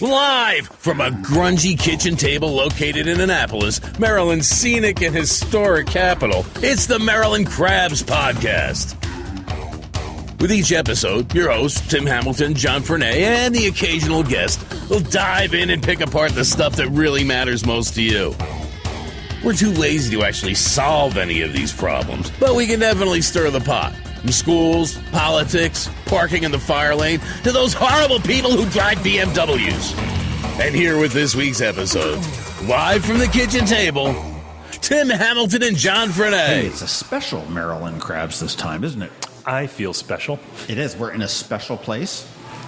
Live from a grungy kitchen table located in Annapolis, Maryland's scenic and historic capital, it's the Maryland Crabs Podcast. With each episode, your hosts, Tim Hamilton, John Fernay, and the occasional guest will dive in and pick apart the stuff that really matters most to you. We're too lazy to actually solve any of these problems, but we can definitely stir the pot. From schools, politics, parking in the fire lane, to those horrible people who drive BMWs. And here with this week's episode, live from the kitchen table, Tim Hamilton and John Fernay. Hey, it's a special Maryland Crabs this time, isn't it? I feel special. It is. We're in a special place,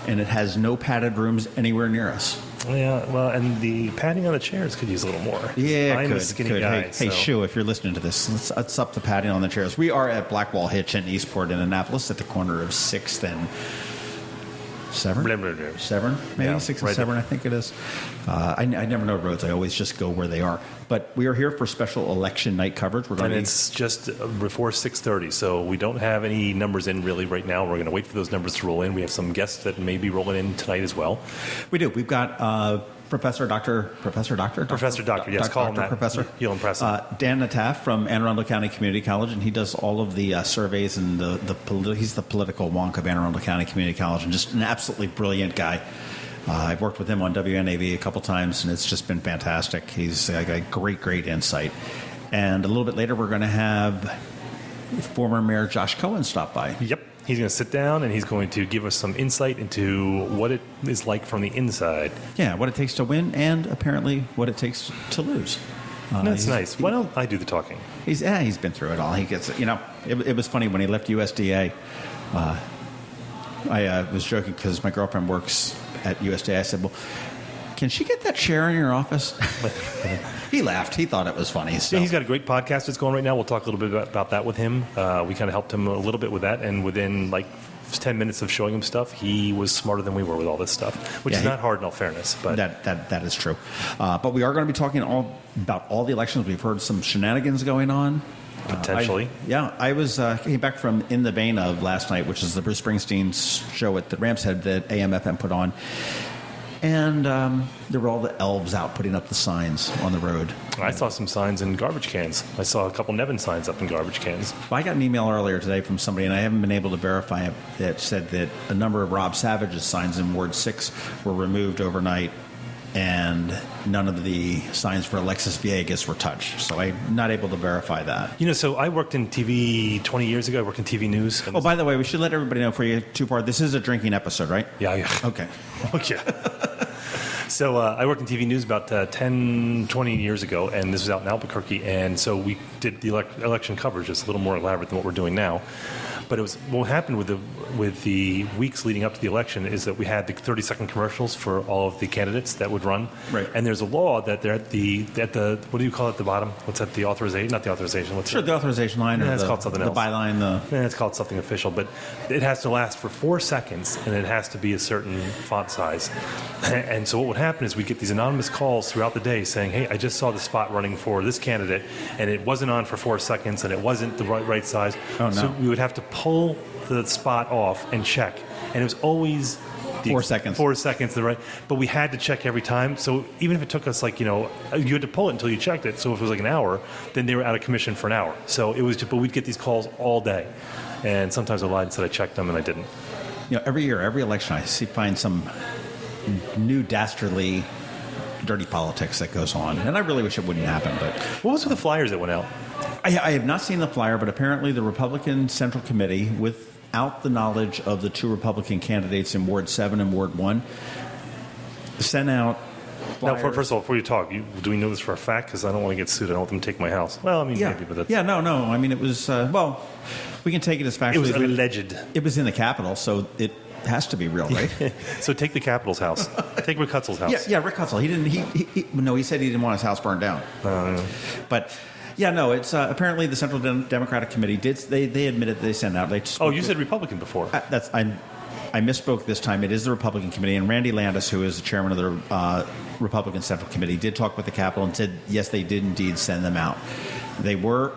and it has no padded rooms anywhere near us. Yeah, well, and the padding on the chairs could use a little more. Yeah, I'm a skinny guy. Hey, Shu, if you're listening to this, let's up the padding on the chairs. We are at Blackwall Hitch in Eastport in Annapolis at the corner of 6th and 7th? 7, maybe? Yeah, 6 and right 7, I think it is. I never know roads. I always just go where they are. But we are here for special election night coverage. And it's just before 6:30, so we don't have any numbers in really right now. We're going to wait for those numbers to roll in. We have some guests that may be rolling in tonight as well. We do. We've got Professor Doctor, yes, call him that. Professor. You'll impress him. Dan Nataf from Anne Arundel County Community College, and he does all of the surveys and he's the political wonk of Anne Arundel County Community College, and just an absolutely brilliant guy. I've worked with him on WNAV a couple times, and it's just been fantastic. He's got great insight. And a little bit later, we're going to have former Mayor Josh Cohen stop by. Yep. He's going to sit down, and he's going to give us some insight into what it is like from the inside. Yeah, what it takes to win, and apparently what it takes to lose. That's nice. Why don't I do the talking? He's been through it all. He gets, it was funny when he left USDA. I was joking because my girlfriend works at USDA. I said, well, can she get that chair in your office? He laughed. He thought it was funny. So. Yeah, he's got a great podcast that's going right now. We'll talk a little bit about that with him. We kind of helped him a little bit with that, and within 10 minutes of showing him stuff, he was smarter than we were with all this stuff, which is not hard in all fauress. But that is true. But we are going to be talking about all the elections. We've heard some shenanigans going on. Potentially. I came back from In the Vein of last night, which is the Bruce Springsteen show at the Ram's Head that AM/FM put on. And there were all the elves out putting up the signs on the road. I saw some signs in garbage cans. I saw a couple Nevin signs up in garbage cans. Well, I got an email earlier today from somebody, and I haven't been able to verify it, that said that a number of Rob Savage's signs in Ward 6 were removed overnight, and none of the signs for Alexis Villegas were touched. So I'm not able to verify that. So I worked in TV 20 years ago. I worked in TV news. Oh, by the way, we should let everybody know before you get too far, this is a drinking episode, right? Yeah. Okay. Okay. So I worked in TV news about 10, 20 years ago, and this was out in Albuquerque, and so we did the election coverage. It's a little more elaborate than what we're doing now. But it was what happened with the weeks leading up to the election is that we had the 30-second commercials for all of the candidates that would run. Right. And there's a law that they're at the what do you call it at the bottom? What's that? The authorization? Not the authorization. What's the authorization line or it's called something else. The byline. It's called something official, but it has to last for 4 seconds, and it has to be a certain font size. And so what would happen is we get these anonymous calls throughout the day saying, hey, I just saw the spot running for this candidate, and it wasn't on for 4 seconds, and it wasn't the right size. Oh, no. So we would have to pull the spot off and check, and it was always 4 seconds. 4 seconds, but we had to check every time. So even if it took us you had to pull it until you checked it. So if it was an hour, then they were out of commission for an hour. So it was, but we'd get these calls all day, and sometimes I lied and said I checked them, and I didn't. Every year, every election, I find some new dastardly, dirty politics that goes on, and I really wish it wouldn't happen. But what was with the flyers that went out? I have not seen the flyer, but apparently the Republican Central Committee, without the knowledge of the two Republican candidates in Ward 7 and Ward 1, sent out flyers. Now, first of all, before you talk, do we know this for a fact? Because I don't want to get sued. I don't want them to take my house. Well, I mean, maybe, but that's... Yeah, no. I mean, it was, we can take it as factually. It was alleged. It was in the Capitol, so it has to be real, right? So take the Capitol's house. Take Rick Hutzel's house. Yeah, Rick Hutzel. He said he didn't want his house burned down. But... Yeah, no, it's apparently the Central Democratic Committee they admitted they sent out. You said Republican before. I misspoke this time. It is the Republican Committee, and Randy Landis, who is the chairman of the Republican Central Committee, did talk with the Capitol and said, yes, they did indeed send them out. They were,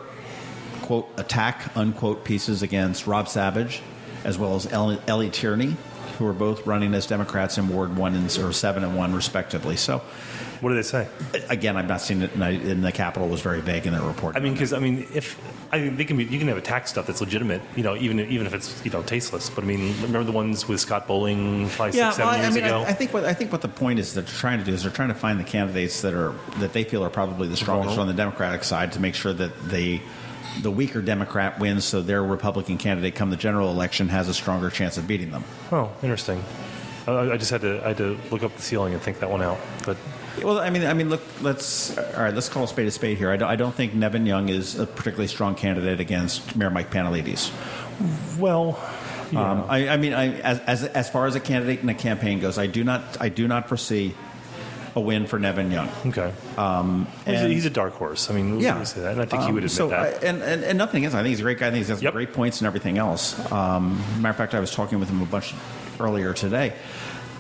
quote, attack, unquote, pieces against Rob Savage, as well as Ellie Tierney, who are both running as Democrats in Ward 1 or 7 and 1, respectively. So, what do they say? Again, I've not seen it, and the Capitol was very vague in their report. I mean, because you can have attack stuff that's legitimate, even if it's tasteless. But I mean, remember the ones with Scott Bowling probably 6-7 years ago? I think what the point is that they're trying to do is they're trying to find the candidates that they feel are probably the strongest on the Democratic side to make sure that the weaker Democrat wins, so their Republican candidate come the general election has a stronger chance of beating them. Oh, interesting. I just had to look up the ceiling and think that one out, but. Well, I mean, look. Let's call a spade here. I don't think Nevin Young is a particularly strong candidate against Mayor Mike Pantelides. Well, yeah. As far as a candidate in a campaign goes, I do not foresee a win for Nevin Young. Okay. He's a dark horse. I mean, we say that, and I think he would admit that. And nothing else. I think he's a great guy. I think he's got great points and everything else. Matter of fact, I was talking with him a bunch earlier today,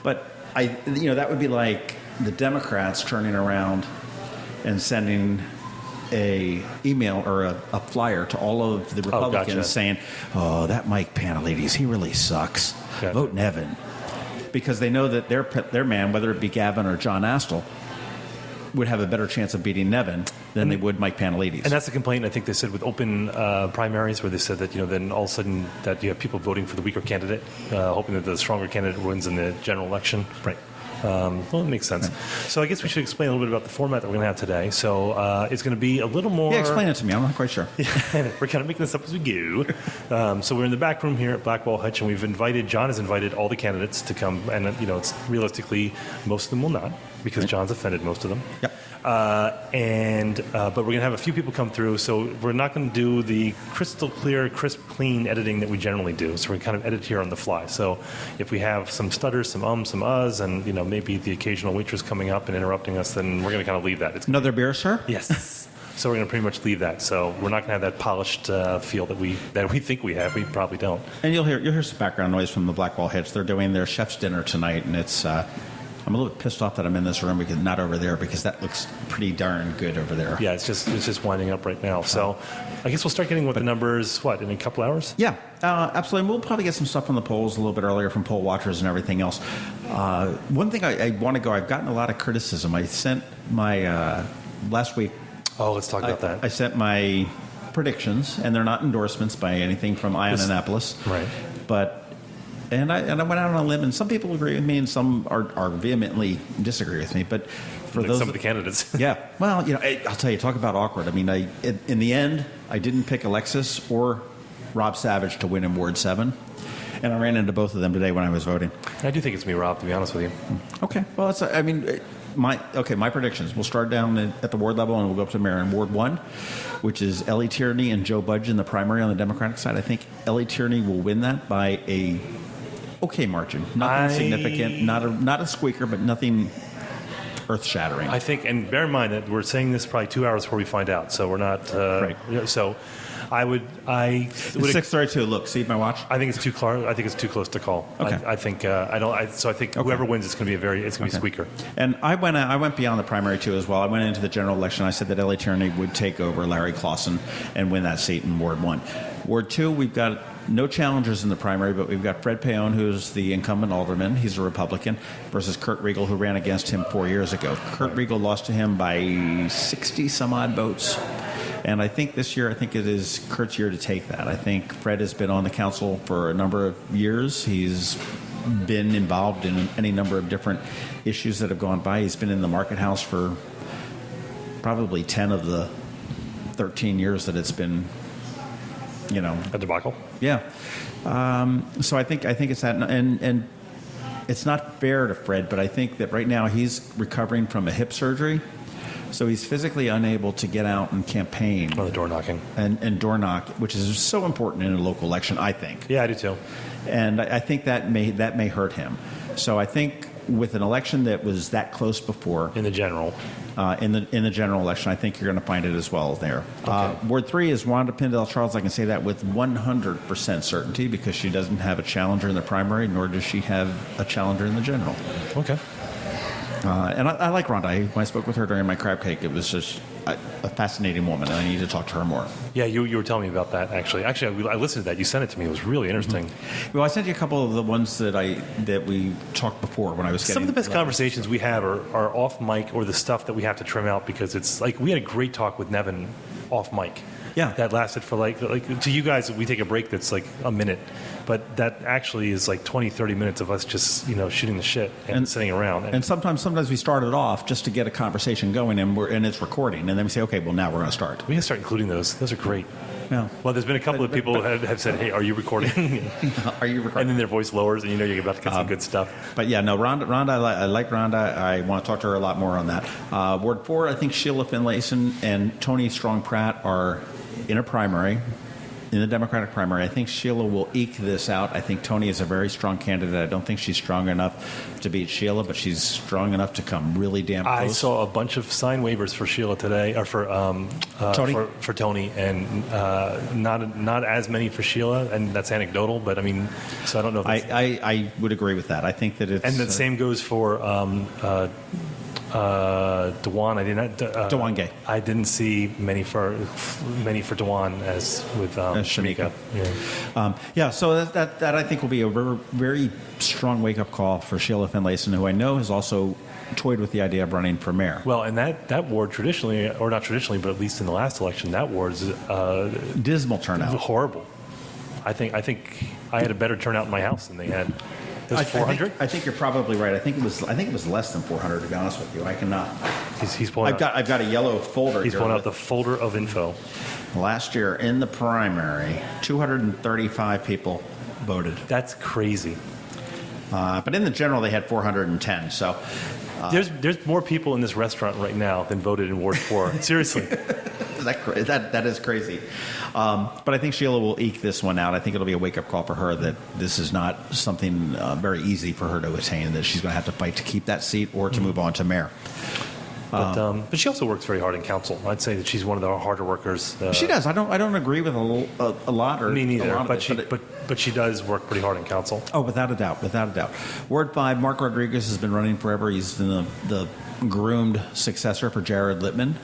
but that would be like the Democrats turning around and sending a email or a flyer to all of the Republicans saying, "Oh, that Mike Pantelides, he really sucks. Gotcha. Vote Nevin," because they know that their man, whether it be Gavin or John Astle, would have a better chance of beating Nevin than they would Mike Pantelides. And that's the complaint I think they said with open primaries, where they said that then all of a sudden that you have people voting for the weaker candidate, hoping that the stronger candidate wins in the general election. Right. Well, it makes sense. Right. So I guess we should explain a little bit about the format that we're going to have today. So it's going to be a little more... Yeah, explain it to me. I'm not quite sure. We're kind of making this up as we go. So we're in the back room here at Blackwall Hitch, and John has invited all the candidates to come. And, it's realistically, most of them will not, because John's offended most of them. Yep. But we're going to have a few people come through, so we're not going to do the crystal clear, crisp, clean editing that we generally do. So we're going to kind of edit here on the fly. So if we have some stutters, some ums, some uhs, and maybe the occasional waitress coming up and interrupting us, then we're going to kind of leave that. Another beer, sir? Yes. So we're going to pretty much leave that. So we're not going to have that polished feel that we think we have. We probably don't. And you'll hear some background noise from the Blackwall Hitch. They're doing their chef's dinner tonight, and it's. I'm a little bit pissed off that I'm in this room because not over there, because that looks pretty darn good over there. Yeah, it's just winding up right now. So I guess we'll start getting the numbers, in a couple hours? Yeah, absolutely. And we'll probably get some stuff from the polls a little bit earlier from poll watchers and everything else. One thing I want to go, I've gotten a lot of criticism. I sent my, last week. Oh, let's talk about that. I sent my predictions, and they're not endorsements by anything from Annapolis. Right. And I went out on a limb, and some people agree with me, and some are vehemently disagree with me. But for those, some of the candidates, yeah. Well, I'll tell you, talk about awkward. I mean, in the end, I didn't pick Alexis or Rob Savage to win in Ward 7, and I ran into both of them today when I was voting. I do think it's me, Rob. To be honest with you. Okay. Well, my predictions. We'll start down at the ward level, and we'll go up to mayor. In Ward 1, which is Ellie Tierney and Joe Budge in the primary on the Democratic side, I think Ellie Tierney will win that by a okay margin. Nothing significant, not a squeaker, but nothing earth-shattering. I think, and bear in mind that we're saying this probably 2 hours before we find out, so we're not. Right. So, it's 6:32. Look, see my watch. I think it's too close. I think it's too close to call. Okay. I think I don't. So I think whoever wins, it's going to be a squeaker. And I went beyond the primary too as well. I went into the general election. I said that Ellie Tierney would take over Larry Clausen and win that seat in Ward 1. Ward 2, we've got no challengers in the primary, but we've got Fred Paone, who's the incumbent alderman. He's a Republican, versus Kurt Riegel, who ran against him 4 years ago. Kurt Riegel lost to him by 60-some-odd votes. And I think this year, it is Kurt's year to take that. I think Fred has been on the council for a number of years. He's been involved in any number of different issues that have gone by. He's been in the market house for probably 10 of the 13 years that it's been, a debacle. Yeah. So I think it's that, and it's not fair to Fred, but I think that right now he's recovering from a hip surgery, so he's physically unable to get out and campaign. Oh, the door knocking. And door knock, which is so important in a local election, I think. Yeah, I do too. And I think that may hurt him. So I think with an election that was that close before, in the general election, I think you're going to find it as well there. Okay. Ward 3 is Wanda Pindell Charles. I can say that with 100% certainty because she doesn't have a challenger in the primary, nor does she have a challenger in the general. Okay. And I like Rhonda. When I spoke with her during my crab cake, it was just a fascinating woman, and I need to talk to her more. Yeah, you were telling me about that, actually. Actually, I listened to that. You sent it to me. It was really interesting. Mm-hmm. Well, I sent you a couple of the ones that we talked before when I was getting... Some of the best conversations we have are off mic, or the stuff that we have to trim out, because it's like we had a great talk with Nevin off mic. Yeah. That lasted for like to you guys, we take a break that's like a minute, but that actually is like 20, 30 minutes of us just, shooting the shit and sitting around. And sometimes we start it off just to get a conversation going, and it's recording, and then we say, okay, well, now we're going to start. We got to start including those. Those are great. Yeah. Well, there's been a couple of people who have said, hey, are you recording? Are you recording? And then their voice lowers, and you're about to get some good stuff. But yeah, no, Rhonda, I like Rhonda. I want to talk to her a lot more on that. Ward 4, I think Sheila Finlayson and Tony Strong-Pratt are in a primary, in the Democratic primary. I think Sheila will eke this out. I think Tony is a very strong candidate. I don't think she's strong enough to beat Sheila, but she's strong enough to come really damn close. I saw a bunch of sign waivers for Sheila today, or for Tony, for Tony, and not as many for Sheila, and that's anecdotal. But I mean, so I don't know. If I would agree with that. I think that it's, and the same goes for Dewan. I did not. Dewan Gay. I didn't see many for Dewan as with Shamika. Yeah. So that I think will be a very, very strong wake up call for Sheila Finlayson, who I know has also toyed with the idea of running for mayor. Well, and that ward traditionally, or not traditionally, but at least in the last election, that ward's dismal turnout. Horrible. I think I had a better turnout in my house than they had. It was 400? I think you're probably right. I think it was less than 400, to be honest with you. I cannot. He's pulling I've got a yellow folder. He's pulling out the folder of info. Last year in the primary, 235 people voted. That's crazy. But in the general, they had 410. So there's more people in this restaurant right now than voted in Ward 4. Seriously. That is crazy. But I think Sheila will eke this one out. I think it'll be a wake-up call for her that this is not something very easy for her to attain, that she's going to have to fight to keep that seat or to move on to mayor. But she also works very hard in council. I'd say that she's one of the harder workers. She does. I don't agree with a lot. Or me neither. A lot but she does work pretty hard in council. Oh, without a doubt. Ward 5, Mark Rodriguez has been running forever. He's been the groomed successor for Jared Littmann,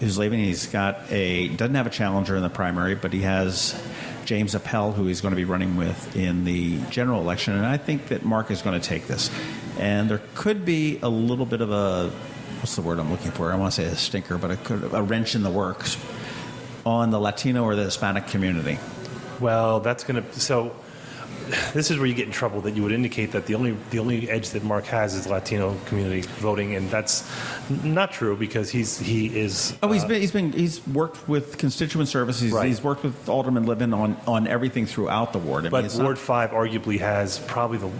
who's leaving. He's doesn't have a challenger in the primary, but he has James Appel, who he's going to be running with in the general election. And I think that Mark is going to take this. And there could be a little bit of what's the word I'm looking for? I want to say a stinker, but a wrench in the works on the Latino or the Hispanic community. Well, that's going to... So this is where you get in trouble, that you would indicate that the only edge that Mark has is Latino community voting, and that's not true, because he is. Oh, he's worked with constituent services. Right. He's worked with Alderman Littmann on everything throughout the ward. But Ward 5 arguably has probably the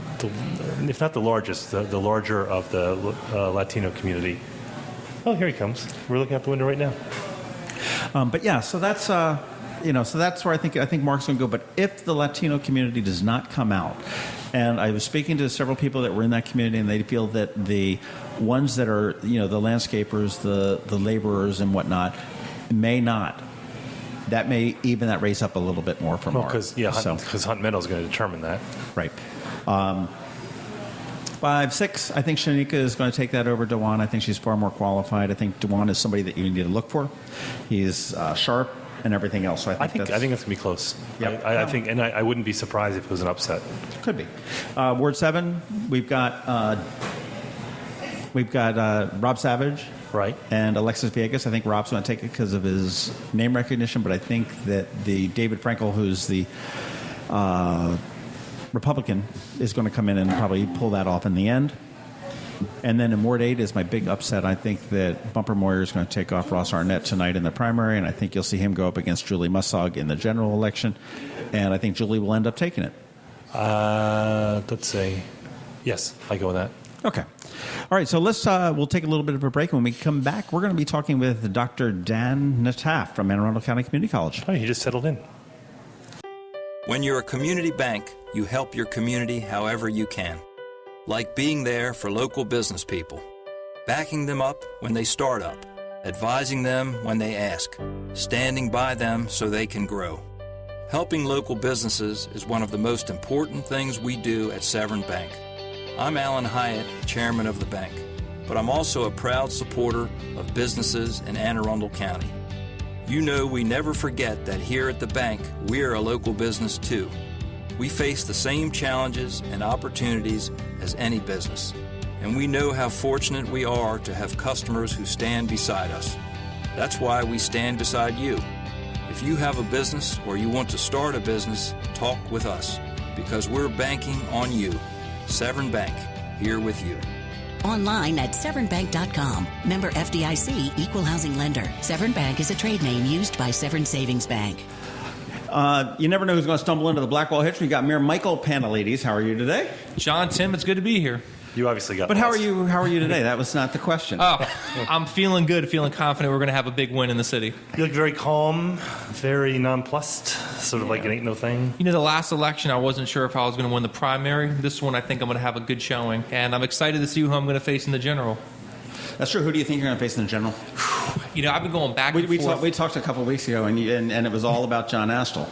if not the largest, the larger of the Latino community. Oh, here he comes. We're looking out the window right now. But yeah, so that's. So that's where I think Mark's going to go. But if the Latino community does not come out, and I was speaking to several people that were in that community, and they feel that the ones that are, the landscapers, the laborers and whatnot, may not. That may even that raise up a little bit more for Mark. Because Hunt Meadows is going to determine that. Right. 5, 6, I think Shanika is going to take that over Dewan. I think she's far more qualified. I think Dewan is somebody that you need to look for. He's sharp and everything else. So I think that's going to be close. Yep. I think, and I wouldn't be surprised if it was an upset. Could be. Ward 7, we've got Rob Savage, right, and Alexis Villegas. I think Rob's going to take it because of his name recognition, but I think that the David Frankel, who's the Republican, is going to come in and probably pull that off in the end. And then in Ward 8 is my big upset. I think that Bumper Moyer is going to take off Ross Arnett tonight in the primary, and I think you'll see him go up against Julie Mussog in the general election. And I think Julie will end up taking it. Let's say, yes, I go with that. Okay. All right, so we'll take a little bit of a break. When we come back, we're going to be talking with Dr. Dan Nataf from Anne Arundel County Community College. Oh, he just settled in. When you're a community bank, you help your community however you can. Like being there for local business people, backing them up when they start up, advising them when they ask, standing by them so they can grow. Helping local businesses is one of the most important things we do at Severn Bank. I'm Alan Hyatt, chairman of the bank. but I'm also a proud supporter of businesses in Anne Arundel County. You know we never forget that here at the bank, we're a local business too. We face the same challenges and opportunities as any business, and we know how fortunate we are to have customers who stand beside us. That's why we stand beside you. If you have a business or you want to start a business, talk with us, because we're banking on you. Severn Bank, here with you. Online at severnbank.com. Member FDIC, equal housing lender. Severn Bank is a trade name used by Severn Savings Bank. You never know who's going to stumble into the Blackwall Hitch. We got Mayor Michael Pantelides. How are you today? John, Tim, it's good to be here. You obviously got. But how are you? How are you today? That was not the question. Oh, I'm feeling good, feeling confident we're going to have a big win in the city. You look very calm, very nonplussed, sort of like it ain't no thing. You know, the last election, I wasn't sure if I was going to win the primary. This one, I think I'm going to have a good showing, and I'm excited to see who I'm going to face in the general. That's true. Who do you think you're going to face in the general? You know, I've been going back and forth. We talked a couple of weeks ago, and it was all about John Astle.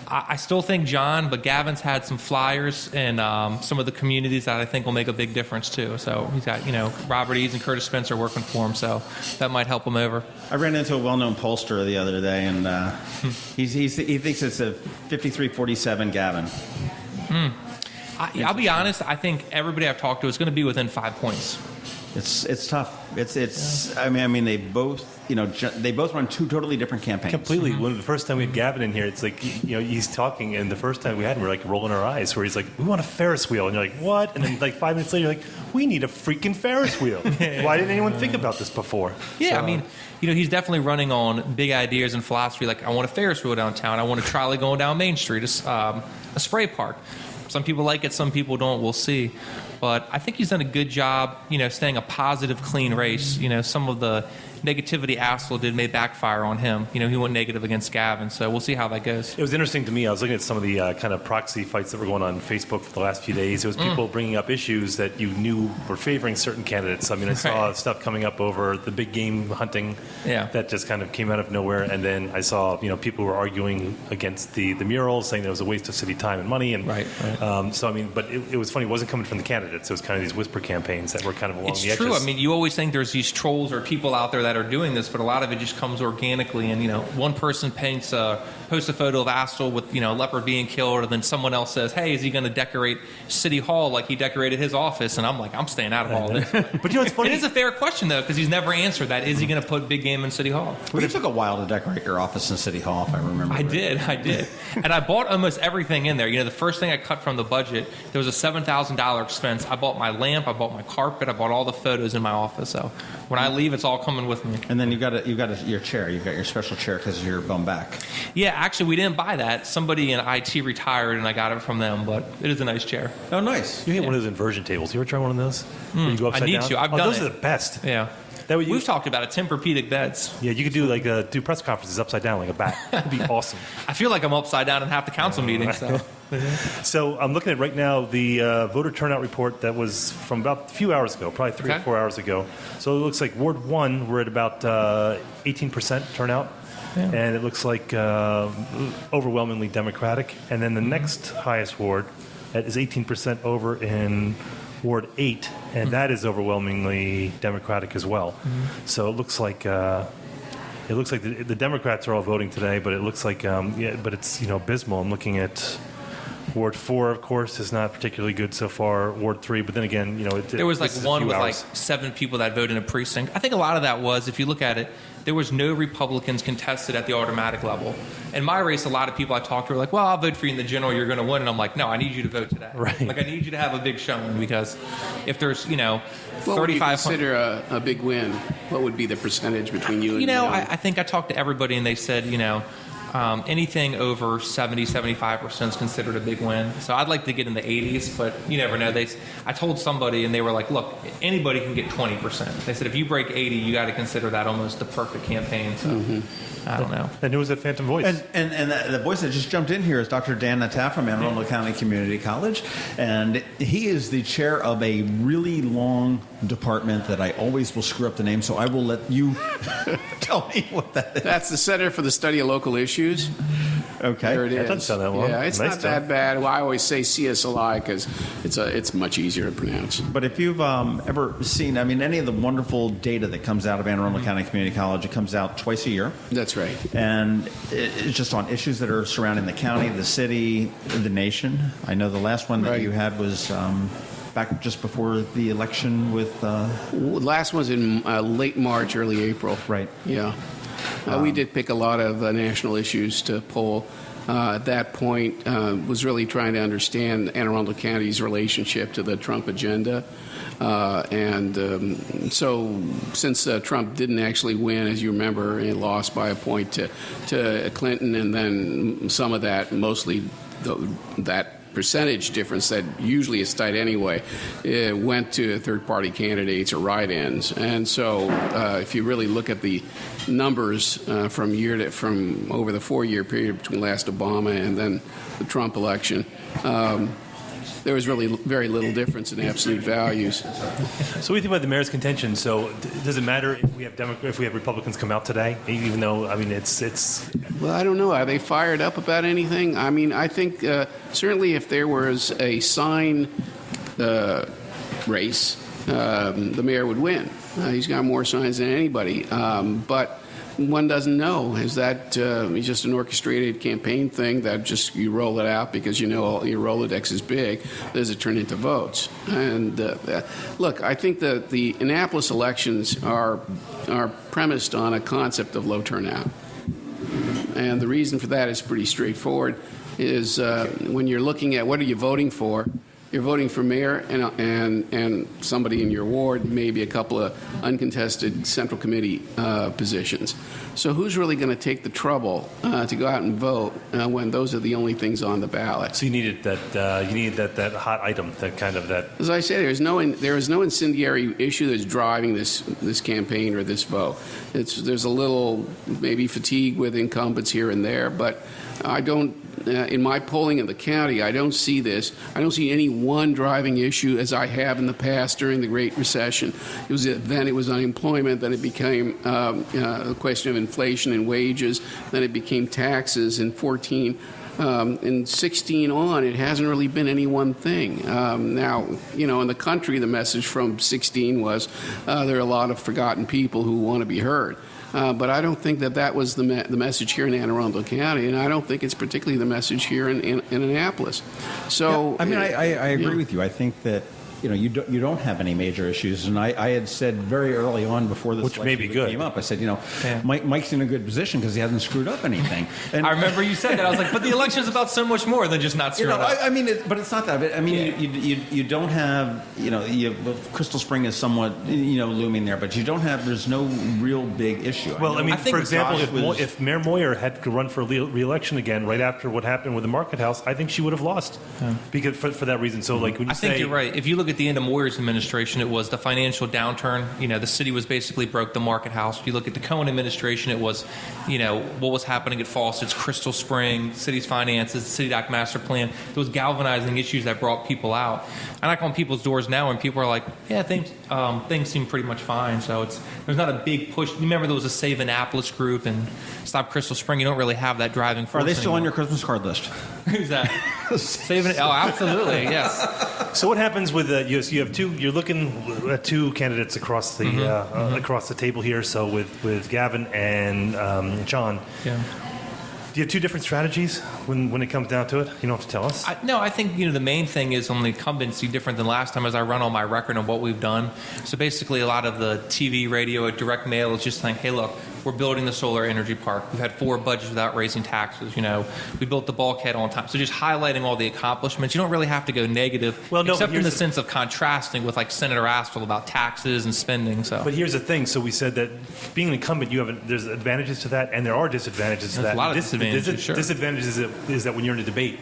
I still think John, but Gavin's had some flyers in some of the communities that I think will make a big difference too. So he's got, Robert Eads and Curtis Spencer working for him, so that might help him over. I ran into a well-known pollster the other day, and he thinks it's a 53-47 Gavin. I'll be honest. I think everybody I've talked to is going to be within 5 points. It's tough. It's. I mean, they both. They both run two totally different campaigns. Completely. When the first time we had Gavin in here, it's like he's talking, and the first time we had him, we're like rolling our eyes. Where he's like, "We want a Ferris wheel," and you're like, "What?" And then like 5 minutes later, you're like, "We need a freaking Ferris wheel." Why didn't anyone think about this before? Yeah, So, I mean, he's definitely running on big ideas and philosophy. Like, I want a Ferris wheel downtown. I want a trolley going down Main Street. A spray park. Some people like it, some people don't. We'll see. But I think he's done a good job, staying a positive, clean race. Some of the negativity Astle did may backfire on him. He went negative against Gavin, so we'll see how that goes. It was interesting to me. I was looking at some of the kind of proxy fights that were going on Facebook for the last few days. It was people bringing up issues that you knew were favoring certain candidates. I mean, I saw stuff coming up over the big game hunting that just kind of came out of nowhere. And then I saw, people who were arguing against the murals, saying that it was a waste of city time and money. And so, I mean, but it was funny. It wasn't coming from the candidates. It was kind of these whisper campaigns that were kind of along the edges. It's true. I mean, you always think there's these trolls or people out there that are doing this, but a lot of it just comes organically. And, one person posts a photo of Astle with, a leopard being killed, and then someone else says, hey, is he going to decorate City Hall like he decorated his office? And I'm like, I'm staying out of all this. But what's funny? It is a fair question, though, because he's never answered that. Is he going to put big game in City Hall? Well, it took a while to decorate your office in City Hall, if I remember. I did. And I bought almost everything in there. The first thing I cut from the budget, there was a $7,000 expense. I bought my lamp, I bought my carpet, I bought all the photos in my office. So when I leave, it's all coming with me. And then you've got your chair. You've got your special chair because you're going back. Yeah, actually, we didn't buy that. Somebody in IT retired, and I got it from them. But it is a nice chair. Oh, nice. You hit one of those inversion tables. You ever try one of those? Where you go upside I need down? to. I've done those it. are the best. Yeah. We've talked about it. Tempur-Pedic beds. Yeah, you could do do press conferences upside down like a bat. That'd be awesome. I feel like I'm upside down in half the council meetings. So. So I'm looking at right now the voter turnout report that was from about a few hours ago, probably 3 or 4 hours ago. So it looks like Ward 1, we're at about 18% turnout. Yeah. And it looks like overwhelmingly Democratic. And then the next highest ward is 18% over in Ward 8, and that is overwhelmingly Democratic as well. So it looks like the Democrats are all voting today, but it looks like but it's abysmal. I'm looking at Ward 4, of course, is not particularly good so far. Ward 3, but then again, there was like one with like 7 people that voted in a precinct. I think a lot of that was, if you look at it, there was no Republicans contested at the automatic level. In my race, a lot of people I talked to were like, well, I'll vote for you in the general, you're going to win. And I'm like, no, I need you to vote today. Right. Like, I need you to have a big showing, because if there's, 35... What would you consider a big win? What would be the percentage between you and I think I talked to everybody, and they said, anything over 70-75% is considered a big win. So I'd like to get in the 80s, but you never know. I told somebody, and they were like, look, anybody can get 20%. They said if you break 80, you got to consider that almost the perfect campaign. So I don't know. And who was that phantom voice? And the voice that just jumped in here is Dr. Dan Nataf from Anne Arundel County Community College. And he is the chair of a really long department that I always will screw up the name, so I will let you tell me what that is. That's the Center for the Study of Local Issues. Okay. There it is. That doesn't sound that long. Yeah, it's Nice not that bad. Well, I always say CSLI because it's much easier to pronounce. But if you've ever seen, any of the wonderful data that comes out of Anne Arundel County Community College, it comes out twice a year. That's right. And it's just on issues that are surrounding the county, the city, the nation. I know the last one that Right. you had was back just before the election with... Last one's in late March, early April. Right. Yeah. We did pick a lot of national issues to poll. At that point, was really trying to understand Anne Arundel County's relationship to the Trump agenda. So since Trump didn't actually win, as you remember, he lost by a point to Clinton, and then some of that, mostly that percentage difference that usually is tight anyway, it went to third-party candidates or write-ins. And so if you really look at the numbers from over the 4-year period between last Obama and then the Trump election, there was really very little difference in absolute values. So what do you think about the mayor's contention? So does it matter if we have Republicans come out today, even though it's? Well, I don't know. Are they fired up about anything? I think certainly if there was a sign race, the mayor would win. He's got more signs than anybody, but one doesn't know. Is that just an orchestrated campaign thing that just you roll it out because you know your Rolodex is big? Does it turn into votes? And look, I think that the Annapolis elections are premised on a concept of low turnout. And the reason for that is pretty straightforward, is when you're looking at what are you voting for, you're voting for mayor and somebody in your ward, maybe a couple of uncontested central committee positions. So who's really going to take the trouble to go out and vote when those are the only things on the ballot? So you needed that hot item, that kind of that. As I say, there is no incendiary issue that's driving this campaign or this vote. There's a little maybe fatigue with incumbents here and there, but I don't. In my polling in the county, I don't see this. I don't see any one driving issue as I have in the past during the Great Recession. Then it was unemployment. Then it became a question of inflation and wages. Then it became taxes in 14. In 16 on, it hasn't really been any one thing. Now, in the country, the message from 16 was there are a lot of forgotten people who want to be heard. But I don't think that was the message here in Anne Arundel County, and I don't think it's particularly the message here in Annapolis. So, yeah, I agree with you. I think that you don't have any major issues, and I had said very early on before this election came up, I said, Mike's in a good position because he hasn't screwed up anything. And I remember you said that. I was like, but the election is about so much more than just not screwing up. But it's not that. You don't have, Crystal Spring is somewhat, looming there, but there's no real big issue. Well, I think for example, if Mayor Moyer had to run for re-election again right after what happened with the Market House, I think she would have lost because for that reason. So, when you I think you're right. If you look at the end of Moyer's administration, it was the financial downturn. The city was basically broke. The Market House. If you look at the Cohen administration, it was, what was happening at Fawcett's, Crystal Spring, city's finances, the City Dock Master Plan. Those galvanizing issues that brought people out. I knock on people's doors now, and people are like, "Yeah, things seem pretty much fine." So there's not a big push. You remember there was a Save Annapolis group and Stop Crystal Spring. You don't really have that driving force. Are they still anymore. on your Christmas card list? Who's that? Saving it? Oh, absolutely, yes. So what happens with you have two? You're looking at two candidates across the across the table here. So with Gavin and John. Yeah. Do you have two different strategies when it comes down to it? You don't have to tell us. I think the main thing is on the incumbency different than last time as I run on my record on what we've done. So basically a lot of the TV, radio, direct mail is just saying, hey, look, we're building the solar energy park. We've had 4 budgets without raising taxes. We built the bulkhead on time. So just highlighting all the accomplishments. You don't really have to go negative, except in the sense of contrasting with like Senator Astle about taxes and spending. So, but here's the thing. So we said that being an incumbent, there's advantages to that, and there are disadvantages to that. A lot of disadvantages. Sure. Disadvantages is that when you're in a debate,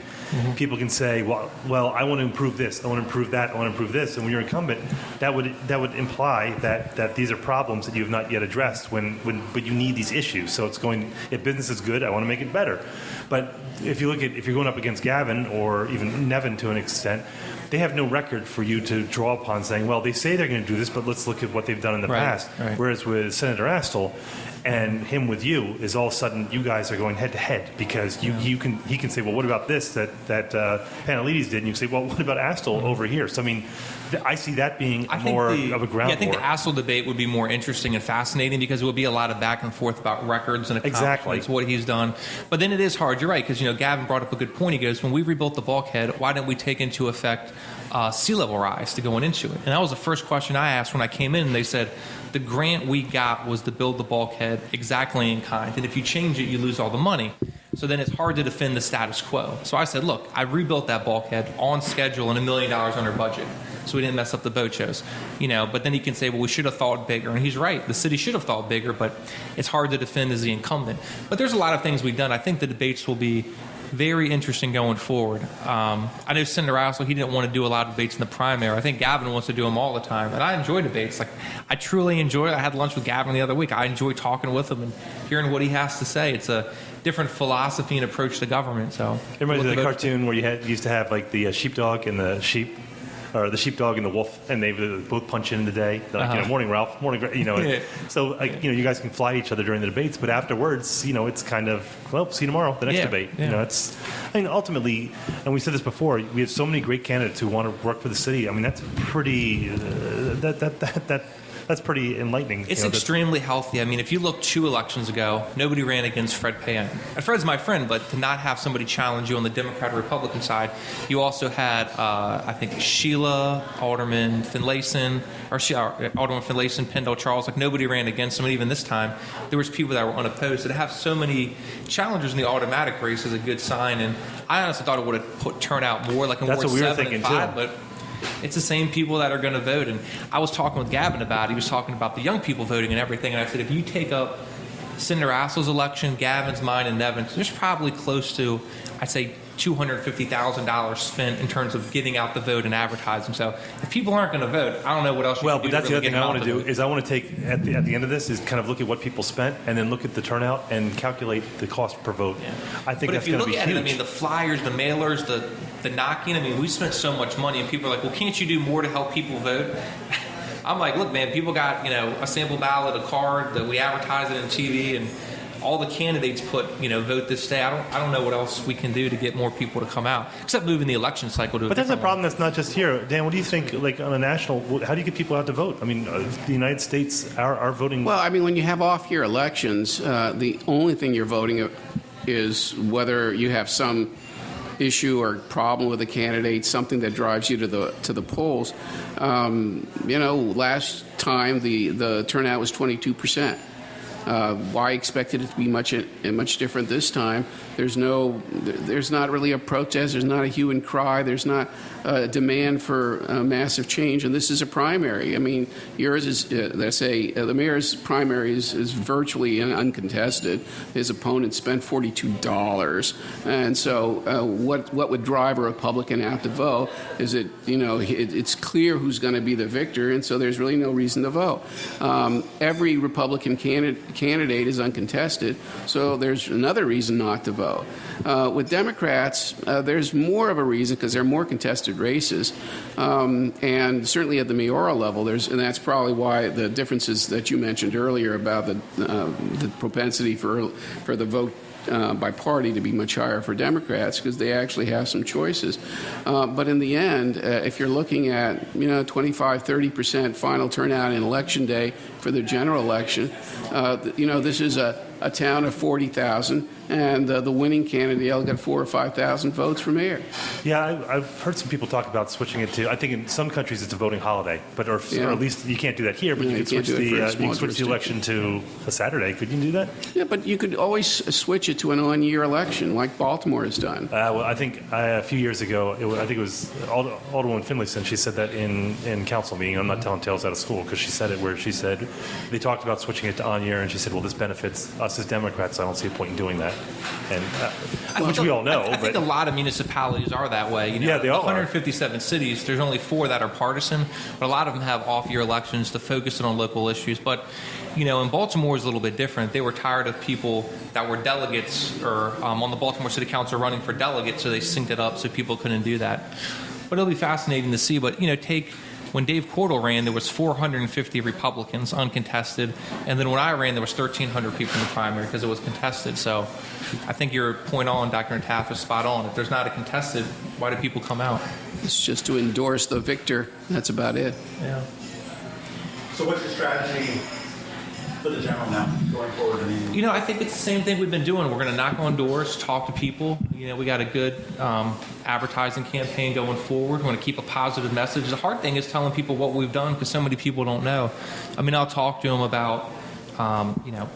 people can say, well, I want to improve this, I want to improve that, I want to improve this, and when you're incumbent, that would imply that these are problems that you have not yet addressed. But you need these issues. So it's going. If business is good, I want to make it better. But if you're going up against Gavin or even Nevin to an extent, they have no record for you to draw upon saying, well, they say they're going to do this, but let's look at what they've done in the past. Right. Whereas with Senator Astle, and him with you is all of a sudden you guys are going head to head because he can say, well, what about this that Pantelides did? And you can say, well, what about Astle over here? So I mean, I see that being more of a ground war. I think the Astle debate would be more interesting and fascinating because it would be a lot of back and forth about records and accomplishments, what he's done. But then it is hard. You're right, because Gavin brought up a good point. He goes, when we rebuilt the bulkhead, why didn't we take into effect sea level rise to going into it? And that was the first question I asked when I came in. And they said the grant we got was to build the bulkhead exactly in kind, and if you change it, you lose all the money. So then it's hard to defend the status quo. So I said, look, I rebuilt that bulkhead on schedule and $1 million under budget, so we didn't mess up the boat shows. But then you can say, well, we should have thought bigger. And he's right. The city should have thought bigger, but it's hard to defend as the incumbent. But there's a lot of things we've done. I think the debates will be very interesting going forward. I know Senator Astle, he didn't want to do a lot of debates in the primary. I think Gavin wants to do them all the time. And I enjoy debates. I truly enjoy it. I had lunch with Gavin the other week. I enjoy talking with him and hearing what he has to say. It's a different philosophy and approach to government. So it reminds me of the cartoon where you used to have the sheepdog and the sheep, or the sheepdog and the wolf, and they both punch in the day. Morning, Ralph. Morning, So you guys can fly each other during the debates, but afterwards, it's kind of, well, see you tomorrow. The next debate. Yeah. Ultimately, and we said this before, we have so many great candidates who want to work for the city. I mean, that's pretty. That's pretty enlightening. It's extremely healthy. I mean, if you look 2 elections ago, nobody ran against Fred Payan. And Fred's my friend, but to not have somebody challenge you on the Democrat or Republican side, you also had, I think, Sheila, Alderman Finlayson, Alderman Finlayson, Pendle Charles. Nobody ran against them. And even this time, there was people that were unopposed. So to have so many challengers in the automatic race is a good sign. And I honestly thought it would have put turnout more, like in Ward 7 and 5, but it's the same people that are going to vote. And I was talking with Gavin about it. He was talking about the young people voting and everything. And I said, if you take up Senator Astle's election, Gavin's, mine, and Nevin's, there's probably close to, I'd say, $250,000 spent in terms of getting out the vote and advertising. So if people aren't going to vote, I don't know what else you can do. Well, but that's the the other thing I want to do is I want to take, at the end of this, is kind of look at what people spent and then look at the turnout and calculate the cost per vote. Yeah. I think that's going to be huge. But if you look at it, I mean, the flyers, the mailers, the knocking, I mean, we spent so much money, and people are like, well, can't you do more to help people vote? I'm like, look, man, people got, a sample ballot, a card, that we advertise it on TV, and all the candidates put, vote this day. I don't know what else we can do to get more people to come out, except moving the election cycle to a different one. But that's a problem that's not just here. Dan, what do you think, on a national, how do you get people out to vote? I mean, the United States, our voting... Well, I mean, when you have off-year elections, the only thing you're voting is whether you have some issue or problem with a candidate, something that drives you to the polls. Last time the turnout was 22%. Why expected it to be much different this time? There's not really a protest. There's not a hue and cry. There's not a demand for massive change. And this is a primary. I mean, yours is, let's say, the mayor's primary is virtually uncontested. His opponent spent $42. And so what would drive a Republican out to vote is it's clear who's going to be the victor, and so there's really no reason to vote. Every Republican candidate is uncontested, so there's another reason not to vote. With Democrats, there's more of a reason because there are more contested races, and certainly at the mayoral level, and that's probably why the differences that you mentioned earlier about the propensity for the vote by party to be much higher for Democrats, because they actually have some choices. But in the end, if you're looking at 25-30% final turnout in election day for the general election, this is a town of 40,000, and the winning candidate got 4,000 or 5,000 votes for mayor. Yeah, I've heard some people talk about switching it to. I think in some countries it's a voting holiday, or at least you can't do that here. But you could switch the election to a Saturday. Could you do that? Yeah, but you could always switch it to an on-year election, like Baltimore has done. Well, I think a few years ago, I think it was Alderman Finlayson. She said that in council meeting. I'm not telling tales out of school because she said it where she said they talked about switching it to on-year, and she said, well, this benefits us as Democrats. So I don't see a point in doing that. And which we all know. I think a lot of municipalities are that way. Yeah, they all 157 cities, there's only 4 that are partisan, but a lot of them have off-year elections to focus on local issues. But, in Baltimore is a little bit different. They were tired of people that were delegates or on the Baltimore City Council running for delegates, so they synced it up so people couldn't do that. But it'll be fascinating to see. But, take when Dave Cordell ran, there was 450 Republicans uncontested, and then when I ran, there was 1,300 people in the primary because it was contested. So I think your point on Dr. Nataf is spot on. If there's not a contested, why do people come out? It's just to endorse the victor. That's about it. Yeah. So what's your strategy for the general now going forward? I think it's the same thing we've been doing. We're going to knock on doors, talk to people. We got a good advertising campaign going forward. We want to keep a positive message. The hard thing is telling people what we've done because so many people don't know. I'll talk to them about,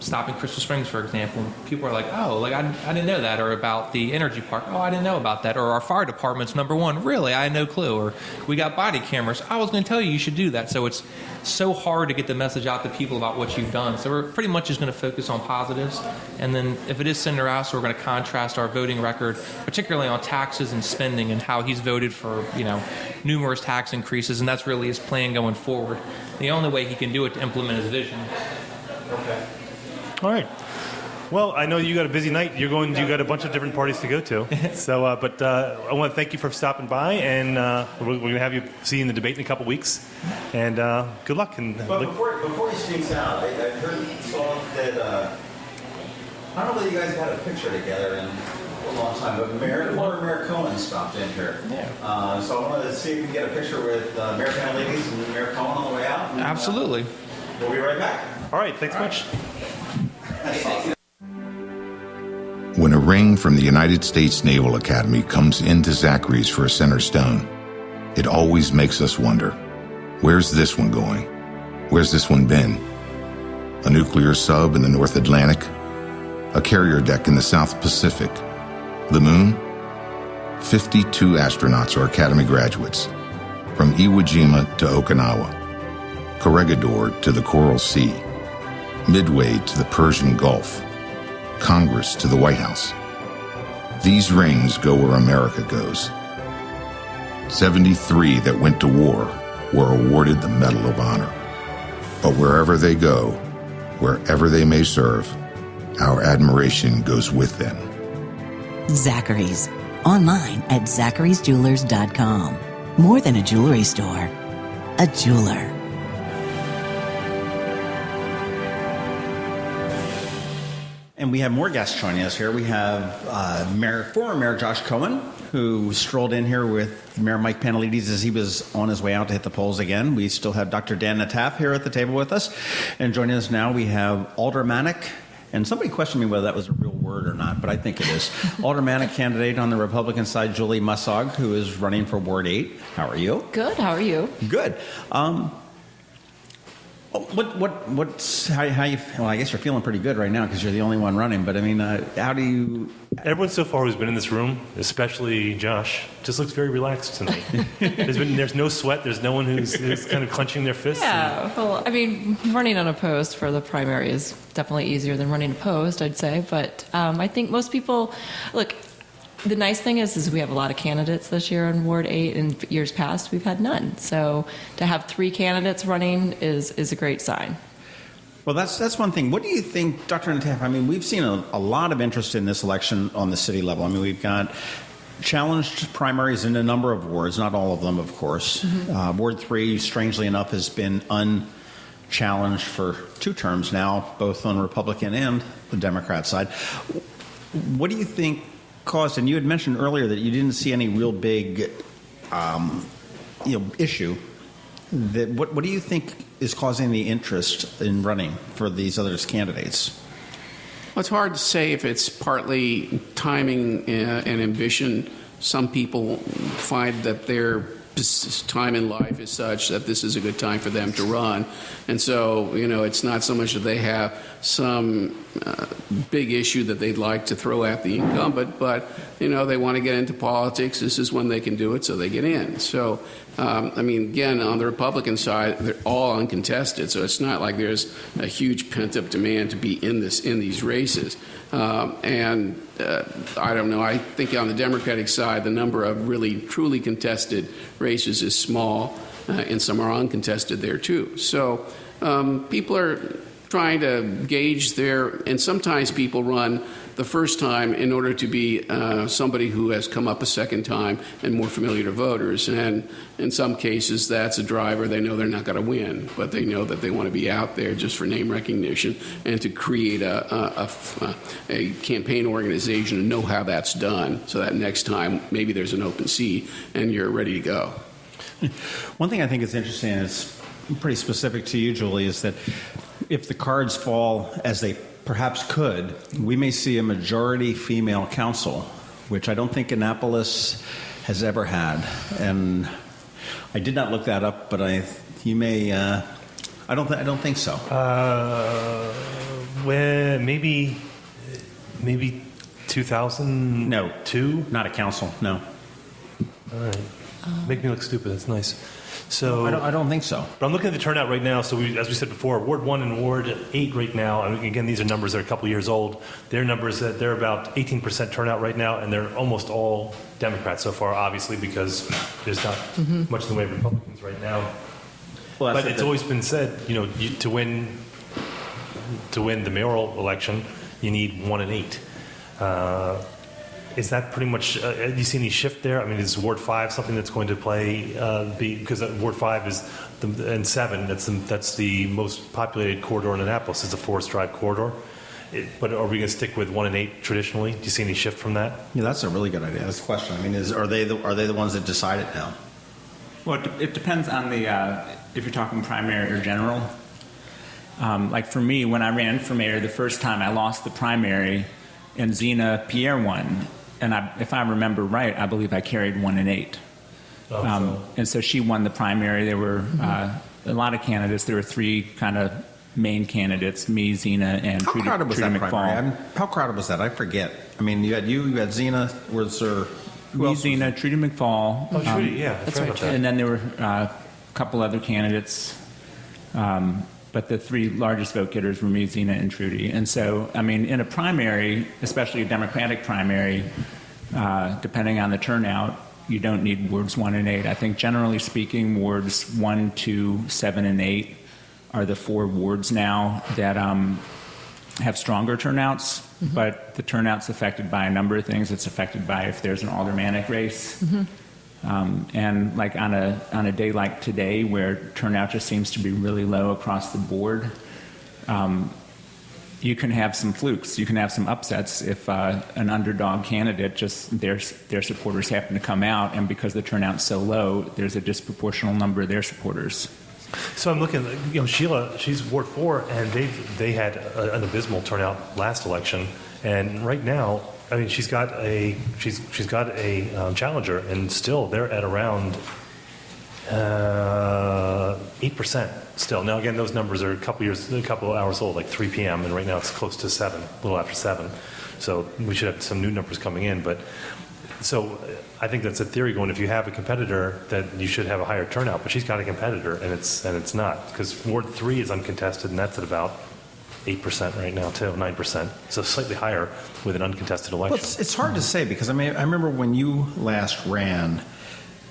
stopping Crystal Springs, for example. People are like, oh, I didn't know that. Or about the energy park. Oh, I didn't know about that. Or our fire department's number one. Really? I had no clue. Or we got body cameras. I was going to tell you should do that. So it's so hard to get the message out to people about what you've done. So we're pretty much just going to focus on positives. And then if it is Senator House, we're going to contrast our voting record, particularly on taxes and spending and how he's voted for, numerous tax increases. And that's really his plan going forward. The only way he can do it to implement his vision. Okay. All right. Well, I know you got a busy night. You got a bunch of different parties to go to. So, but I want to thank you for stopping by, and we're going to have you see you in the debate in a couple weeks. And good luck. And but before he speaks out, I saw that I don't know whether you guys have had a picture together in a long time, but Mayor Cohen stopped in here. Yeah. So I wanted to see if we can get a picture with Mayor Pantelides and Mayor Cohen on the way out. And, absolutely. We'll be right back. All right. Thanks much. When a ring from the United States Naval Academy comes into Zachary's for a center stone, it always makes us wonder, where's this one going? Where's this one been? A nuclear sub in the North Atlantic? A carrier deck in the South Pacific? The moon? 52 astronauts are Academy graduates, from Iwo Jima to Okinawa, Corregidor to the Coral Sea, Midway to the Persian Gulf, Congress to the White House. These rings go where America goes. 73 that went to war were awarded the Medal of Honor. But wherever they go, wherever they may serve, our admiration goes with them. Zachary's. Online at zacharysjewelers.com. More than a jewelry store, a jeweler. And we have more guests joining us here. We have former Mayor Josh Cohen, who strolled in here with Mayor Mike Pantelides as he was on his way out to hit the polls again. We still have Dr. Dan Nataf here at the table with us. And joining us now, we have Aldermanic. And somebody questioned me whether that was a real word or not, but I think it is. Aldermanic candidate on the Republican side, Julie Mussog, who is running for Ward 8. How are you? Good. How are you? Good. How you? Well, I guess you're feeling pretty good right now because you're the only one running. But I mean, how do you? Everyone so far who's been in this room, especially Josh, just looks very relaxed to me. There's no sweat. There's no one who's kind of clenching their fists. Yeah. Well, I mean, running unopposed for the primary is definitely easier than running opposed, I'd say. But I think most people look. The nice thing is we have a lot of candidates this year in Ward 8. In years past, we've had none. So to have 3 candidates running is a great sign. Well, that's one thing. What do you think, Dr. Nataf? I mean, we've seen a lot of interest in this election on the city level. I mean, we've got challenged primaries in a number of wards, not all of them, of course. Mm-hmm. Ward 3, strangely enough, has been unchallenged for 2 terms now, both on Republican and the Democrat side. What do you think caused, and you had mentioned earlier that you didn't see any real big issue. That what do you think is causing the interest in running for these other candidates? Well, it's hard to say if it's partly timing and ambition. Some people find that their time in life is such that this is a good time for them to run. And so, it's not so much that they have some big issue that they'd like to throw at the incumbent, but, they want to get into politics. This is when they can do it, so they get in. So, again, on the Republican side, they're all uncontested, so it's not like there's a huge pent-up demand to be in these races. I don't know. I think on the Democratic side, the number of really truly contested races is small, and some are uncontested there too. So people are trying to gauge and sometimes people run the first time in order to be somebody who has come up a second time and more familiar to voters. And in some cases, that's a driver. They know they're not going to win, but they know that they want to be out there just for name recognition and to create a campaign organization and know how that's done so that next time maybe there's an open seat and you're ready to go. One thing I think is interesting, and it's pretty specific to you, Julie, is that if the cards fall as they perhaps could, we may see a majority female council, which I don't think Annapolis has ever had. And I did not look that up, but I don't think so. Maybe 2000? No. 2? Not a council, no. All right. Make me look stupid. That's nice. So I don't think so. But I'm looking at the turnout right now. So as we said before, Ward 1 and Ward 8 right now, and again, these are numbers that are a couple years old. Their numbers, they're about 18% turnout right now, and they're almost all Democrats so far, obviously, because there's not much in the way of Republicans right now. Well, but it's always been said, to win the mayoral election, you need 1 in 8. Is that pretty much? Do you see any shift there? I mean, is Ward 5 something that's going to play? Because Ward 5 is and 7. That's the most populated corridor in Annapolis. It's a Forest Drive corridor. But are we going to stick with 1 in 8 traditionally? Do you see any shift from that? Yeah, that's a really good idea. That's the question. I mean, are they the ones that decide it now? Well, it depends on if you're talking primary or general. Like for me, when I ran for mayor the first time, I lost the primary, and Zena Pierre won. And if I remember right, I believe I carried 1 in 8. And so she won the primary. There were a lot of candidates. There were 3 kind of main candidates: me, Zena, and Trudy McFall. How crowded was that? I forget. I mean, you had Zena. Was there? Me, Zena, Trudy McFall. Oh, Trudy, yeah, that's right. And then there were a couple other candidates. But the 3 largest vote getters were me, Zena, and Trudy. And so, I mean, in a primary, especially a Democratic primary, depending on the turnout, you don't need wards 1 and 8. I think generally speaking, wards 1, 2, 7, and 8 are the 4 wards now that have stronger turnouts. Mm-hmm. But the turnout's affected by a number of things. It's affected by if there's an aldermanic race. Mm-hmm. And like on a day like today, where turnout just seems to be really low across the board, you can have some flukes. You can have some upsets if an underdog candidate their supporters happen to come out, and because the turnout's so low, there's a disproportional number of their supporters. So I'm looking, Sheila, she's Ward 4, and they had an abysmal turnout last election, and right now, I mean, she's got a challenger, and still they're at around 8% still. Now again, those numbers are a couple of hours old, like 3 p.m., and right now it's close to 7, a little after 7. So we should have some new numbers coming in. But so I think that's a theory going. If you have a competitor, that you should have a higher turnout. But she's got a competitor, and it's not, because Ward 3 is uncontested, and that's at about 8% right now, too, 9%. So slightly higher with an uncontested election. Well, it's hard to say, because I remember when you last ran,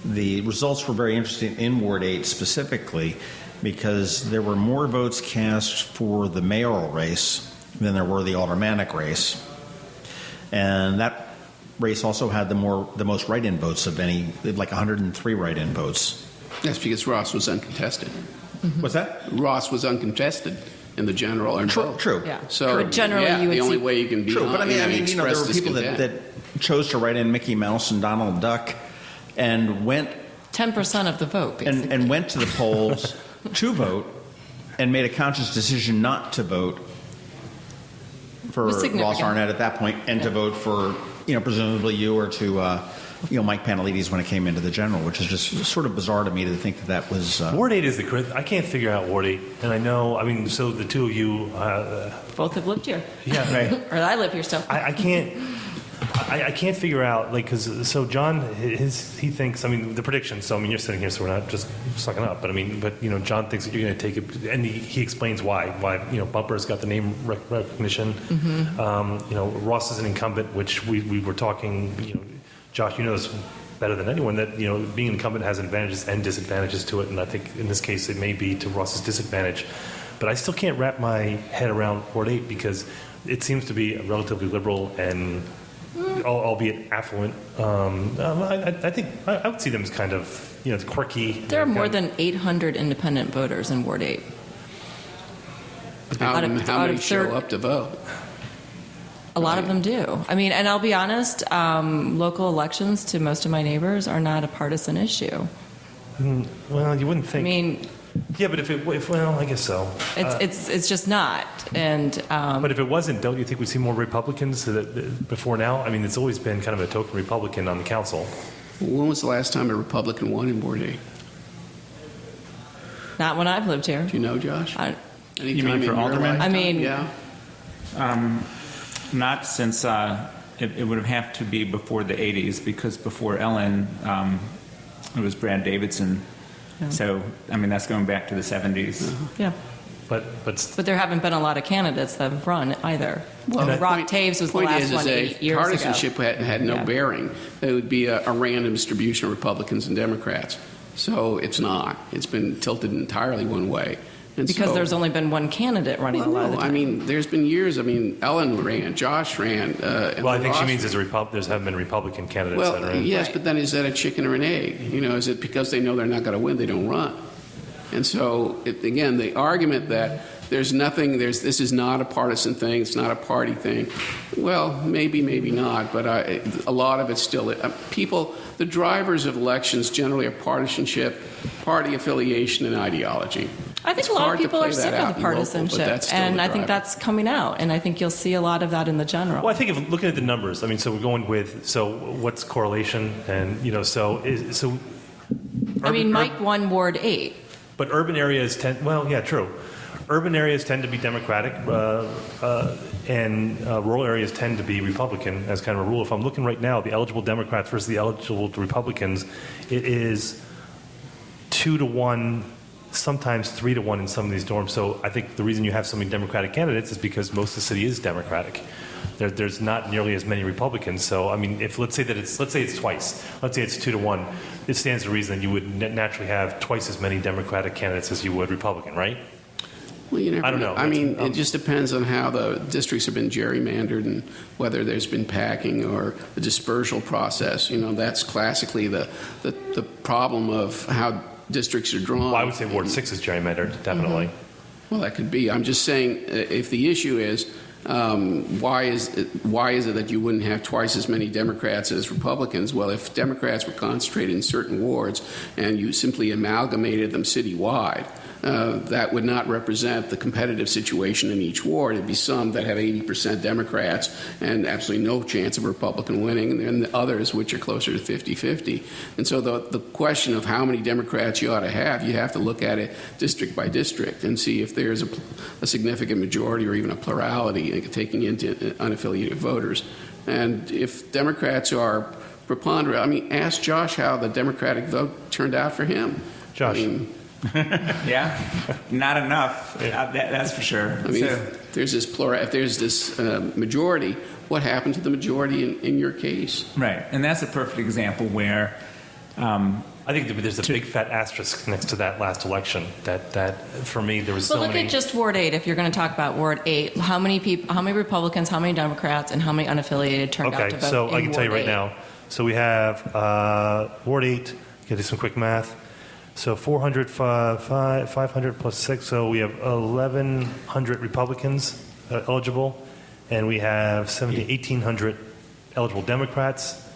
the results were very interesting in Ward 8 specifically, because there were more votes cast for the mayoral race than there were the aldermanic race. And that race also had the most write-in votes of any, like 103 write-in votes. That's because Ross was uncontested. Mm-hmm. What's that? Ross was uncontested in the general. True. Yeah. So generally, you would the only see... way you can be. True, but there were people that chose to write in Mickey Mouse and Donald Duck, and went 10% of the vote, basically. and went to the polls to vote, and made a conscious decision not to vote for Ross Arnett at that point, and to vote for presumably you, or to Mike Pantelides when it came into the general, which is just sort of bizarre to me to think that was... Ward 8 is I can't figure out Ward 8. And I know, so the two of you... both have lived here. Yeah, right. Or I live here still. I can't figure out, so John, he thinks, the predictions, so you're sitting here, so we're not just sucking up, but John thinks that you're going to take it, and he explains why, Bumper's got the name recognition. Mm-hmm. Ross is an incumbent, which we were talking, Josh, you know this better than anyone, that being an incumbent has advantages and disadvantages to it, and I think in this case it may be to Ross's disadvantage. But I still can't wrap my head around Ward 8 because it seems to be relatively liberal and albeit affluent. I think I would see them as kind of, quirky. There are more than 800 independent voters in Ward 8. How many show up to vote? A lot of them do. I mean, and I'll be honest, local elections to most of my neighbors are not a partisan issue. Well, you wouldn't think. I mean, yeah, but I guess so. It's just not. And but if it wasn't, don't you think we'd see more Republicans before now? I mean, it's always been kind of a token Republican on the council. When was the last time a Republican won in Ward 8? Not when I've lived here. Do you know, Josh? You mean for Alderman? I mean, yeah. Not since it would have to be before the 80s, because before Ellen, it was Brad Davidson. Yeah. So, I mean, that's going back to the 70s. Yeah. But there haven't been a lot of candidates that have run either. Well, Rock Taves was the last one 8 years ago. Partisanship had no bearing. It would be a random distribution of Republicans and Democrats. So it's not. It's been tilted entirely one way. And because there's only been one candidate running a lot of the time. I mean, there's been years. I mean, Ellen ran, Josh ran. Well, I think she means there haven't been Republican candidates that are in. Yes, but then is that a chicken or an egg? Is it because they know they're not going to win, they don't run? And so, again, the argument that there's nothing, this is not a partisan thing, it's not a party thing. Well, maybe not, but a lot of it's still the drivers of elections generally are partisanship, party affiliation, and ideology. I think a lot of people are sick of the partisanship, and I think that's coming out, and I think you'll see a lot of that in the general. Well, I think if looking at the numbers, I mean, so we're going with what's correlation, and Mike won Ward 8, but urban areas true. Urban areas tend to be Democratic, and rural areas tend to be Republican as kind of a rule. If I'm looking right now, the eligible Democrats versus the eligible Republicans, it is 2-to-1. Sometimes 3-to-1 in some of these dorms. So I think the reason you have so many Democratic candidates is because most of the city is Democratic. There's not nearly as many Republicans. So I mean, let's say it's twice. Let's say it's 2-to-1. It stands to reason that you would naturally have twice as many Democratic candidates as you would Republican, right? Well, you never I don't know. I mean, it just depends on how the districts have been gerrymandered and whether there's been packing or the dispersal process. That's classically the problem of how districts are drawn. Well, I would say Ward 6 is gerrymandered, definitely. Mm-hmm. Well, that could be. I'm just saying, if the issue is why is it that you wouldn't have twice as many Democrats as Republicans? Well, if Democrats were concentrated in certain wards and you simply amalgamated them citywide, that would not represent the competitive situation in each ward. It'd be some that have 80% Democrats and absolutely no chance of a Republican winning, and then the others which are closer to 50-50. And so the question of how many Democrats you ought to have, you have to look at it district by district and see if there's a significant majority or even a plurality taking into unaffiliated voters. And if Democrats are preponderant, I mean, ask Josh how the Democratic vote turned out for him. Josh. Yeah, not enough. That's for sure. I mean, if there's this majority, what happened to the majority in your case? Right, and that's a perfect example where I think there's a big fat asterisk next to that last election. That for me there was. But look at just Ward 8. If you're going to talk about Ward 8, how many Republicans, how many Democrats, and how many unaffiliated turned out to vote? Okay, so I can tell you right 8? now. So we have Ward 8. Get some quick math. So 500 plus 6, so we have 1,100 Republicans eligible, and we have 1,800 eligible Democrats,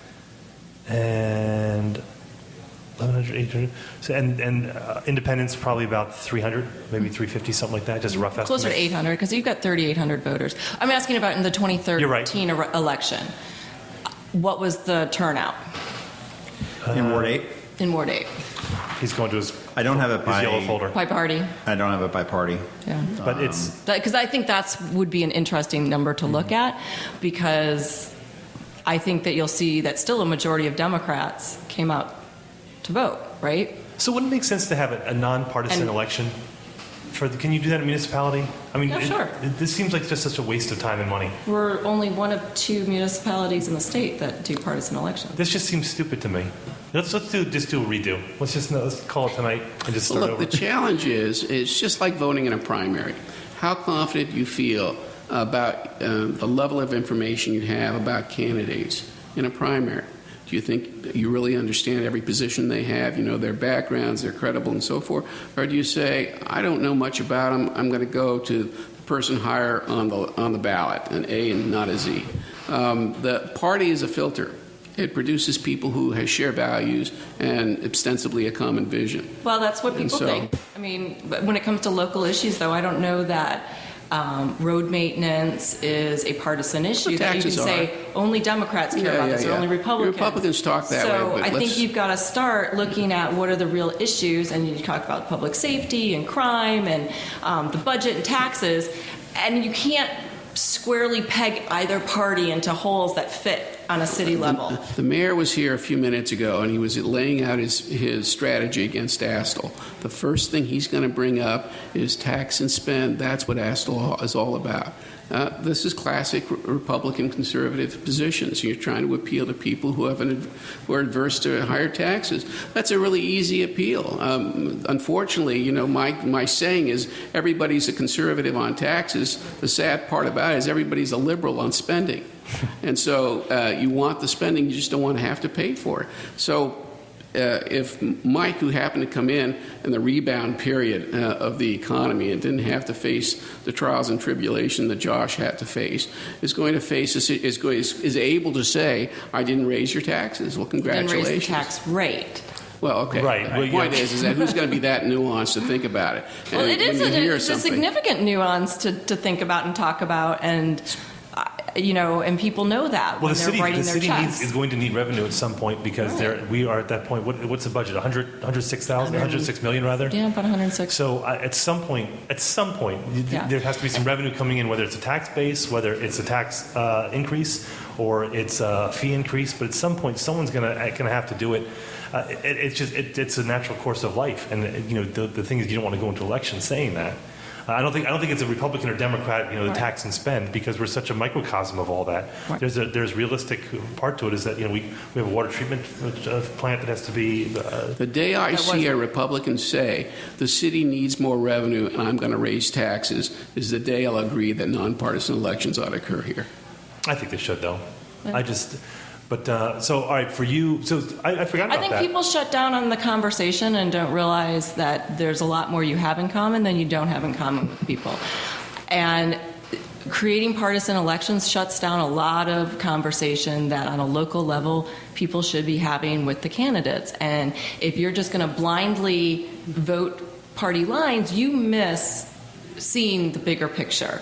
and 1,100, 800. So, and independents probably about 300, maybe 350, something like that, just a rough estimate. Closer to 800, because you've got 3,800 voters. I'm asking about in the 2013 election. What was the turnout? In Ward 8? In Ward 8. He's going to his. I don't have it by yellow folder. By party. I don't have it by party. Yeah, but it's because I think would be an interesting number to look at, because I think that you'll see that still a majority of Democrats came out to vote, right? So wouldn't it make sense to have a nonpartisan election? Can you do that in a municipality? I mean, sure. This seems like just such a waste of time and money. We're only one of 2 municipalities in the state that do partisan elections. This just seems stupid to me. Let's just do a redo. Let's call it tonight and just start over. The challenge is it's just like voting in a primary. How confident you feel about the level of information you have about candidates in a primary? Do you think you really understand every position they have? You know their backgrounds, they're credible, and so forth? Or do you say, I don't know much about them. I'm going to go to the person higher on the ballot, an A and not a Z. The party is a filter. It produces people who share values and ostensibly a common vision. Well, that's what people think. I mean, when it comes to local issues, though, I don't know that road maintenance is a partisan issue that you can say only Democrats care about this or only Republicans. Republicans talk that way. So I think you've got to start looking at what are the real issues, and you talk about public safety and crime and the budget and taxes, and you can't squarely peg either party into holes that fit on a city level. The mayor was here a few minutes ago, and he was laying out his strategy against ASTL. The first thing he's going to bring up is tax and spend. That's what ASTL is all about. This is classic Republican conservative positions. You're trying to appeal to people who are adverse to higher taxes. That's a really easy appeal. Unfortunately, my saying is everybody's a conservative on taxes. The sad part about it is everybody's a liberal on spending. And so you want the spending, you just don't want to have to pay for it. So if Mike, who happened to come in the rebound period of the economy and didn't have to face the trials and tribulation that Josh had to face, is able to say, I didn't raise your taxes. Well, congratulations. Didn't raise the tax rate. Well, okay. Right. The point is that who's going to be that nuanced to think about it? Well, it's a significant nuance to think about and talk about, and and people know that when they're writing their checks. The city is going to need revenue at some point because we are at that point. What's the budget? 106 million rather. Yeah, about 106. So at some point, there has to be some revenue coming in, whether it's a tax base, whether it's a tax increase, or it's a fee increase. But at some point, someone's going to have to do it. It's a natural course of life, and the thing is, you don't want to go into elections saying that. I don't think it's a Republican or Democrat, the tax and spend, because we're such a microcosm of all that. Right. There's realistic part to it is that we have a water treatment plant that has to be. The day I see a Republican say the city needs more revenue and I'm going to raise taxes is the day I'll agree that nonpartisan elections ought to occur here. I think they should, though. Yeah. So, all right, for you, so I forgot about that. I think people shut down on the conversation and don't realize that there's a lot more you have in common than you don't have in common with people. And creating partisan elections shuts down a lot of conversation that on a local level people should be having with the candidates. And if you're just going to blindly vote party lines, you miss seeing the bigger picture.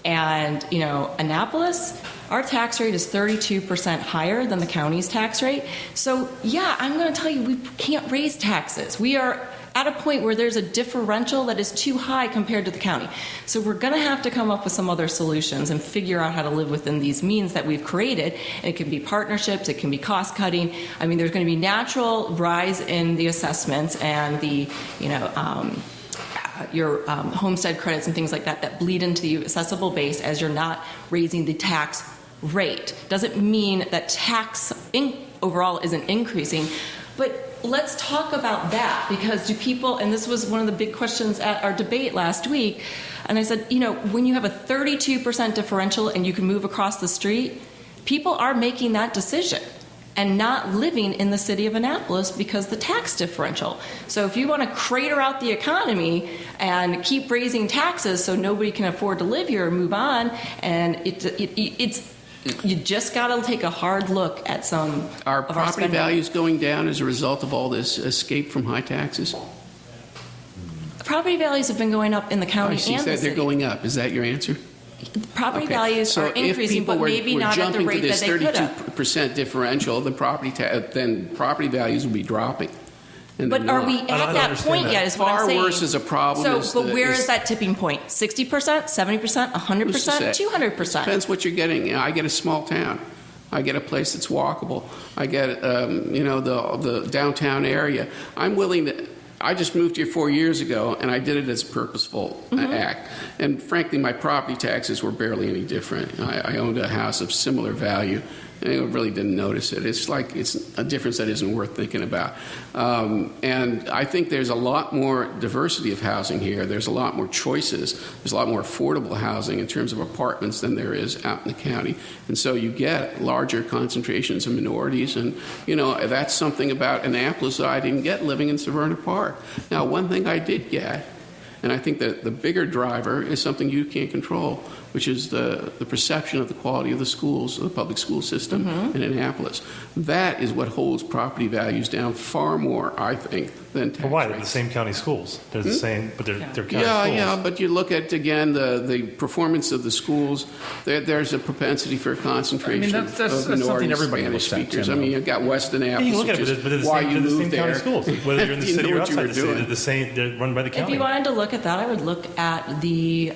And, Annapolis, our tax rate is 32% higher than the county's tax rate. So, I'm going to tell you, we can't raise taxes. We are at a point where there's a differential that is too high compared to the county. So we're going to have to come up with some other solutions and figure out how to live within these means that we've created. And it can be partnerships, it can be cost cutting. I mean, there's going to be natural rise in the assessments and the, your homestead credits and things like that bleed into the assessable base as you're not raising the tax rate. Doesn't mean that tax overall isn't increasing, but let's talk about that, because do people, and this was one of the big questions at our debate last week, and I said, when you have a 32% differential and you can move across the street, people are making that decision and not living in the city of Annapolis because the tax differential. So if you want to crater out the economy and keep raising taxes so nobody can afford to live here or move on, and it's you just got to take a hard look at some Are property values going down as a result of all this escape from high taxes? Property values have been going up in the county and the city. They're going up. Is that your answer? Property values are increasing, but maybe not at the rate that they could have. If people were jumping to this 32% differential, then property values will be dropping. But are we at that point yet, is what I'm saying. Far worse is a problem. But where is that tipping point? 60%, 70%, 100%, 200%? Depends what you're getting. I get a small town. I get a place that's walkable. I get, the downtown area. I'm willing to... I just moved here 4 years ago, and I did it as a purposeful act. And frankly, my property taxes were barely any different. I owned a house of similar value, I really didn't notice it. It's like it's a difference that isn't worth thinking about. And I think there's a lot more diversity of housing here. There's a lot more choices. There's a lot more affordable housing in terms of apartments than there is out in the county. And so you get larger concentrations of minorities. And, that's something about Annapolis that I didn't get living in Severna Park. Now, one thing I did get, and I think that the bigger driver is something you can't control, which is the perception of the quality of the schools, the public school system in Annapolis. That is what holds property values down far more, I think, than tax why? rates. They're the same county schools. They're the same, but they're county schools. Yeah, but you look at, again, the performance of the schools, there's a propensity for a concentration of minority Spanish speakers. I mean, you've got West Annapolis, you can look at it, but they're the same county schools. Whether you're in the city or outside the city, they're the same. They're run by the county. If you wanted to look at that, I would look at the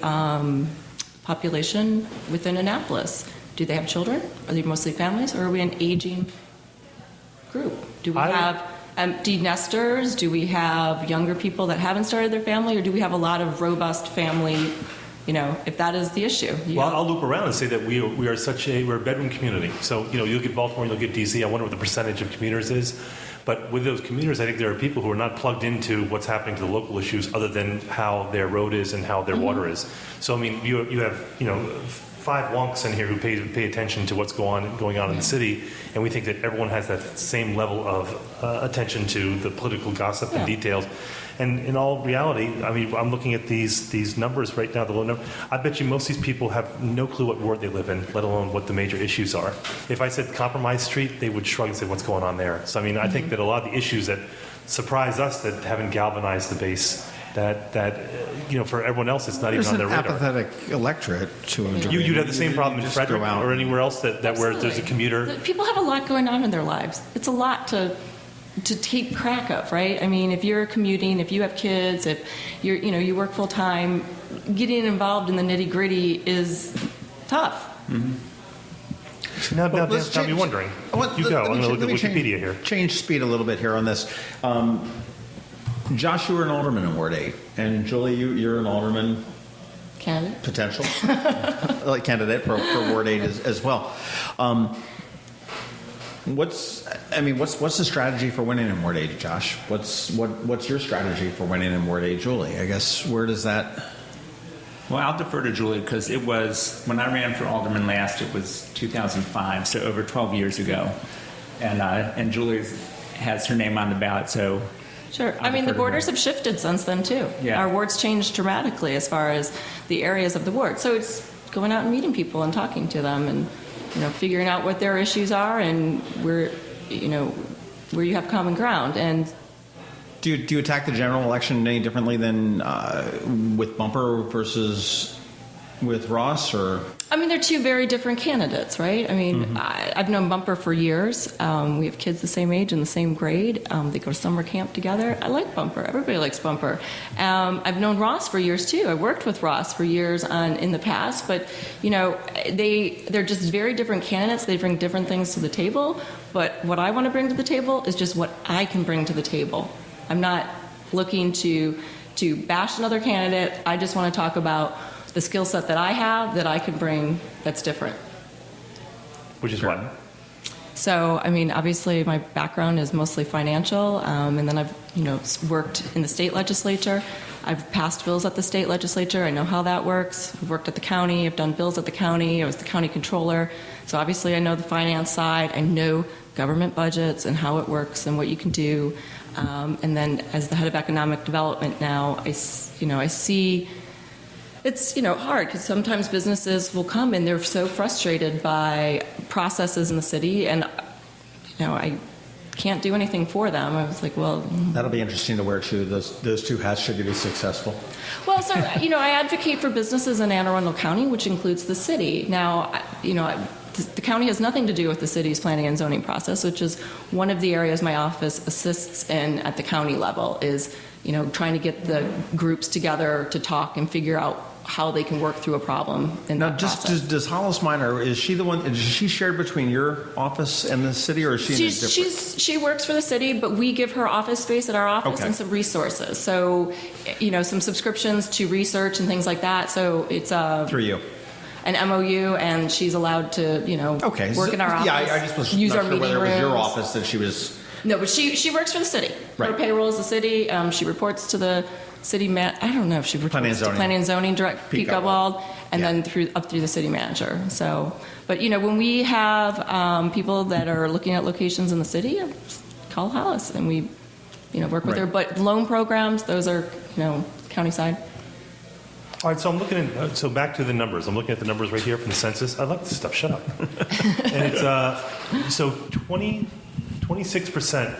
population within Annapolis. Do they have children? Are they mostly families, or are we an aging group? Do we have empty nesters? Do we have younger people that haven't started their family, or do we have a lot of robust family? If that is the issue. Well, I'll loop around and say that we're a bedroom community. So you look at Baltimore, you look at DC. I wonder what the percentage of commuters is. But with those commuters, I think there are people who are not plugged into what's happening to the local issues, other than how their road is and how their water is. So I mean, you have 5 wonks in here who pay attention to what's going on in the city, and we think that everyone has that same level of attention to the political gossip and details. And in all reality, I mean, I'm looking at these numbers right now, the low number. I bet you most of these people have no clue what ward they live in, let alone what the major issues are. If I said Compromise Street, they would shrug and say, what's going on there? So, I mean, I think that a lot of the issues that surprise us that haven't galvanized the base, that for everyone else, it's not even on their radar. There's an apathetic electorate to a degree. You'd have the same problem in Frederick or anywhere else that where there's a commuter. People have a lot going on in their lives. It's a lot to keep track of, right? I mean, if you're commuting, if you have kids, if you work full time, getting involved in the nitty gritty is tough. Mm-hmm. Now got me wondering. I'm going to look at Wikipedia here. Change speed a little bit here on this. Josh, you were an alderman in Ward 8, and Julie, you're an alderman. Candidate. Potential. Candidate for Ward 8 as well. What's the strategy for winning in Ward 8, Josh? What's your strategy for winning in Ward 8, Julie? I guess where does that? Well, I'll defer to Julie because it was when I ran for alderman last. It was 2005, so over 12 years ago, and Julie has her name on the ballot. So sure. I mean, the borders have shifted since then too. Yeah. Our wards changed dramatically as far as the areas of the ward. So it's going out and meeting people and talking to them and figuring out what their issues are and where you have common ground. And do you attack the general election any differently than with Bumper versus with Ross, or? I mean, they're two very different candidates, right? I mean, I've known Bumper for years. We have kids the same age and the same grade. They go to summer camp together. I like Bumper. Everybody likes Bumper. I've known Ross for years, too. I worked with Ross for years in the past. But, they're just very different candidates. They bring different things to the table. But what I want to bring to the table is just what I can bring to the table. I'm not looking to bash another candidate. I just want to talk about the skill set that I have that I can bring that's different. Which is what? So, I mean, obviously my background is mostly financial, and then I've, worked in the state legislature. I've passed bills at the state legislature. I know how that works. I've worked at the county. I've done bills at the county. I was the county controller. So obviously I know the finance side. I know government budgets and how it works and what you can do. And then as the head of economic development now, I see it's hard because sometimes businesses will come and they're so frustrated by processes in the city, and I can't do anything for them. I was like, well, that'll be interesting to wear too. Those two hats should you be successful. Well, so I advocate for businesses in Anne Arundel County, which includes the city. Now, the county has nothing to do with the city's planning and zoning process, which is one of the areas my office assists in at the county level. Is trying to get the groups together to talk and figure out how they can work through a problem in that process. Does Hollis Minor, is she the one, is she shared between your office and the city, or is she in a different? She works for the city, but we give her office space at our office and some resources. So, some subscriptions to research and things like that. So it's through you. an MOU, and she's allowed to, work in our office. Yeah, I just was use not our sure meeting whether it was your rooms. office that she was. No, but she works for the city. Right. Her payroll is the city. She reports to the city I don't know if she reports to Planning and Zoning Direct Pete Gutwald, and then up through the city manager. So, but when we have people that are looking at locations in the city, call Hollis, and we work with her. But loan programs, those are county side. All right, so I'm looking at, so back to the numbers. I'm looking at the numbers right here from the census. I like this stuff, shut up. And it's, so 26%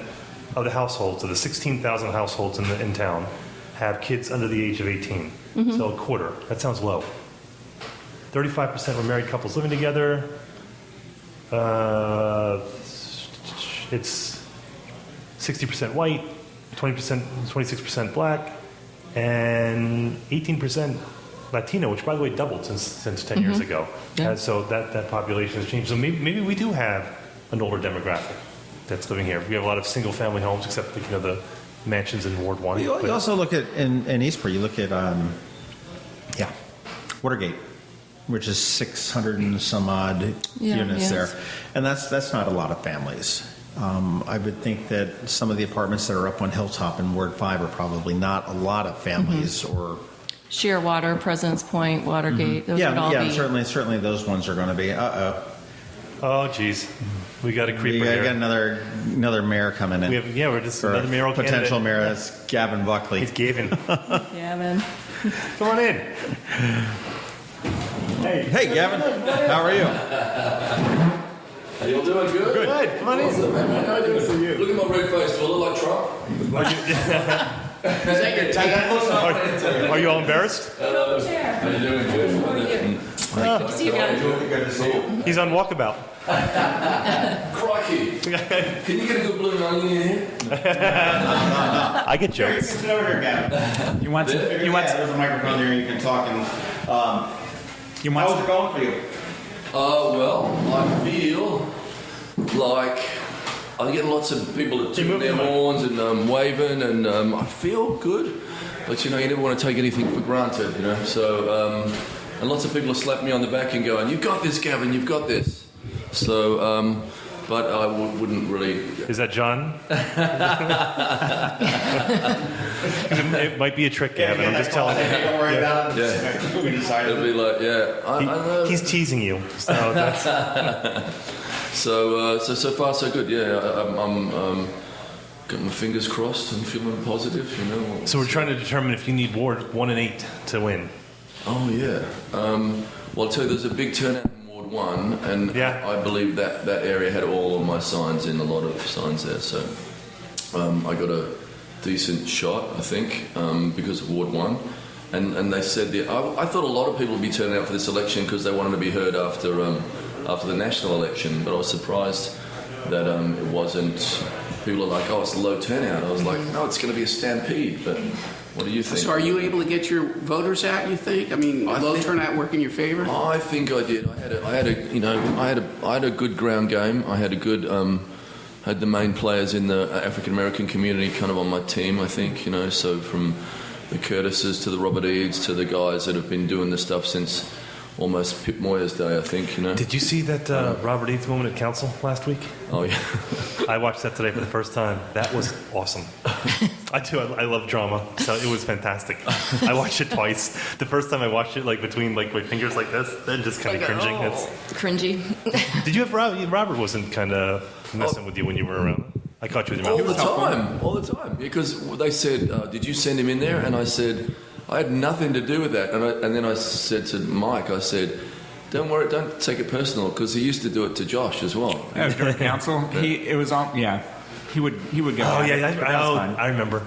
of the households, of the 16,000 households in town, have kids under the age of 18. Mm-hmm. So a quarter. That sounds low. 35% were married couples living together. It's 60% white, 26% black, and 18% Latino, which by the way doubled since 10 years ago. Yeah. So that population has changed. So maybe we do have an older demographic that's living here. We have a lot of single family homes, except the mansions in Ward 1. You also look at in Eastport. You look at Watergate, which is 600 and some odd units there, and that's not a lot of families. I would think that some of the apartments that are up on Hilltop in Ward 5 are probably not a lot of families or. Shearwater, President's Point, Watergate. Those would all be. Certainly those ones are going to be. Oh, geez, we got a creeper here. We got another mayor coming in. We're just another mayoral potential candidate. mayor. That's Gavin Buckley. He's Gavin. Gavin, come on in. Hey, Gavin. How are you? How you all doing? Good? Good. Come on in. Awesome, man. Good to see you. Look at my red face. Do I look like Trump? Is that your type? Are you all embarrassed? Hello. How you doing? Good. how are you? Good to see you, Gavin. Good to see you. He's on walkabout. Crikey. Can you get a good blue onion in here? I get jokes. Sit over here, Gavin. There's a microphone there. You can talk and. How's it going for you? Well, I feel like I'm getting lots of people that tune their horns and waving, and I feel good. But you never want to take anything for granted, So, and lots of people have slapped me on the back and going, "You've got this, Gavin. You've got this." So, but I wouldn't really. Is that John? It might be a trick, Gavin. I'm just telling you. Don't worry about it. Yeah. We decided. It'll be like, I know. He's teasing you. So that's. So far so good. Yeah, I'm got my fingers crossed. I'm feeling positive. So we're trying to determine if you need Ward 1 and 8 to win. Oh yeah. Well, I'll tell you, there's a big turnout in Ward 1, and I believe that area had all of my signs in, a lot of signs there. So I got a decent shot, I think, because of Ward 1. And they said I thought a lot of people would be turning out for this election because they wanted to be heard after the national election, but I was surprised that it wasn't. People are like, "Oh, it's a low turnout." I was like, "No, it's going to be a stampede." But what do you think? So are you able to get your voters out, you think? I mean, low turnout work in your favor? I think I did. I had a good ground game. I had a good had the main players in the African American community kind of on my team, I think, so from the Curtises to the Robert Eads to the guys that have been doing this stuff since almost Pip Moyer's day, I think, Did you see that Robert Eads moment at council last week? Oh, yeah. I watched that today for the first time. That was awesome. I do. I love drama, so it was fantastic. I watched it twice. The first time I watched it, between my fingers like this, then just kind of cringing. Cringy. Did you have Robert wasn't kind of messing with you when you were around? I caught you with your mouth. All the time. Because they said, "Did you send him in there?" And I said, "I had nothing to do with that." And then I said to Mike, I said, "Don't worry, don't take it personal," because he used to do it to Josh as well. Yeah, during council, he would go. Oh yeah, I remember.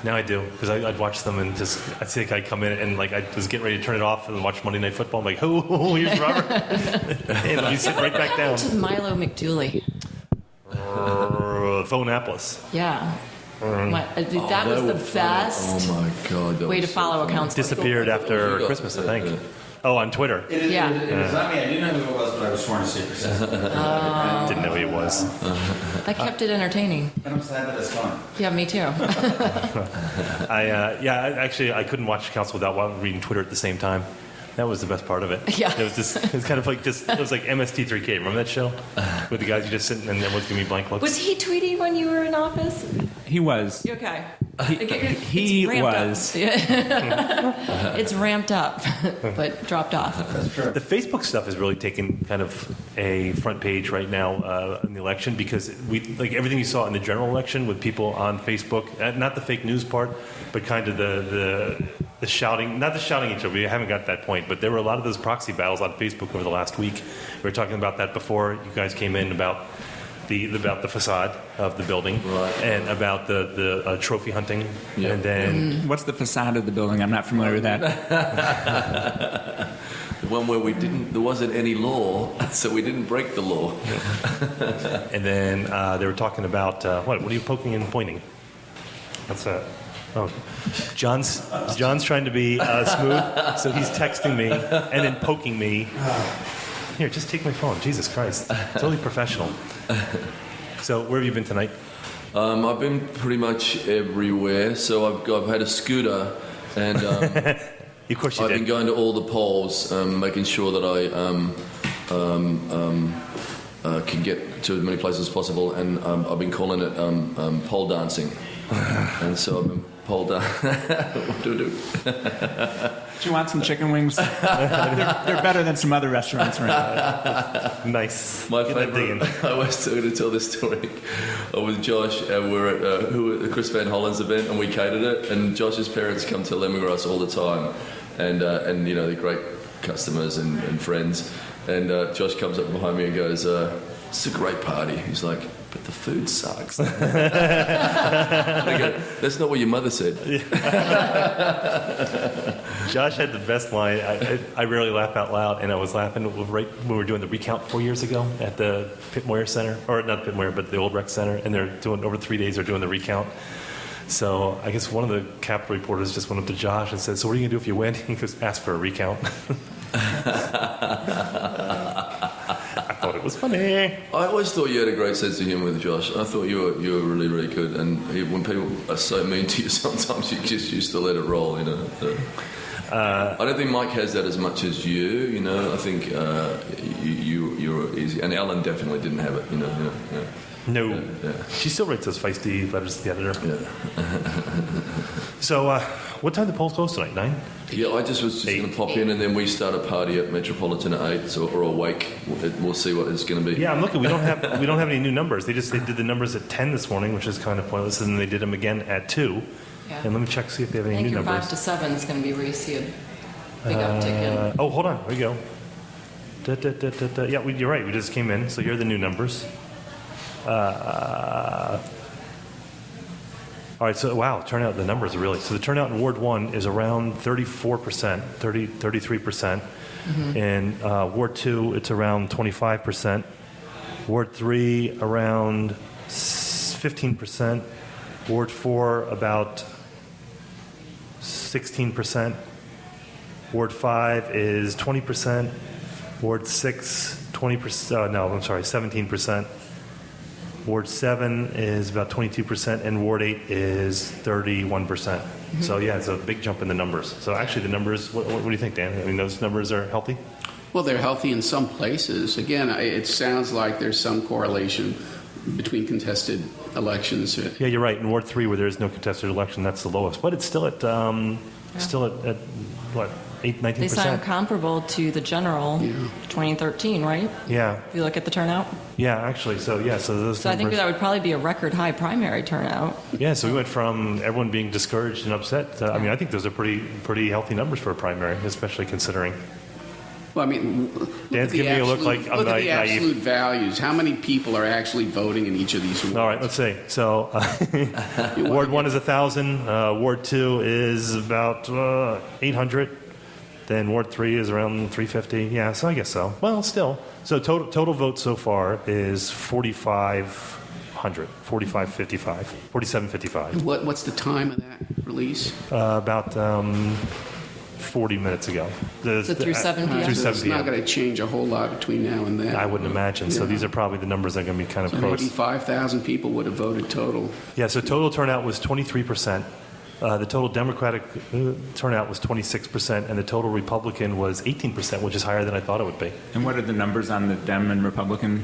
Now I do, because I'd watch them and I'd see a guy come in and I was getting ready to turn it off and watch Monday Night Football. I'm like, "Oh, here's Robert," and you sit right back down. To Milo McDooley. Annapolis. Yeah. That was the best way to follow a council. Disappeared after Christmas, I think. Oh, on Twitter. It is not me. I didn't know who it was, but I was sworn to secrecy. Didn't know who he was. That kept it entertaining. And I'm sad that it's gone. Yeah, me too. I couldn't watch council without reading Twitter at the same time. That was the best part of it. Yeah. It was kind of like it was like MST3K. Remember that show? With the guys who just sitting and everyone's giving me blank looks. Was he tweeting when you were in office? He was. Okay. He was. It's ramped up, but dropped off. The Facebook stuff is really taking kind of a front page right now in the election because like everything you saw in the general election with people on Facebook, not the fake news part, but kind of the shouting, not the shouting each other. We haven't got to that point, but there were a lot of those proxy battles on Facebook over the last week. We were talking about that before you guys came in about the facade of the building, right, and about the trophy hunting. Yep. And then what's the facade of the building? I'm not familiar with that. The one where there wasn't any law, so we didn't break the law. And then they were talking about what are you poking and pointing? What's that? Oh, John's trying to be smooth, so he's texting me and then poking me. Here, just take my phone. Jesus Christ. Totally professional. So, where have you been tonight? I've been pretty much everywhere. So, I've had a scooter, and of course you I've been going to all the polls, making sure that I can get to as many places as possible. And I've been calling it pole dancing. And so I've been pole dancing. What do I do? Do you want some chicken wings? They're better than some other restaurants around. Nice. My favorite. I was going to tell this story. I was Josh, and we're at the Chris Van Hollen's event, and we catered it. And Josh's parents come to Lemongrass all the time, and they're great customers and friends. And Josh comes up behind me and goes, "It's a great party." He's like, "But the food sucks." I go, "That's not what your mother said." Josh had the best line. I rarely laugh out loud, and I was laughing right when we were doing the recount 4 years ago at the Pitt Moyer Center, or not Pitt Moyer, but the old rec center, and they're doing over 3 days. They're doing the recount. So I guess one of the Capitol reporters just went up to Josh and said, "So what are you gonna do if you win?" He goes, "Ask for a recount." I thought it was funny. I always thought you had a great sense of humour with Josh. I thought you were really, really good. And when people are so mean to you, sometimes you just used to let it roll. I don't think Mike has that as much as you. I think you're easy. And Ellen definitely didn't have it. No. Yeah. She still writes those feisty letters to the editor. Yeah. So, what time do the polls close tonight? 9? Yeah, I just was going to pop in, and then we start a party at Metropolitan at 8, or a wake. We'll see what it's going to be. Yeah, I'm looking. We don't have any new numbers. They did the numbers at 10 this morning, which is kind of pointless, and then they did them again at 2. Yeah. And let me check see if they have any new numbers. I think your 5 to 7 is going to be where you see a big uptick in. Oh, hold on. There we go. Yeah, you're right. We just came in, so here are the new numbers. All right, so wow, turnout, the numbers are really... So the turnout in Ward 1 is around 34%, 33%. Mm-hmm. In Ward 2, it's around 25%. Ward 3, around 15%. Ward 4, about 16%. Ward 5 is 20%. Ward 6, 20%. No, I'm sorry, 17%. Ward 7 is about 22%, and Ward 8 is 31%. Mm-hmm. So, yeah, it's a big jump in the numbers. So, actually, the numbers, what do you think, Dan? I mean, those numbers are healthy? Well, they're healthy in some places. Again, it sounds like there's some correlation between contested elections. Yeah, you're right. In Ward 3, where there is no contested election, that's the lowest. But it's still at what, 19%? They sound comparable to the general 2013, right? Yeah. If you look at the turnout? Yeah, actually. So those numbers, I think that would probably be a record high primary turnout. Yeah, so we went from everyone being discouraged and upset to, I think those are pretty healthy numbers for a primary, especially considering. Well, I mean, Dan's giving me a look like I'm look at the naive. absolute values. How many people are actually voting in each of these wards? All right, let's see. So, Ward 1 is 1,000. Ward 2 is about 800. Then Ward 3 is around 350. Yeah, so I guess so. Well, still. So total votes so far is 4,500, 4,555, 4,755. What's the time of that release? About 40 minutes ago. So through 7 p.m.? Through 7 It's not going to change a whole lot between now and then. I wouldn't imagine. Yeah. So these are probably the numbers that are going to be kind of close. Maybe 5,000 people would have voted total. Yeah, so total turnout was 23%. The total Democratic turnout was 26%, and the total Republican was 18%, which is higher than I thought it would be. And what are the numbers on the Dem and Republican?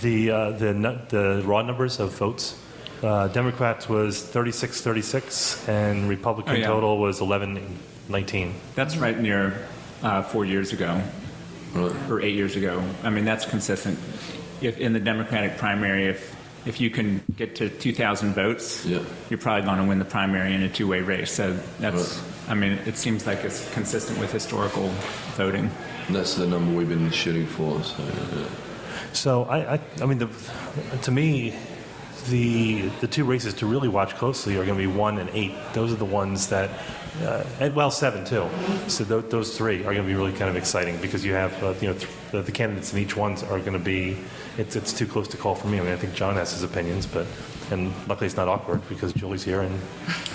The raw numbers of votes. Democrats was 36-36, and Republican total was 11-19. That's right near 4 years ago, or 8 years ago. I mean, that's consistent. If in the Democratic primary, if you can get to 2,000 votes, you're probably going to win the primary in a two-way race. So that's, I mean, it seems like it's consistent with historical voting. And that's the number we've been shooting for. So I mean, to me, the two races to really watch closely are going to be 1 and 8. Those are the ones that, and 7 too. So those three are going to be really kind of exciting because you have the candidates in each one are going to be. It's too close to call for me. I mean, I think John has his opinions, and luckily it's not awkward because Julie's here and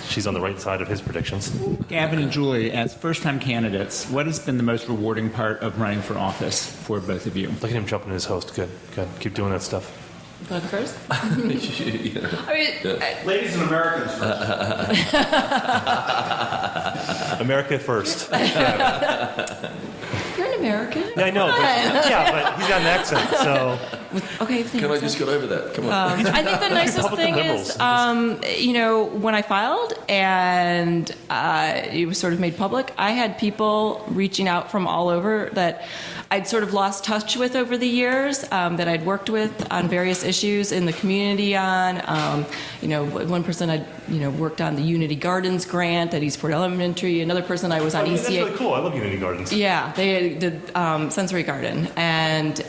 she's on the right side of his predictions. Gavin and Julie, as first-time candidates, what has been the most rewarding part of running for office for both of you? Look at him jumping in his host. Good. Keep doing that stuff. Go first? I mean, ladies and Americans first. America first. You're an American. Yeah, I know. But he's got an accent, so. Okay. Can I just get over that? Come on. I think the nicest thing is, when I filed and it was sort of made public, I had people reaching out from all over that I'd sort of lost touch with over the years, that I'd worked with on various issues in the community on. One person I'd worked on the Unity Gardens grant at Eastport Elementary. Another person I was on ECA. That's really cool. I love Unity Gardens. Yeah, they did Sensory Garden, and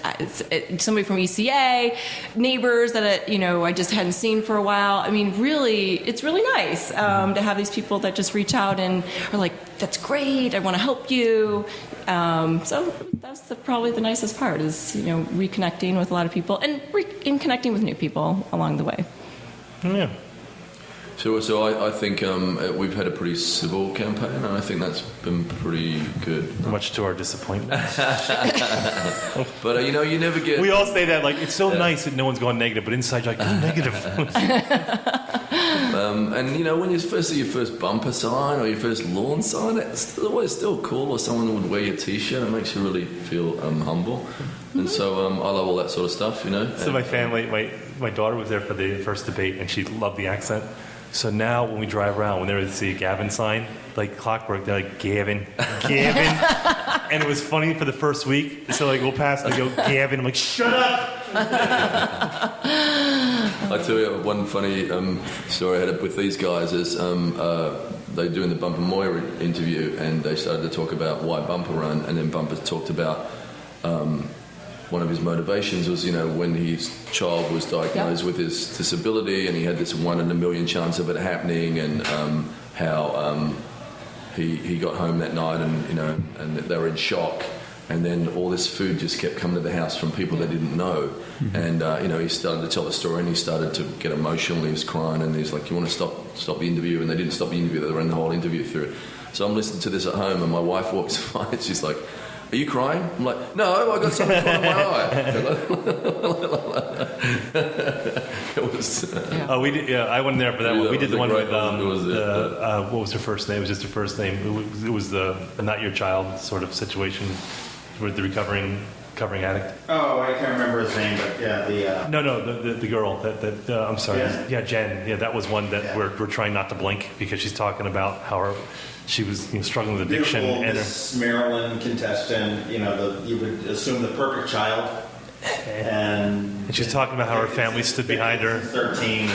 somebody from ECA, neighbors that I just hadn't seen for a while. I mean, really, it's really nice to have these people that just reach out and are like, "That's great. I want to help you." So that's probably the nicest part is reconnecting with a lot of people and connecting with new people along the way. Yeah. So I think we've had a pretty civil campaign, and I think that's been pretty good. Much to our disappointment. But you never get. We all say that, like, it's so nice that no one's going negative, but inside you're like, oh, negative. And when you first see your first bumper sign or your first lawn sign, it's always still cool. Or someone would wear your T-shirt. It makes you really feel humble. And so I love all that sort of stuff. So my family, my daughter was there for the first debate, and she loved the accent. So now when we drive around, whenever they see a Gavin sign, like clockwork, they're like, Gavin. And it was funny for the first week. So we'll pass and they go, Gavin. I'm like, shut up. I'll tell you one funny story I had with these guys is they were doing the Bumper Moyer interview, and they started to talk about why Bumper run, and then Bumper talked about one of his motivations was, when his child was diagnosed with his disability, and he had this 1 in a million chance of it happening, and how he got home that night, and and they were in shock, and then all this food just kept coming to the house from people they didn't know, and he started to tell the story, and he started to get emotional. He was crying, and he's like, "You want to stop the interview?" And they didn't stop the interview; they ran the whole interview through. So I'm listening to this at home, and my wife walks by, and she's like, "Are you crying?" I'm like, "No, I got something caught in my eye." It was. We did. Yeah, I wasn't there for that one. We did the one with what was her first name? It was just her first name. It was the Not Your Child sort of situation with the recovering addict. Oh, I can't remember his name, but yeah, the girl that I'm sorry. Yeah, Jen. Yeah, that was one that we're trying not to blink because she's talking about how she was struggling with addiction. Beautiful and Miss Maryland contestant, you would assume the perfect child. And she's talking about how her family stood behind her. 13.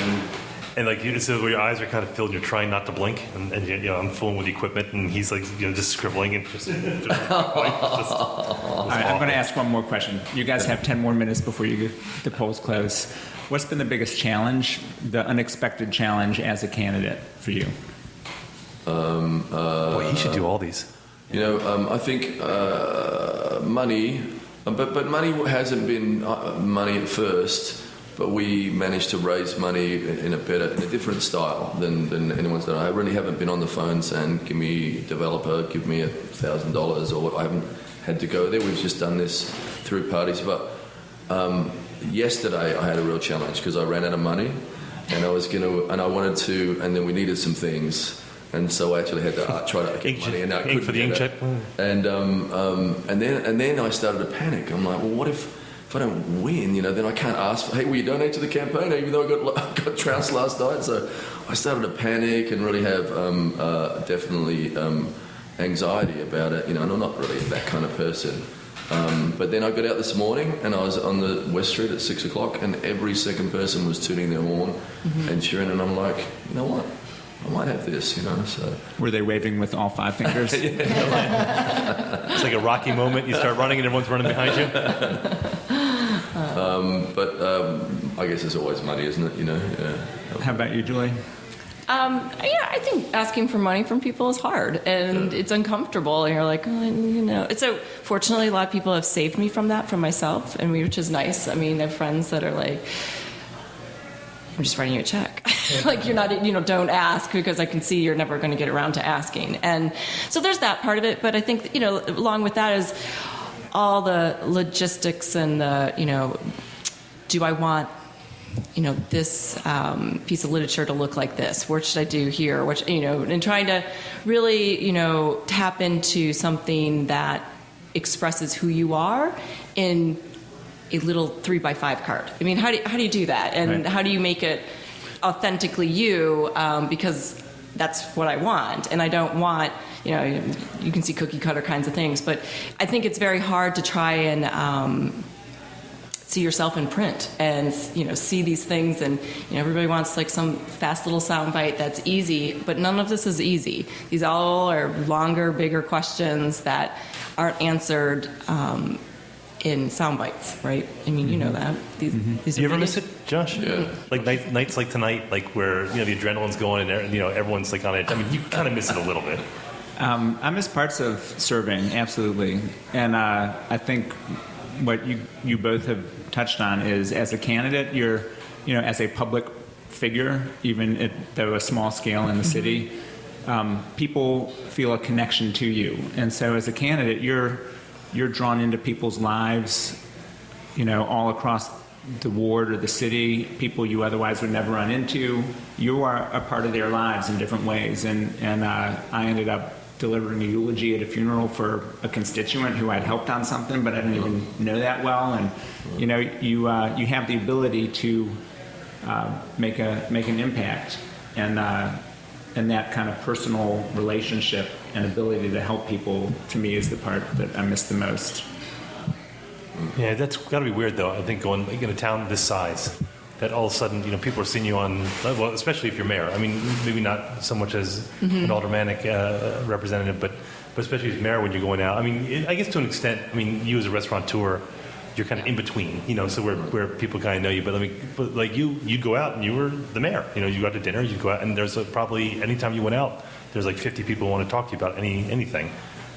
And so where your eyes are kind of filled, and you're trying not to blink, and I'm fooling with equipment, and he's just scribbling and just. All right, I'm going to ask one more question. You guys have 10 more minutes before the polls close. What's been the biggest challenge, the unexpected challenge as a candidate for you? Boy, he should do all these. I think money, but money hasn't been money at first. But we managed to raise money in a different style than anyone's done. I really haven't been on the phone saying, give me $1,000 or what. I haven't had to go there. We've just done this through parties. But yesterday I had a real challenge because I ran out of money, and I wanted to, and then we needed some things. And so I actually had to try to get money, and I couldn't for the inkjet. And then I started to panic. I'm like, well, what if I don't win? Then I can't ask. Hey, will you donate to the campaign? Even though I got trounced last night, so I started to panic and really have definitely anxiety about it. And I'm not really that kind of person. But then I got out this morning and I was on the West Street at 6 o'clock, and every second person was tooting their horn and cheering, and I'm like, you know what? I might have this, so. Were they waving with all 5 fingers? It's like a Rocky moment. You start running and everyone's running behind you. But I guess there's always money, isn't it? Yeah. How about you, Julie? I think asking for money from people is hard, and it's uncomfortable. And you're like, So fortunately, a lot of people have saved me from that, from myself, which is nice. I mean, I have friends that are like, I'm just writing you a check. Like, you're not, don't ask, because I can see you're never going to get around to asking. And so there's that part of it. But I think, along with that is all the logistics and the, do I want, this piece of literature to look like this? What should I do here? And trying to really, tap into something that expresses who you are in a little 3x5 card. I mean, how do you do that? And how do you make it authentically you? Because that's what I want. And I don't want, you can see cookie cutter kinds of things, but I think it's very hard to try and see yourself in print and, see these things. And, everybody wants like some fast little soundbite that's easy, but none of this is easy. These all are longer, bigger questions that aren't answered in sound bites, right? I mean, you know that. These you ever miss it, Josh? Yeah. Like nights like tonight, like where the adrenaline's going and everyone's like on edge. I mean, you kind of miss it a little bit. I miss parts of serving, absolutely, and I think what you both have touched on is, as a candidate, you're as a public figure, even though a small scale in the city, people feel a connection to you, and so as a candidate, you're drawn into people's lives, all across the ward or the city, people you otherwise would never run into. You are a part of their lives in different ways. And I ended up delivering a eulogy at a funeral for a constituent who I'd helped on something, but I didn't even know that well. And, you have the ability to make an impact. And that kind of personal relationship and ability to help people, to me, is the part that I miss the most. Yeah, that's got to be weird, though. I think going in a town this size, that all of a sudden, people are seeing you on, well, especially if you're mayor. I mean, maybe not so much as an aldermanic representative, but especially as mayor when you're going out. I mean, I guess to an extent, you as a restaurateur, you're kind of in between, so where people kind of know you. But like you'd go out and you were the mayor. You go out to dinner, you go out, and there's probably anytime you went out, there's like 50 people who want to talk to you about anything.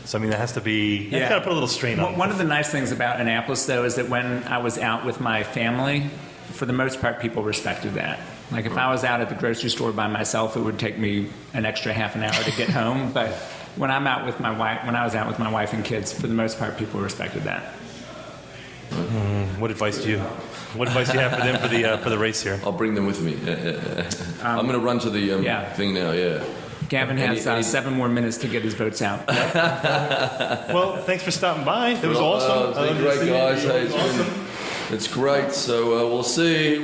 So that has to be, you got to put a little strain on. One of the nice things about Annapolis, though, is that when I was out with my family, for the most part, people respected that. Like if I was out at the grocery store by myself, it would take me an extra half an hour to get home. But when I was out with my wife and kids, for the most part, people respected that. What advice do you have for them for the race here? I'll bring them with me. I'm going to run to the thing now. Yeah. Gavin has 7 more minutes to get his votes out. Well, thanks for stopping by. That was awesome. It's been great, guys. It's great. So we'll see.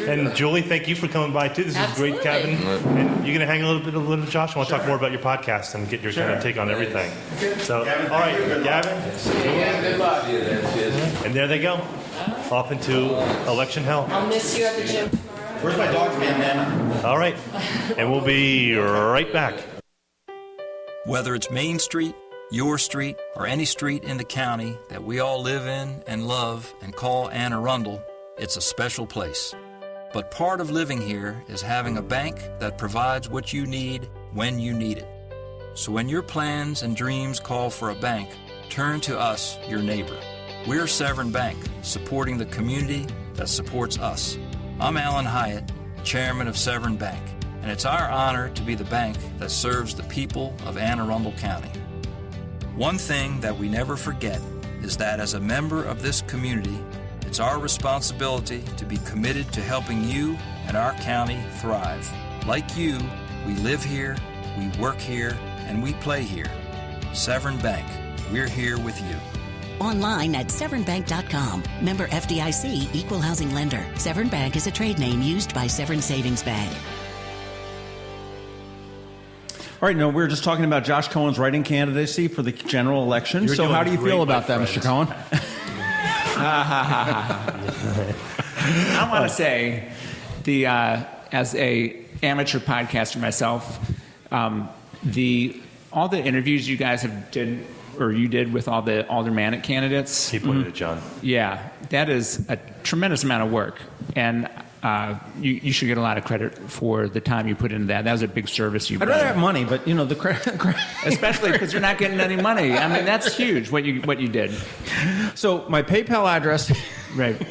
And Julie, thank you for coming by too. This is great, Gavin. And you're going to hang a little bit with Josh. I want to talk more about your podcast and get your kind of take on everything. So, all right, Gavin. Good luck. And there they go, off into election hell. I'll miss you at the gym tomorrow. Where's my dog's bandana? All right, and we'll be right back. Whether it's Main Street, your street, or any street in the county that we all live in and love and call Anne Arundel, it's a special place. But part of living here is having a bank that provides what you need when you need it. So when your plans and dreams call for a bank, turn to us, your neighbor. We're Severn Bank, supporting the community that supports us. I'm Alan Hyatt, chairman of Severn Bank, and it's our honor to be the bank that serves the people of Anne Arundel County. One thing that we never forget is that as a member of this community, it's our responsibility to be committed to helping you and our county thrive. Like you, we live here, We work here and we play here. Severn Bank, we're here with you. Online at severnbank.com. Member FDIC, equal housing lender. Severn Bank is a trade name used by Severn Savings Bank. All right, no, we were just talking about Josh Cohen's writing candidacy for the general election. So how do you feel about that, Mr. Cohen? I want to say, as a amateur podcaster myself, all the interviews you guys did with all the aldermanic candidates. He pointed at John. Yeah, that is a tremendous amount of work, and you should get a lot of credit for the time you put into that. That was a big service you. I'd rather have money, but the credit, especially because you're not getting any money. I mean, that's huge what you did. So my PayPal address. Right.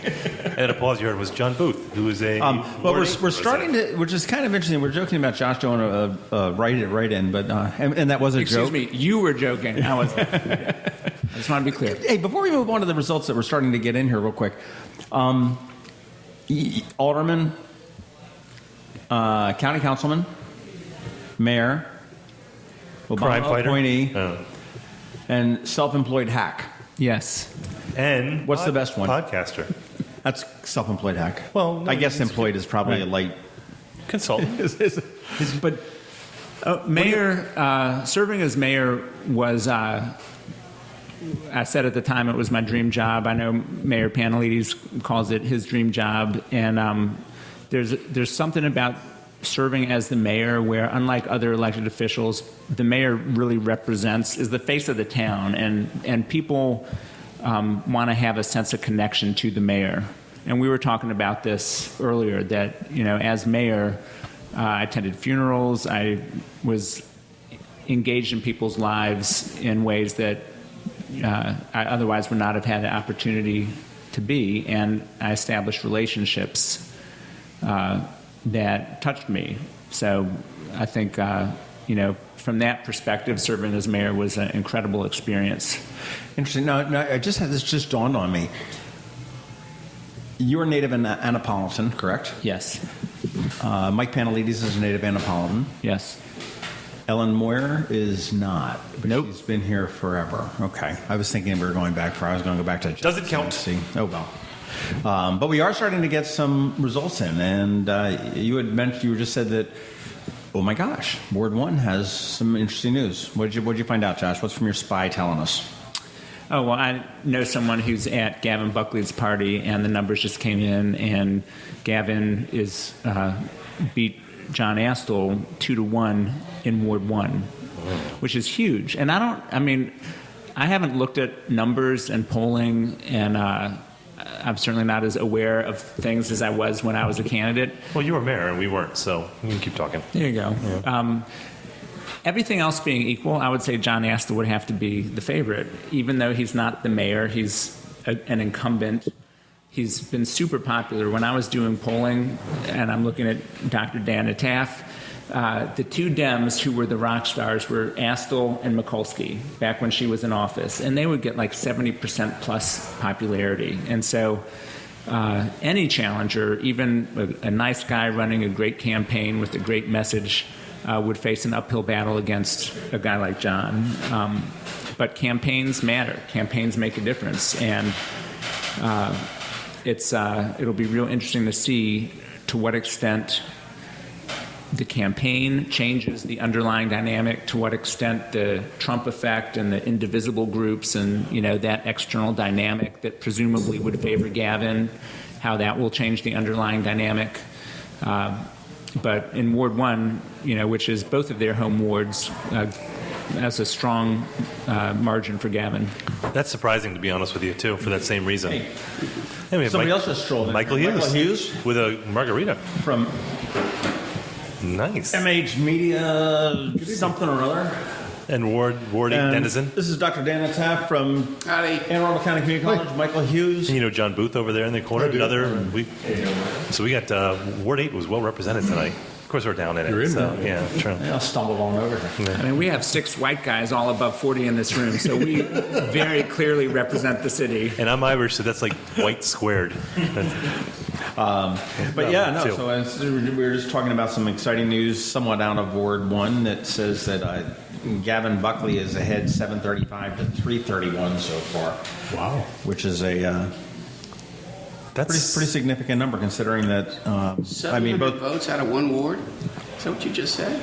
And applause you heard was John Booth, who is a. But we're starting to, which is kind of interesting. We're joking about Josh doing a write-in, but and that was a joke. Excuse me, you were joking. I was. I just want to be clear. Hey, before we move on to the results that we're starting to get in here, real quick, alderman, county councilman, mayor, Obama appointee, and self-employed hack. Yes. And what's the best one? Podcaster. That's self-employed hack. Well, no, I guess employed is probably a light consultant. But mayor, serving as mayor was. I said at the time it was my dream job. I know Mayor Pantelides calls it his dream job, and there's something about serving as the mayor where, unlike other elected officials, the mayor really is the face of the town, and people want to have a sense of connection to the mayor. And we were talking about this earlier, that as mayor, I attended funerals, I was engaged in people's lives in ways that I otherwise would not have had the opportunity to be, and I established relationships that touched me. So I think, from that perspective, serving as mayor was an incredible experience. Interesting. Now, I just had this just dawned on me. You're a native Annapolitan, correct? Yes. Mike Pantelides is a native Annapolitan. Yes. Ellen Moyer is not. But nope. She's been here forever. Okay. I was thinking we were going back I was going to go back to... Does it count? See. Oh, well. But we are starting to get some results in. And you just said that, oh my gosh, Ward 1 has some interesting news. What did you find out, Josh? What's from your spy telling us? Oh, well, I know someone who's at Gavin Buckley's party, and the numbers just came in, and Gavin is beat John Astle 2-1 in Ward 1, which is huge. And I haven't looked at numbers and polling, and I'm certainly not as aware of things as I was when I was a candidate. Well, you were mayor, and we weren't, so we can keep talking. There you go. Yeah. Everything else being equal, I would say John Astle would have to be the favorite. Even though he's not the mayor, he's an incumbent. He's been super popular. When I was doing polling, and I'm looking at Dr. Dan Nataf, the two Dems who were the rock stars were Astle and Mikulski back when she was in office, and they would get like 70% plus popularity. And so any challenger, even a nice guy running a great campaign with a great message, would face an uphill battle against a guy like John. But campaigns matter. Campaigns make a difference. And it'll be real interesting to see to what extent the campaign changes the underlying dynamic, to what extent the Trump effect and the indivisible groups and that external dynamic that presumably would favor Gavin, how that will change the underlying dynamic. But in Ward 1, which is both of their home wards, has a strong margin for Gavin. That's surprising, to be honest with you, too, for that same reason. Hey, somebody else just strolled in. Michael Hughes with a margarita from nice MH Media something or other. And Ward 8 denizen. This is Dr. Dan Nataf from Anne Arundel County Community College. Michael Hughes. And John Booth over there in the corner. So we got Ward 8 was well represented tonight. Of course, we're down in it. You're in so, there. yeah, true. I'll stumble on over here. I mean, we have 6 white guys all above 40 in this room, so we very clearly represent the city. And I'm Irish, so that's like white squared. But yeah, no. So as we were just talking about some exciting news, somewhat out of Ward 1, that says that Gavin Buckley is ahead 735 to 331 so far. Wow, which is a that's pretty significant number considering that. 700 votes out of one ward. Is that what you just said?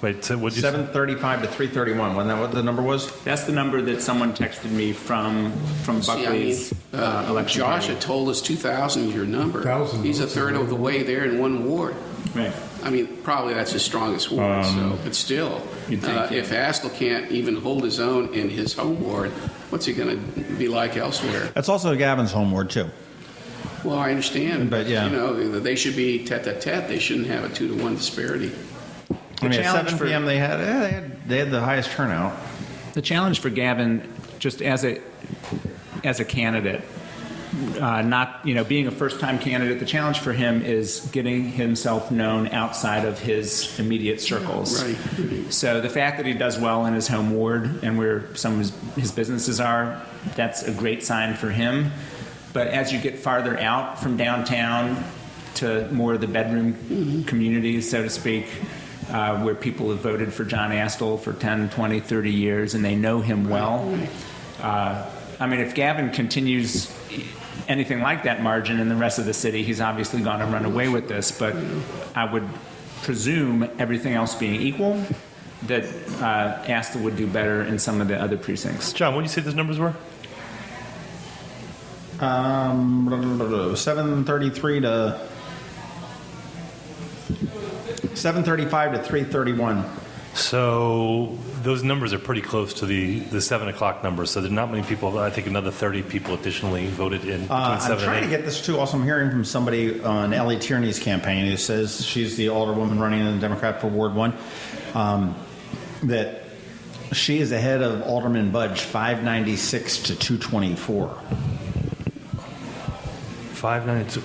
Wait, so what'd you 735 to 331. Wasn't that what the number was? That's the number that someone texted me from Buckley's election. Josh had told us 2,000 is your number. 1,000 He's a third of the way there in one ward. Right. I mean, probably that's his strongest ward. But still, if Haskell can't even hold his own in his home ward, what's he going to be like elsewhere? That's also Gavin's home ward too. Well, I understand, but yeah, they should be tete-a-tete. They shouldn't have a 2-to-1 disparity. I mean, at 7 p.m. they had the highest turnout. The challenge for Gavin, just as a candidate, not being a first-time candidate, the challenge for him is getting himself known outside of his immediate circles. Right. So the fact that he does well in his home ward and where some of his businesses are, that's a great sign for him. But as you get farther out from downtown to more of the bedroom communities, so to speak, where people have voted for John Astle for 10, 20, 30 years, and they know him well. I mean, if Gavin continues anything like that margin in the rest of the city, he's obviously going to run away with this. But I would presume, everything else being equal, that Astle would do better in some of the other precincts. John, what did you say those numbers were? 733 to 735 to 331. So those numbers are pretty close to the 7 o'clock numbers. So there's not many people. I think another 30 people additionally voted in between 7 and 8. I'm trying to get this too. Also, I'm hearing from somebody on Ellie Tierney's campaign who says she's the alderwoman running in the Democrat for Ward 1, that she is ahead of Alderman Budge 596 to 224. 592.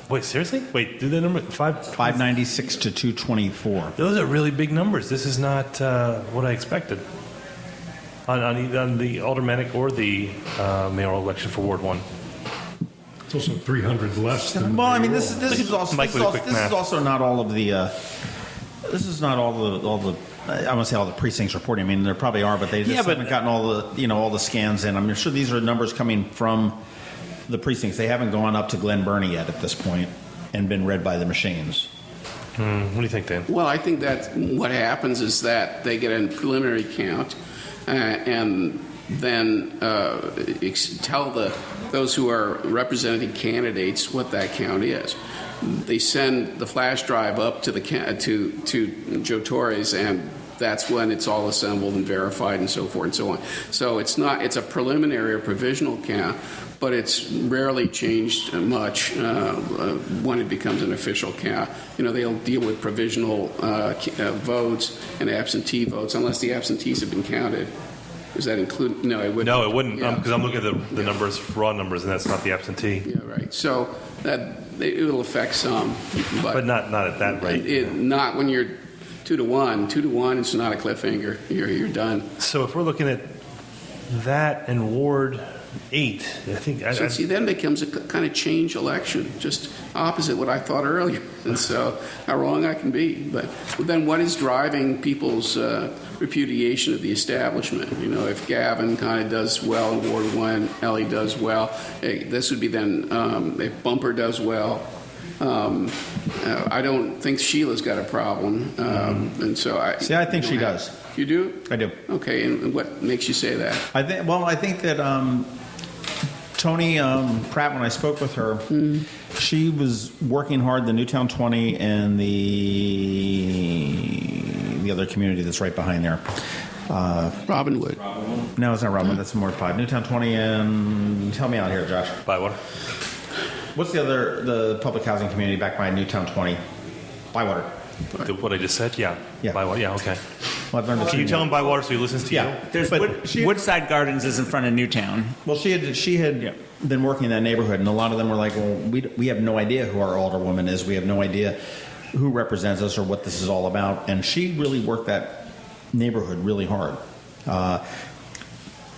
Wait, seriously? Wait, do the number 596 to 224. Those are really big numbers. This is not what I expected on the aldermanic or the mayoral election for Ward 1. It's also 300 less than. Well, I mean, this is also not all of the. This is not all the. I want to say all the precincts reporting. I mean, there probably are, but they just haven't gotten all the scans in. I'm sure these are numbers coming from the precincts. They haven't gone up to Glen Burnie yet at this point and been read by the machines. What do you think, Dan? Well, I think that what happens is that they get a preliminary count and then tell those who are representing candidates what that count is. They send the flash drive up to to Joe Torres, and that's when it's all assembled and verified and so forth and so on. So it's a preliminary or provisional count, but it's rarely changed much when it becomes an official count. They'll deal with provisional votes and absentee votes unless the absentees have been counted. Does that include? No, it wouldn't. No, it wouldn't, because Yeah. I'm looking at the numbers, raw numbers, and that's not the absentee. Yeah, right. So it will affect some, but not at that rate. Not when you're 2-to-1. 2-to-1, it's not a cliffhanger. You're done. So if we're looking at that in Ward 8, I think. See, then becomes a kind of change election, just opposite what I thought earlier. And so, how wrong I can be. But then what is driving people's repudiation of the establishment? If Gavin kind of does well in Ward 1, Ellie does well, this would be then, if Bumper does well. I don't think Sheila's got a problem. And so I think she does. You do? I do. Okay, and what makes you say that? I think that Tony Pratt, when I spoke with her, she was working hard, the Newtown 20 and the other community that's right behind there. Robinwood. No, it's not Robinwood. That's Ward 5. Newtown 20 and... Help me out here, Josh. Bywater. What's the public housing community back by Newtown 20? Bywater. What I just said? Yeah. Bywater. Yeah, okay. Well, can you tell him Bywater so he listens to you? There's Woodside Gardens is in front of Newtown. Well, she had been working in that neighborhood, and a lot of them were like, well, we have no idea who our alderwoman is. We have no idea. who represents us or what this is all about. And she really worked that neighborhood really hard.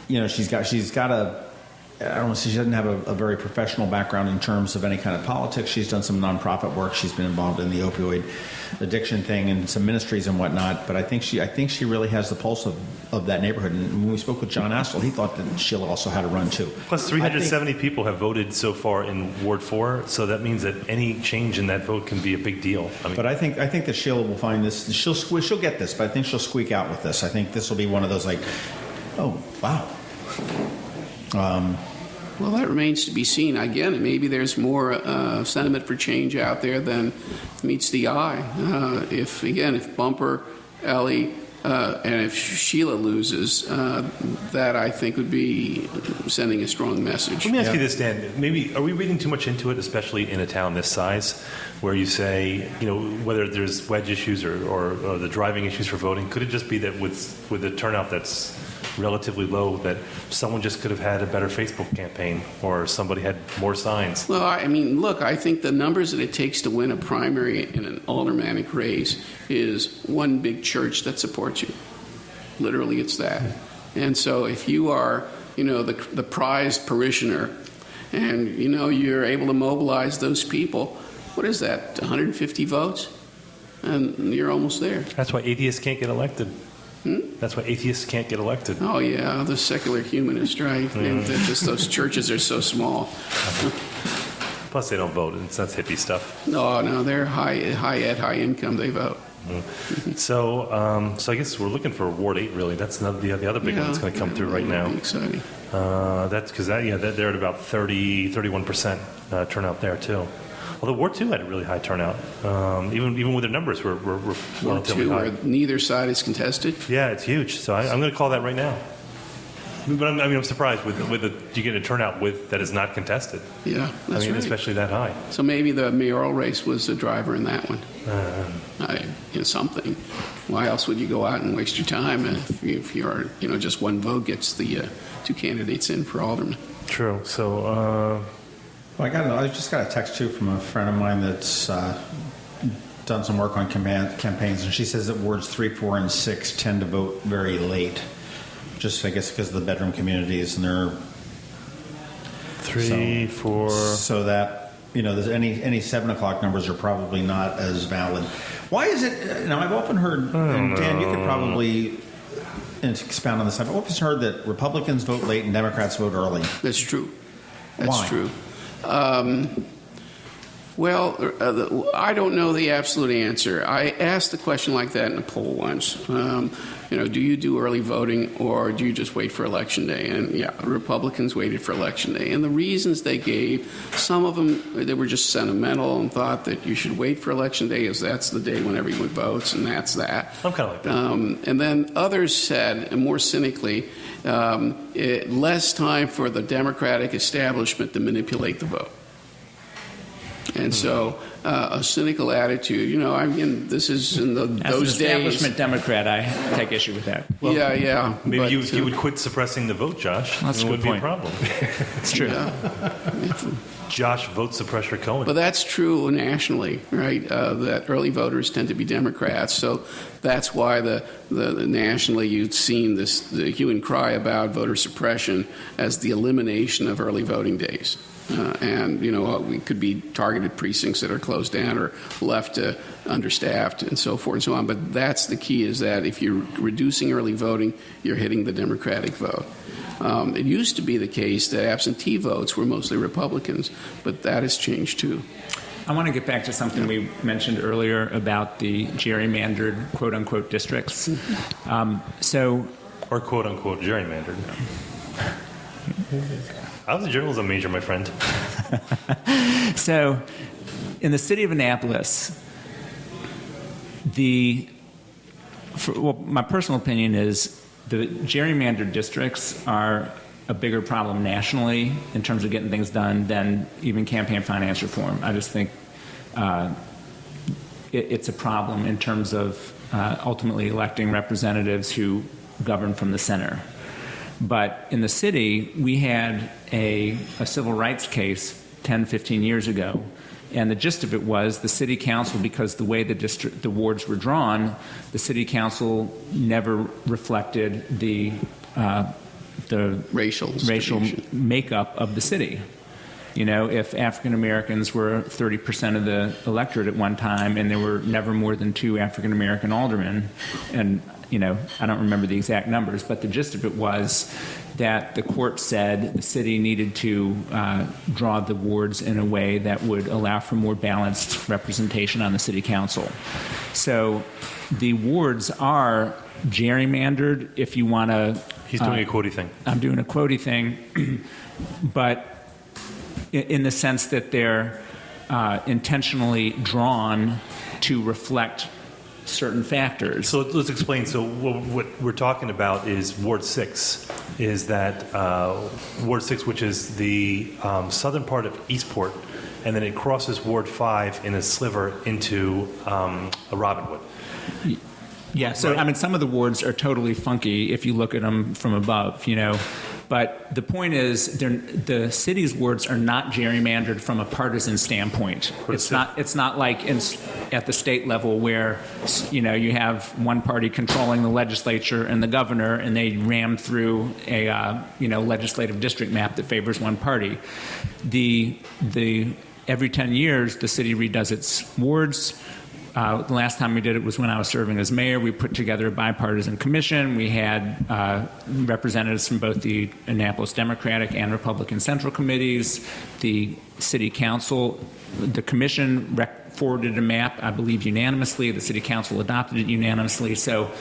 She's got a, I don't want to say she doesn't have a very professional background in terms of any kind of politics. She's done some nonprofit work. She's been involved in the opioid addiction thing and some ministries and whatnot. But I think she really has the pulse of that neighborhood. And when we spoke with John Astle, he thought that Sheila also had a run too. Plus, 370 people have voted so far in Ward 4, so that means that any change in that vote can be a big deal. But I think that Sheila will find this. She'll get this, but I think she'll squeak out with this. I think this will be one of those like, oh wow. Well, that remains to be seen. Again, maybe there's more sentiment for change out there than meets the eye. If Bumper, Ellie, and if Sheila loses, that I think would be sending a strong message. Let me ask you this, Dan. Maybe are we reading too much into it, especially in a town this size, where you say, whether there's wedge issues or the driving issues for voting? Could it just be that with the turnout that's relatively low, that someone just could have had a better Facebook campaign or somebody had more signs? Well, I mean, look, I think the numbers that it takes to win a primary in an aldermanic race is one big church that supports you. Literally, it's that. And so if you are, the prized parishioner and, you're able to mobilize those people, what is that, 150 votes? And you're almost there. That's why atheists can't get elected. That's why atheists can't get elected. Oh, yeah, the secular humanist, right? And just those churches are so small. Plus, they don't vote. That's hippie stuff. No, they're high income. They vote. So I guess we're looking for Ward 8, really. That's the other big one that's going to come through right now. Exciting. That's because they're at about 31% turnout there, too. Although Ward 2 had a really high turnout. Even with their numbers were relatively high. Where neither side is contested? Yeah, it's huge. So I'm going to call that right now. But I'm surprised with you get a turnout that is not contested. Yeah, that's right. Especially that high. So maybe the mayoral race was a driver in that one. Something. Why else would you go out and waste your time if you're just one vote gets the two candidates in for alderman? True. So. I just got a text too from a friend of mine that's done some work on campaigns, and she says that wards 3, 4, and 6 tend to vote very late, just I guess because of the bedroom communities, and they're 3, 4. So that there's any 7 o'clock numbers are probably not as valid. Why is it? I've often heard, and Dan, you could probably expound on this. I've always heard that Republicans vote late and Democrats vote early. That's true. Why? True. I don't know the absolute answer. I asked a question like that in a poll once. Do you do early voting or do you just wait for Election Day? And Republicans waited for Election Day. And the reasons they gave, some of them, they were just sentimental and thought that you should wait for Election Day as that's the day when everyone votes and that's that. I'm kind of like that. And then others said, and more cynically, less time for the Democratic establishment to manipulate the vote. And so a cynical attitude, this is in those days. As an establishment Democrat, I take issue with that. Well, maybe you would quit suppressing the vote, Josh. That's a good point. point. Be a problem. It's true. Josh vote suppressor Cohen. But that's true nationally, right? That early voters tend to be Democrats, so that's why the nationally you've seen the hue and cry about voter suppression as the elimination of early voting days. We could be targeted precincts that are closed down or left understaffed and so forth and so on. But that's the key, is that if you're reducing early voting, you're hitting the Democratic vote. It used to be the case that absentee votes were mostly Republicans, but that has changed too. I want to get back to something we mentioned earlier about the gerrymandered quote-unquote districts. Or quote-unquote gerrymandered. I was a journalism major, my friend. So, in the city of Annapolis, my personal opinion is the gerrymandered districts are a bigger problem nationally in terms of getting things done than even campaign finance reform. I just think it's a problem in terms of ultimately electing representatives who govern from the center. But in the city, we had a civil rights case 10, 15 years ago And the gist of it was the city council, because the way the wards were drawn, the city council never reflected the racial makeup of the city. You know, if African Americans were 30% of the electorate at one time and there were never more than 2 African American aldermen, and, you know, I don't remember the exact numbers, but the gist of it was that the court said the city needed to draw the wards in a way that would allow for more balanced representation on the city council. So the wards are gerrymandered, if you want to. He's doing a quotey thing. I'm doing a quotey thing, but in the sense that they're intentionally drawn to reflect certain factors. So let's explain. So what we're talking about is Ward 6. Is that Ward 6, which is the southern part of Eastport, and then it crosses Ward 5 in a sliver into Robinwood. Yeah, so right? I mean, some of the wards are totally funky if you look at them from above, you know. But the point is, the city's wards are not gerrymandered from a partisan standpoint. It's not like at the state level where, you know, you have one party controlling the legislature and the governor, and they ram through a legislative district map that favors one party. Every 10 years, the city redoes its wards. The last time we did it was when I was serving as mayor. We put together a bipartisan commission. We had representatives from both the Annapolis Democratic and Republican Central Committees. The city council, the commission forwarded a map, I believe, unanimously. The city council adopted it unanimously. So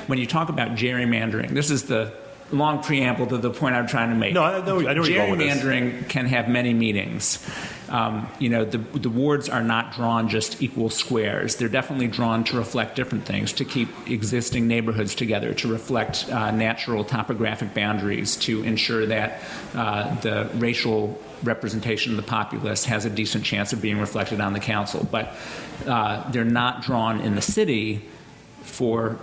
when you talk about gerrymandering, this is the long preamble to the point I'm trying to make. No, I know where you're going with this. Gerrymandering can have many meanings. The wards are not drawn just equal squares. They're definitely drawn to reflect different things, to keep existing neighborhoods together, to reflect natural topographic boundaries, to ensure that the racial representation of the populace has a decent chance of being reflected on the council. But they're not drawn in the city for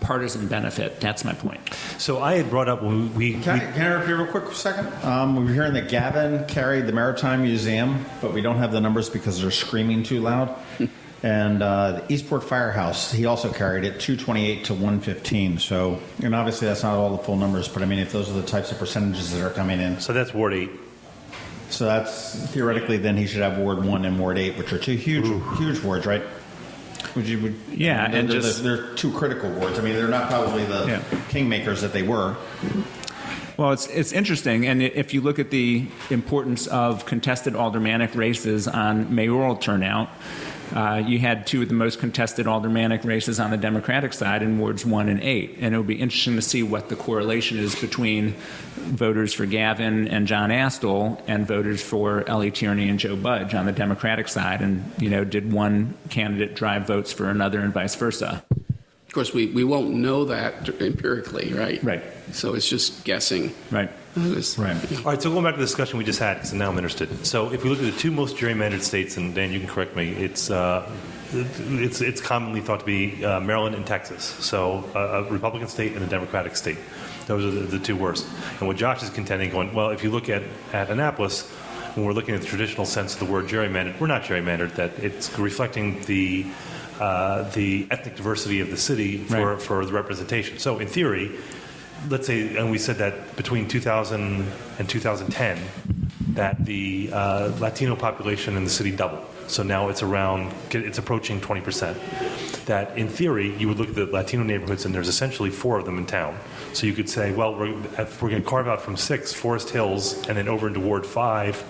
partisan benefit. That's my point. So I had brought up when we Can I interrupt you real quick for a second? We were hearing that Gavin carried the Maritime Museum, but we don't have the numbers because they're screaming too loud. And the Eastport Firehouse, he also carried it, 228 to 115. So, and obviously that's not all the full numbers, but I mean, if those are the types of percentages that are coming in. So that's Ward 8. So that's theoretically then he should have Ward 1 and Ward 8, which are two huge wards, right? Yeah, and they're two critical wards. I mean, they're not probably the kingmakers that they were. Well, it's interesting, and if you look at the importance of contested aldermanic races on mayoral turnout, you had 2 of the most contested aldermanic races on the Democratic side in Wards 1 and 8, and it would be interesting to see what the correlation is between voters for Gavin and John Astle and voters for Ellie Tierney and Joe Budge on the Democratic side, and, you know, did one candidate drive votes for another and vice versa. Of course, we won't know that empirically, right? Right. So it's just guessing. Right. Right. All right, so going back to the discussion we just had, because now I'm interested. So if we look at the 2 most gerrymandered states, and Dan, you can correct me, it's commonly thought to be Maryland and Texas. So a Republican state and a Democratic state. Those are the 2 worst. And what Josh is contending, going, well, if you look at Annapolis, when we're looking at the traditional sense of the word gerrymandered, we're not gerrymandered, that it's reflecting the ethnic diversity of the city for the representation. So in theory, let's say, and we said that between 2000 and 2010, that the Latino population in the city doubled. So now it's approaching 20%. That in theory, you would look at the Latino neighborhoods, and there's essentially 4 of them in town. So you could say, well, we're going to carve out from 6, Forest Hills, and then over into Ward 5,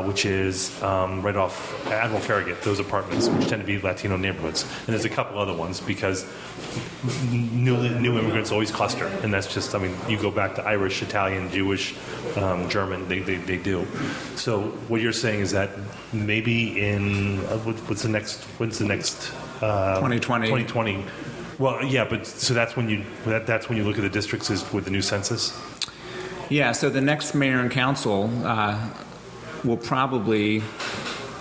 which is right off Admiral Farragut, those apartments, which tend to be Latino neighborhoods. And there's a couple other ones because new immigrants always cluster. And that's just, I mean, you go back to Irish, Italian, Jewish, German, they do. So what you're saying is that maybe in, when's the next 2020. 2020. Well, yeah, but so that's when you look at the districts is with the new census? Yeah, so the next mayor and council will probably,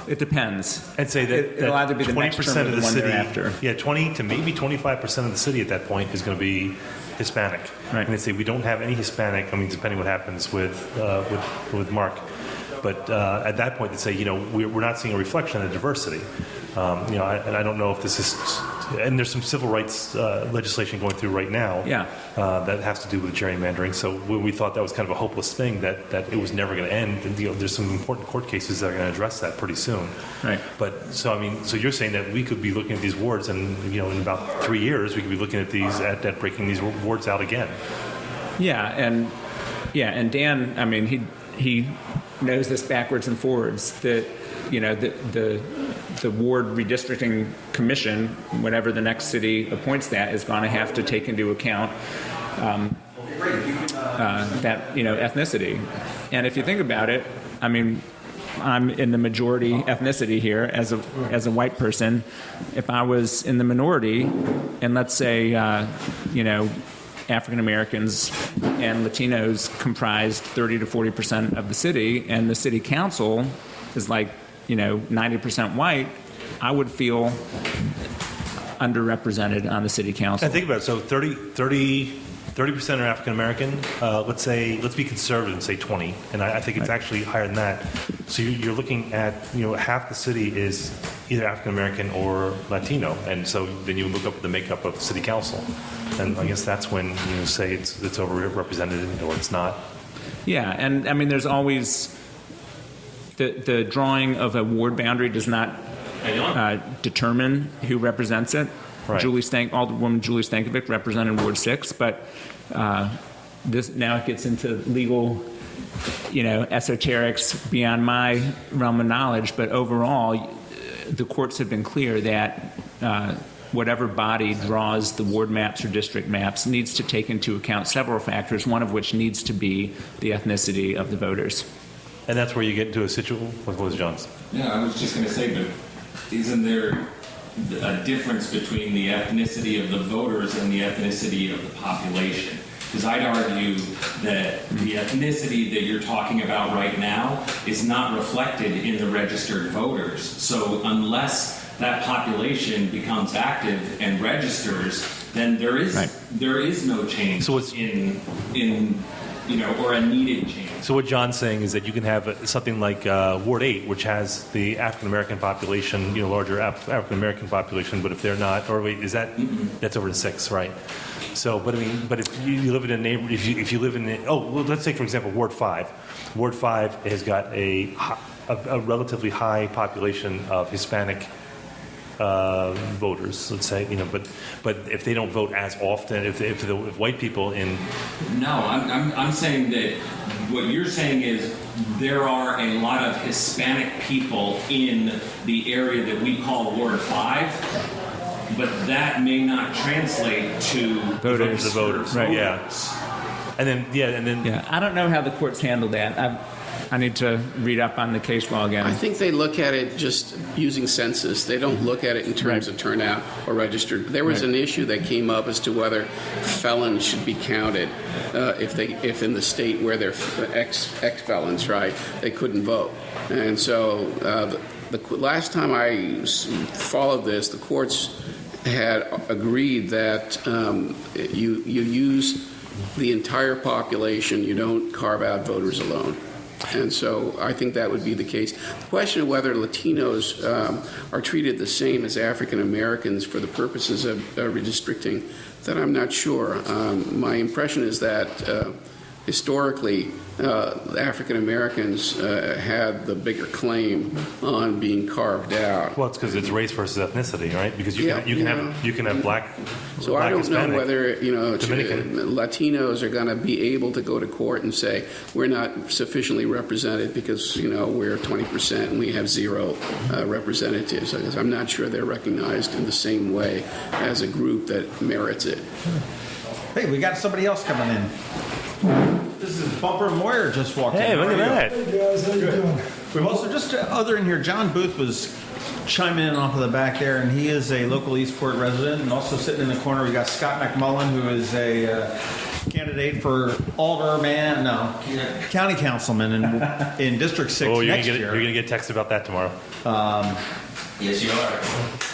it depends. I'd say that it'll either be the next term or the one thereafter. Yeah, 20 to maybe 25% of the city at that point is going to be Hispanic. Right. And they say we don't have any Hispanic. I mean, depending what happens with Mark. But at that point, they say, we're not seeing a reflection of diversity. And I don't know if this is, and there's some civil rights legislation going through right now that has to do with gerrymandering. So we thought that was kind of a hopeless thing, that it was never going to end. And there's some important court cases that are going to address that pretty soon. Right. But so you're saying that we could be looking at these wards, and in about 3 years we could be looking at these at breaking these wards out again. And Dan, I mean, he knows this backwards and forwards. That the ward redistricting commission, whenever the next city appoints that, is going to have to take into account that ethnicity. And if you think about it, I mean, I'm in the majority ethnicity here as a white person. If I was in the minority, and let's say African Americans and Latinos comprised 30 to 40% of the city, and the city council is 90% white, I would feel underrepresented on the city council. And think about it. So 30% are African American. Let's be conservative and say 20, and I think it's actually higher than that. So you're looking at half the city is either African American or Latino, and so then you look up the makeup of the city council, and I guess that's when you say it's overrepresented or it's not. Yeah, and I mean there's always the drawing of a ward boundary does not determine who represents it. Right. Alderwoman Julie Stankovic represented Ward 6, but this now it gets into legal, esoterics beyond my realm of knowledge. But overall, the courts have been clear that whatever body draws the ward maps or district maps needs to take into account several factors, one of which needs to be the ethnicity of the voters. And that's where you get into a situation. What was John's? Yeah, I was just going to say, but isn't there a difference between the ethnicity of the voters and the ethnicity of the population? Because I'd argue that the ethnicity that you're talking about right now is not reflected in the registered voters. So unless that population becomes active and registers, then there is no change or a needed change. So what John's saying is that you can have something like Ward 8, which has the African American population, larger African American population, but if they're not, or wait, is that that's over in 6, right? So, but if you live in a neighborhood, if you live in let's say for example Ward 5. Ward 5 has got a relatively high population of Hispanic voters, let's say, but if they don't vote as often, if white people in... No, I'm saying that what you're saying is there are a lot of Hispanic people in the area that we call Ward 5, but that may not translate to voters. The voters, right? Yeah. And then. I don't know how the courts handle that. I need to read up on the case law again. I think they look at it just using census. They don't look at it in terms of turnout or registered. There was an issue that came up as to whether felons should be counted if in the state where they're ex-felons, right, they couldn't vote. And so the last time I followed this, the courts had agreed that you use the entire population. You don't carve out voters alone. And so I think that would be the case. The question of whether Latinos are treated the same as African Americans for the purposes of redistricting, that I'm not sure. My impression is that historically, African Americans had the bigger claim on being carved out. Well, it's because it's race versus ethnicity, right? Because you can have black. So black I don't Hispanic, know whether Dominican. Latinos are going to be able to go to court and say we're not sufficiently represented because we're 20% and we have 0 representatives. Because I'm not sure they're recognized in the same way as a group that merits it. Hey, we got somebody else coming in. This is Bumper Moyer just walked in. Hey, look at that. Hey guys, how you doing? We've also just other in here. John Booth was chiming in off of the back there, and he is a local Eastport resident. And also sitting in the corner, we got Scott MacMullan, who is a candidate for county councilman in District 6 next year. You're going to get texted about that tomorrow. Yes, you are.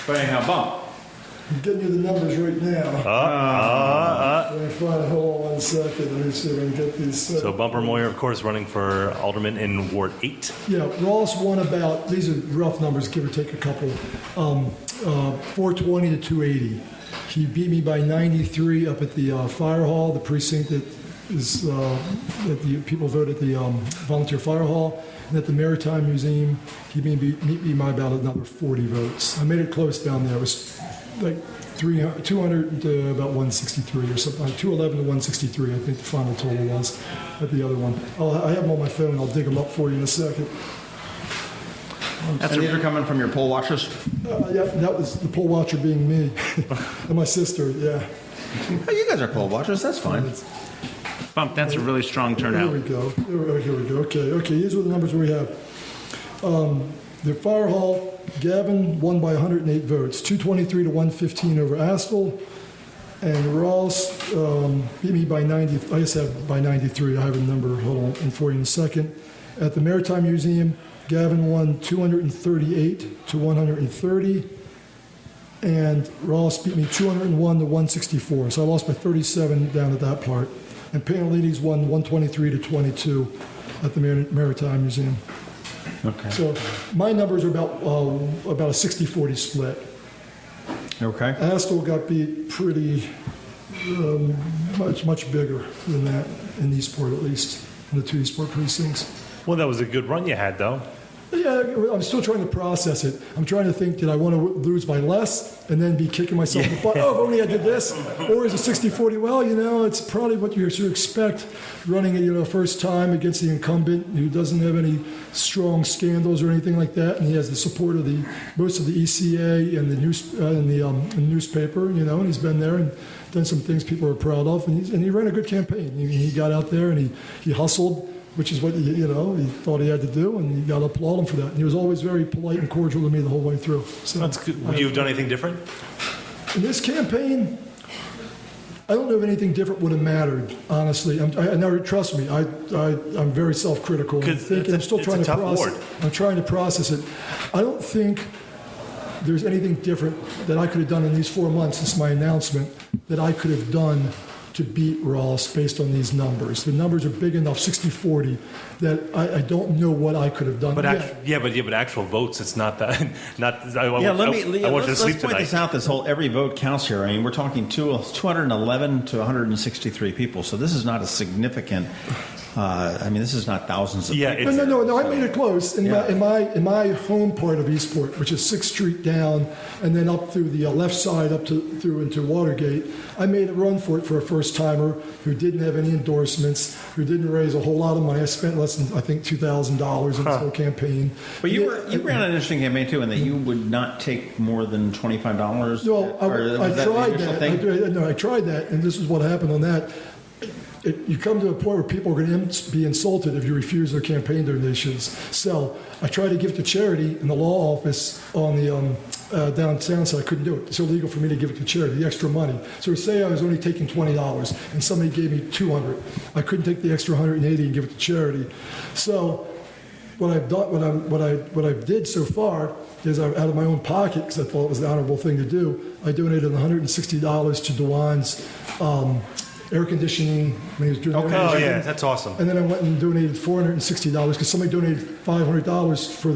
But anyhow, Bump. I'm getting you the numbers right now. Let me find it. Hold on 1 second. Let me see if I can get these. So Bumper Moyer, of course, running for Alderman in Ward 8. Yeah, Ross won about, these are rough numbers, give or take a couple, 420 to 280. He beat me by 93 up at the fire hall, the precinct that is that the people vote at the volunteer fire hall. And at the Maritime Museum, he beat me by about another 40 votes. I made it close down there. It was like 200 to about 163 or something, like 211 to 163, I think the final total was at the other one. I have them on my phone. I'll dig them up for you in a second. And these are coming from your poll watchers? Yeah, that was the poll watcher being me and my sister, yeah. Oh, you guys are poll watchers. That's fine. Bump, that's a really strong turnout. Here we go. Okay, these are the numbers we have. The fire hall, Gavin won by 108 votes, 223 to 115 over Astle. And Ross beat me by 90, I just have by 93. I have a number, hold on, for you in a second. At the Maritime Museum, Gavin won 238 to 130. And Ross beat me 201 to 164. So I lost by 37 down at that part. And Pantelides won 123 to 22 at the Maritime Museum. Okay. So my numbers are about a 60-40 split. Okay. Astle got beat pretty much bigger than that in Eastport, at least in the 2 Eastport precincts. Well, that was a good run you had, though. Yeah, I'm still trying to process it. I'm trying to think, did I want to lose by less and then be kicking myself in the butt? Oh, if only I did this. Or is it 60-40? Well, it's probably what you should expect running it, first time against the incumbent who doesn't have any strong scandals or anything like that, and he has the support of most of the ECA and the newspaper, and he's been there and done some things people are proud of, and he ran a good campaign. He got out there and he hustled, which is what he thought he had to do, and you got to applaud him for that. And he was always very polite and cordial to me the whole way through. So that's good. Would you have done anything different in this campaign? I don't know if anything different would have mattered. Honestly, I never trust me. I'm very self-critical. I'm still trying to process. I'm trying to process it. I don't think there's anything different that I could have done in these 4 months since my announcement that I could have done to beat Ross based on these numbers. The numbers are big enough, 60-40, that I don't know what I could have done. But actual votes, it's not that. Let's point this out. This whole every vote counts here. I mean, we're talking 211 to 163 people. So this is not a significant. This is not thousands of people. No. I made it close in my home part of Eastport, which is 6th Street down, and then up through the left side through into Watergate. I made a run for it for a first timer who didn't have any endorsements, who didn't raise a whole lot of money. I spent less than $2,000 in this whole campaign. But you ran an interesting campaign too, in that you would not take more than $25. No, I tried that. I tried that, and this is what happened on that. You come to a point where people are going to be insulted if you refuse their campaign donations. So I tried to give it to charity in the law office on the downtown, so I couldn't do it. It's illegal for me to give it to charity, the extra money. So say I was only taking $20 and somebody gave me $200. I couldn't take the extra $180 and give it to charity. So what I've done, what I did so far is out of my own pocket, because I thought it was the honorable thing to do, I donated $160 to Dewan's air conditioning when he was doing that's awesome. And then I went and donated $460 because somebody donated $500 for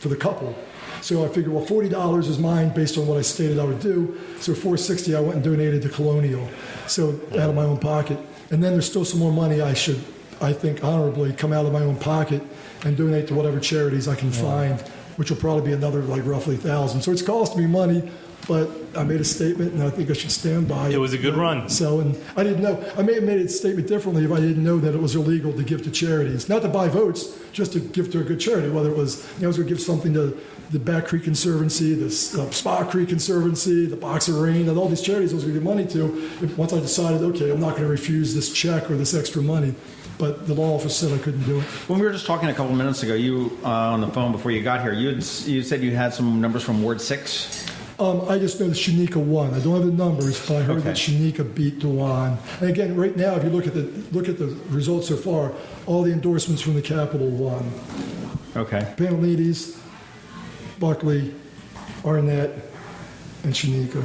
for the couple. So I figured, well, $40 is mine based on what I stated I would do. So $460 I went and donated to Colonial, so out of my own pocket. And then there's still some more money I should, I think, honorably come out of my own pocket and donate to whatever charities I can find, which will probably be another roughly 1,000. So it's cost me money. But I made a statement, and I think I should stand by it. It was a good run. So, and I didn't know. I may have made a statement differently if I didn't know that it was illegal to give to charities. Not to buy votes, just to give to a good charity. Whether it was, I was going to give something to the Back Creek Conservancy, the Spa Creek Conservancy, the Box of Rain, and all these charities I was going to give money to. Once I decided, okay, I'm not going to refuse this check or this extra money. But the law office said I couldn't do it. When we were just talking a couple minutes ago, you on the phone before you got here, you said you had some numbers from Ward 6? I just know that Shanika won. I don't have the numbers, but I heard that Shanika beat Dewan. And again, right now, if you look at the results so far, all the endorsements from the Capitol won. Okay. Pantelides, Buckley, Arnett, and Shanika.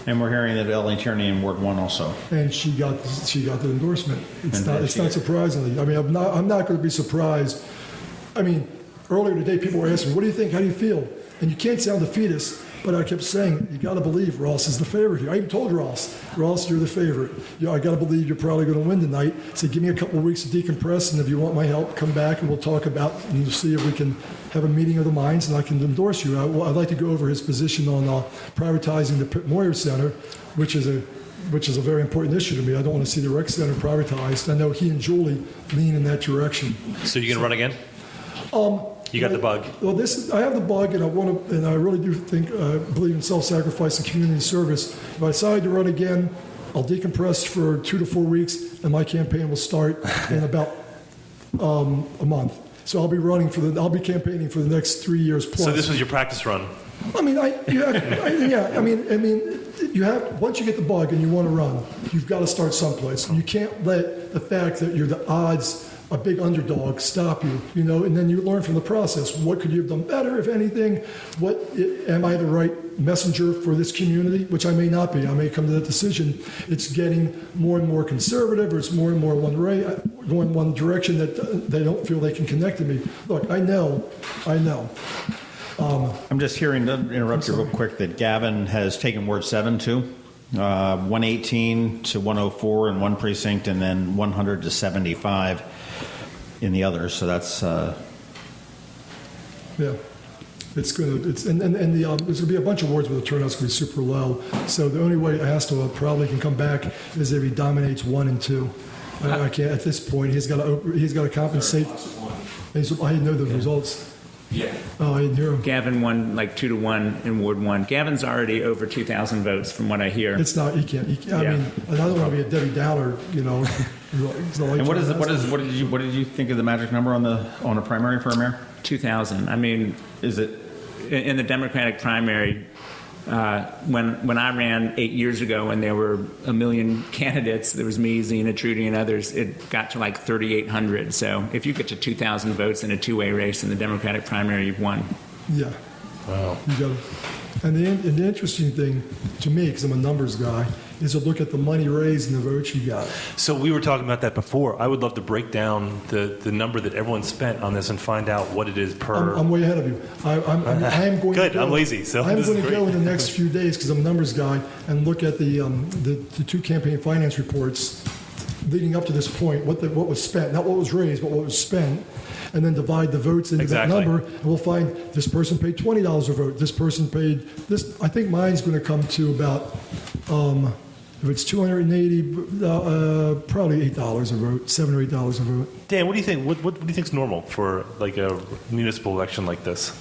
And we're hearing that Ellen Tierney in Ward 1 also. And she got the endorsement. It's not surprisingly. I mean, I'm not going to be surprised. I mean, earlier today, people were asking, "What do you think? How do you feel?" And you can't sound defeatist, but I kept saying, "You got to believe Ross is the favorite here." I even told Ross, "You're the favorite. I got to believe you're probably going to win tonight. So give me a couple of weeks to decompress, and if you want my help, come back and we'll talk about and we'll see if we can have a meeting of the minds, and I can endorse you." I'd like to go over his position on privatizing the Moyer Center, which is a very important issue to me. I don't want to see the rec center privatized. I know he and Julie lean in that direction. So you're going to run again? You got the bug. Well, I have the bug, and I really do believe in self-sacrifice and community service. If I decide to run again, I'll decompress for 2 to 4 weeks, and my campaign will start in about a month. So I'll be campaigning for the next 3 years plus. So this was your practice run. I mean, you have once you get the bug and you want to run, you've got to start someplace. You can't let the fact that you're the odds a big underdog stop you, and then you learn from the process. What could you have done better, if anything? Am I the right messenger for this community? Which I may not be. I may come to that decision. It's getting more and more conservative, or it's more and more going one direction that they don't feel they can connect to me. Look, I know. I'm just hearing, to interrupt you real quick, that Gavin has taken Ward 7 too. 118 to 104 in one precinct, and then 100 to 75 in the others. So that's it's good. There's going to be a bunch of wards where the turnout's going to be super low. So the only way Astor probably can come back is if he dominates 1 and 2. I can't at this point. He's got to compensate. I didn't know the results. Yeah. Oh, I didn't hear him. Gavin won like 2-1 in Ward 1. Gavin's already over 2,000 votes, from what I hear. It's not. He can't. I mean, I don't want to be a Debbie Downer, And what did you think of the magic number on a primary for a mayor? 2,000. I mean, is it in the Democratic primary? When I ran 8 years ago, when there were 1 million candidates, there was me, Zena, Trudy, and others, it got to like 3,800. So if you get to 2,000 votes in a two-way race in the Democratic primary, you've won. Yeah. Wow. You got it. And the interesting thing to me, because I'm a numbers guy, is to look at the money raised and the votes you got. So we were talking about that before. I would love to break down the number that everyone spent on this and find out what it is per. I'm way ahead of you. I am going. Good. To go, I'm lazy. So I'm going to go in the next few days, because I'm a numbers guy, and look at the 2 campaign finance reports leading up to this point. What was spent, not what was raised, but what was spent. And then divide the votes into that number, and we'll find this person paid $20 a vote. This person paid this. I think mine's going to come to about, if it's 280, probably $8 a vote, $7 or $8 a vote. Dan, what do you think? What do you think's normal for like a municipal election like this?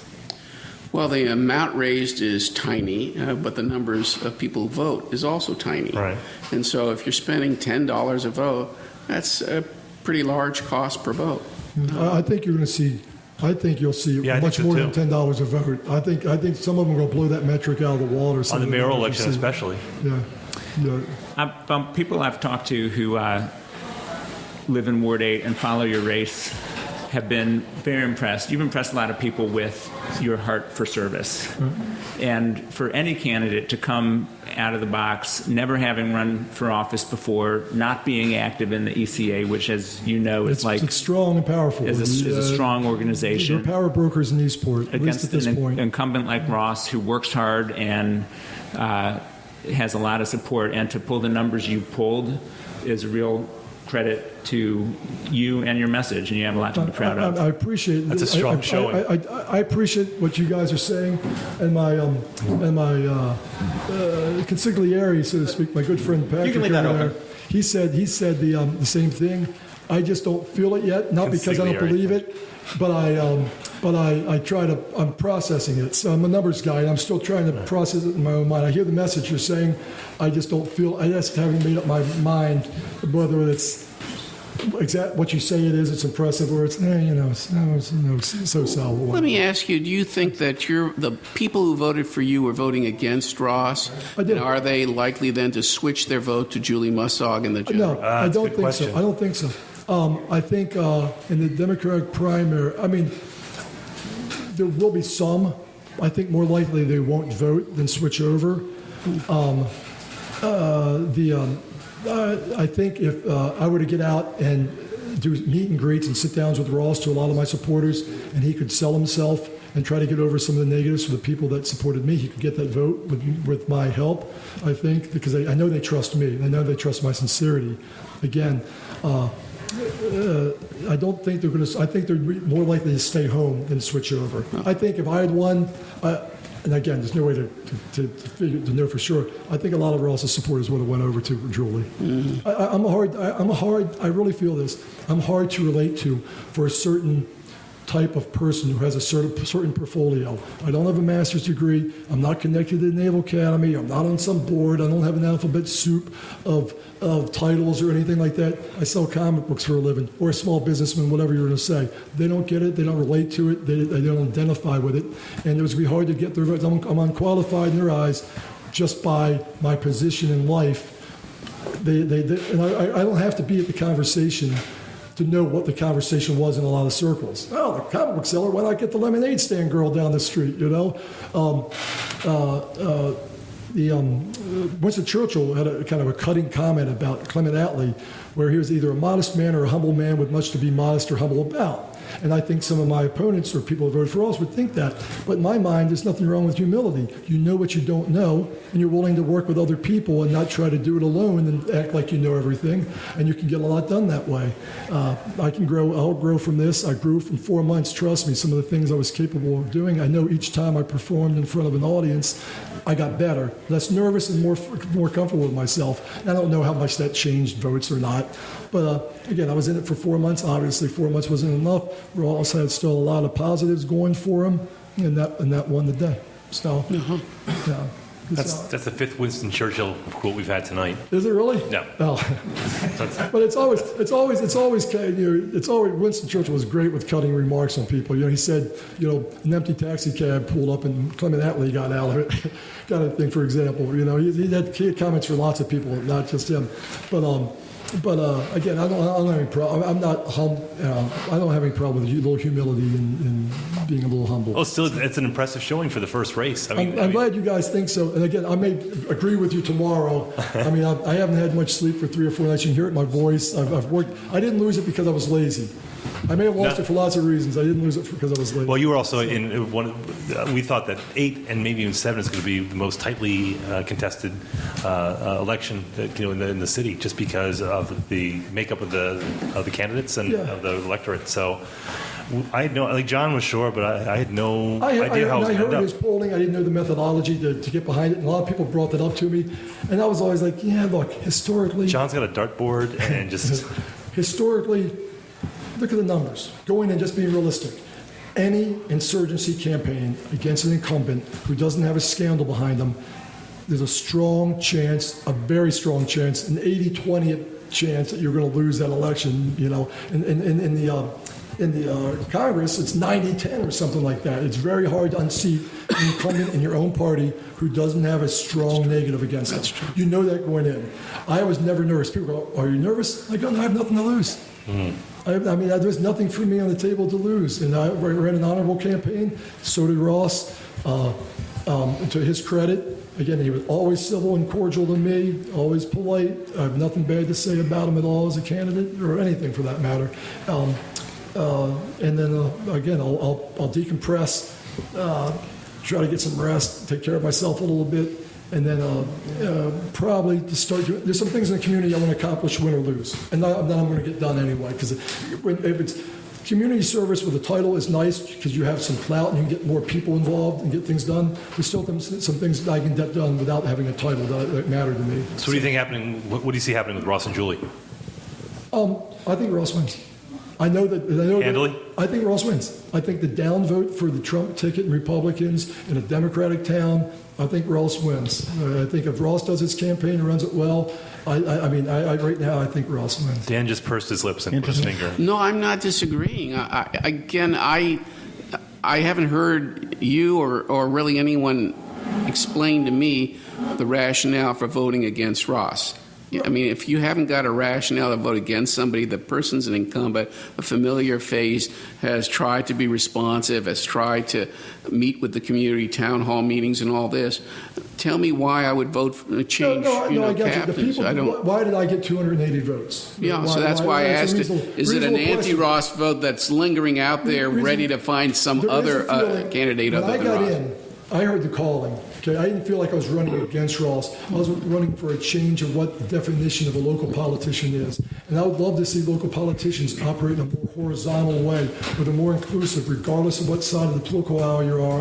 Well, the amount raised is tiny, but the numbers of people who vote is also tiny. Right. And so if you're spending $10 a vote, that's a pretty large cost per vote. I think you're going to see. I think you'll see much more than $10 a vote. I think some of them are going to blow that metric out of the water. On the mayoral election, especially. Yeah. People I've talked to who live in Ward 8 and follow your race have been very impressed. You've impressed a lot of people with your heart for service. Mm-hmm. And for any candidate to come out of the box, never having run for office before, not being active in the ECA, which, as you know, is it's strong and powerful. Is a strong organization. They're power brokers in Eastport, at least at this point. An incumbent like Ross, who works hard and has a lot of support, and to pull the numbers you pulled is a real credit to you and your message, and you have a lot to be proud of. I appreciate that's a strong showing. I appreciate what you guys are saying, and my consigliere, so to speak, my good friend Patrick. You can leave that open. He said the same thing. I just don't feel it yet, not because I don't believe it, but I'm processing it. So I'm a numbers guy, and I'm still trying to process it in my own mind. I hear the message you're saying. I just don't feel. I just haven't made up my mind whether it's exact what you say it is. It's impressive, or it's so. Let me ask you: do you think that the people who voted for you were voting against Ross? I did. And are they likely then to switch their vote to Julie Mussog in the general? No, I don't think so. I don't think so. I think in the Democratic primary, I mean, there will be some I think more likely they won't vote than switch over. I think if I were to get out and do meet and greets and sit downs with Ross to a lot of my supporters, and he could sell himself and try to get over some of the negatives for the people that supported me, he could get that vote with my help, I think, because I know they trust me. I know they trust my sincerity. Again, I don't think they're going to. I think they're more likely to stay home than switch over. I think if I had won, and again, there's no way to know for sure. I think a lot of Ross's supporters would have went over to Julie. Mm-hmm. I really feel this. I'm hard to relate to for a certain type of person who has a certain portfolio. I don't have a master's degree. I'm not connected to the Naval Academy. I'm not on some board. I don't have an alphabet soup of titles or anything like that. I sell comic books for a living, or a small businessman, whatever you're going to say. They don't get it. They don't relate to it. They don't identify with it. And it was going to be hard to get their votes. I'm unqualified in their eyes just by my position in life. And I don't have to be at the conversation to know what the conversation was in a lot of circles. Oh, the comic book seller, why not get the lemonade stand girl down the street, you know? Winston Churchill had a kind of a cutting comment about Clement Attlee, where he was either a modest man or a humble man with much to be modest or humble about. And I think some of my opponents or people who voted for us would think that. But in my mind, there's nothing wrong with humility. You know what you don't know, and you're willing to work with other people and not try to do it alone and act like you know everything. And you can get a lot done that way. I'll grow from this. I grew from 4 months. Trust me, some of the things I was capable of doing. I know each time I performed in front of an audience, I got better, less nervous, and more comfortable with myself. And I don't know how much that changed votes or not. But again, I was in it for 4 months. Obviously, 4 months wasn't enough. Ross had still a lot of positives going for him, and that won the day. So, yeah. That's the fifth Winston Churchill quote we've had tonight. Is it really? No. Oh. But it's always Winston Churchill was great with cutting remarks on people. You know, he said, an empty taxi cab pulled up and Clement Attlee got out of it. Got a thing, for example. You know, he had comments for lots of people, not just him. But again, I don't have any problem. I don't have any problem with a little humility and being a little humble. Oh, still, it's an impressive showing for the first race. I'm glad you guys think so. And again, I may agree with you tomorrow. I mean, I haven't had much sleep for 3 or 4 nights. You can hear it in my voice. I've worked. I didn't lose it because I was lazy. I may have lost it for lots of reasons. I didn't lose it because I was lazy. Well, you were also in one. We thought that 8 and maybe even 7 is going to be the most tightly contested election, in the city, just because of the makeup of the candidates and of the electorate. So I had no. John was sure, but I had no idea how it was going to end up. I heard his polling. I didn't know the methodology to get behind it. And a lot of people brought that up to me, and I was always like, "Yeah, look, historically." John's got a dartboard and just historically. Look at the numbers. Go in and just be realistic. Any insurgency campaign against an incumbent who doesn't have a scandal behind them, there's a strong chance, a very strong chance, an 80-20 chance that you're going to lose that election. In the Congress, it's 90-10 or something like that. It's very hard to unseat an incumbent in your own party who doesn't have a strong negative against them. You know that going in. I was never nervous. People go, "Are you nervous?" I go, "No, I have nothing to lose." Mm-hmm. I mean, there's nothing for me on the table to lose. And I ran an honorable campaign. So did Ross. To his credit, again, he was always civil and cordial to me, always polite. I have nothing bad to say about him at all as a candidate, or anything for that matter. And then, again, I'll decompress, try to get some rest, take care of myself a little bit. And then probably to start doing, there's some things in the community I want to accomplish, win or lose. And then I'm going to get done anyway. Because if it's community service with a title is nice because you have some clout and you can get more people involved and get things done. There's still some things that I can get done without having a title that matter to me. So what do you think happening? What do you see happening with Ross and Julie? I think Ross wins. I know that. I think Ross wins. I think the downvote for the Trump ticket and Republicans in a Democratic town, I think Ross wins. I think if Ross does his campaign and runs it well, right now I think Ross wins. Dan just pursed his lips and put his finger. No, I'm not disagreeing. I haven't heard you or really anyone explain to me the rationale for voting against Ross. I mean, if you haven't got a rationale to vote against somebody, the person's an incumbent, a familiar face, has tried to be responsive, has tried to meet with the community, town hall meetings and all this. Tell me why I would vote for a change, I get captains. you. The people, why did I get 280 votes? Yeah, so that's why I asked it. Is it an anti-Ross vote that's lingering out there, ready to find some other candidate other than Ross? When I got in, I heard the calling. Okay, I didn't feel like I was running against Ross. I was running for a change of what the definition of a local politician is. And I would love to see local politicians operate in a more horizontal way, with a more inclusive, regardless of what side of the political aisle you are,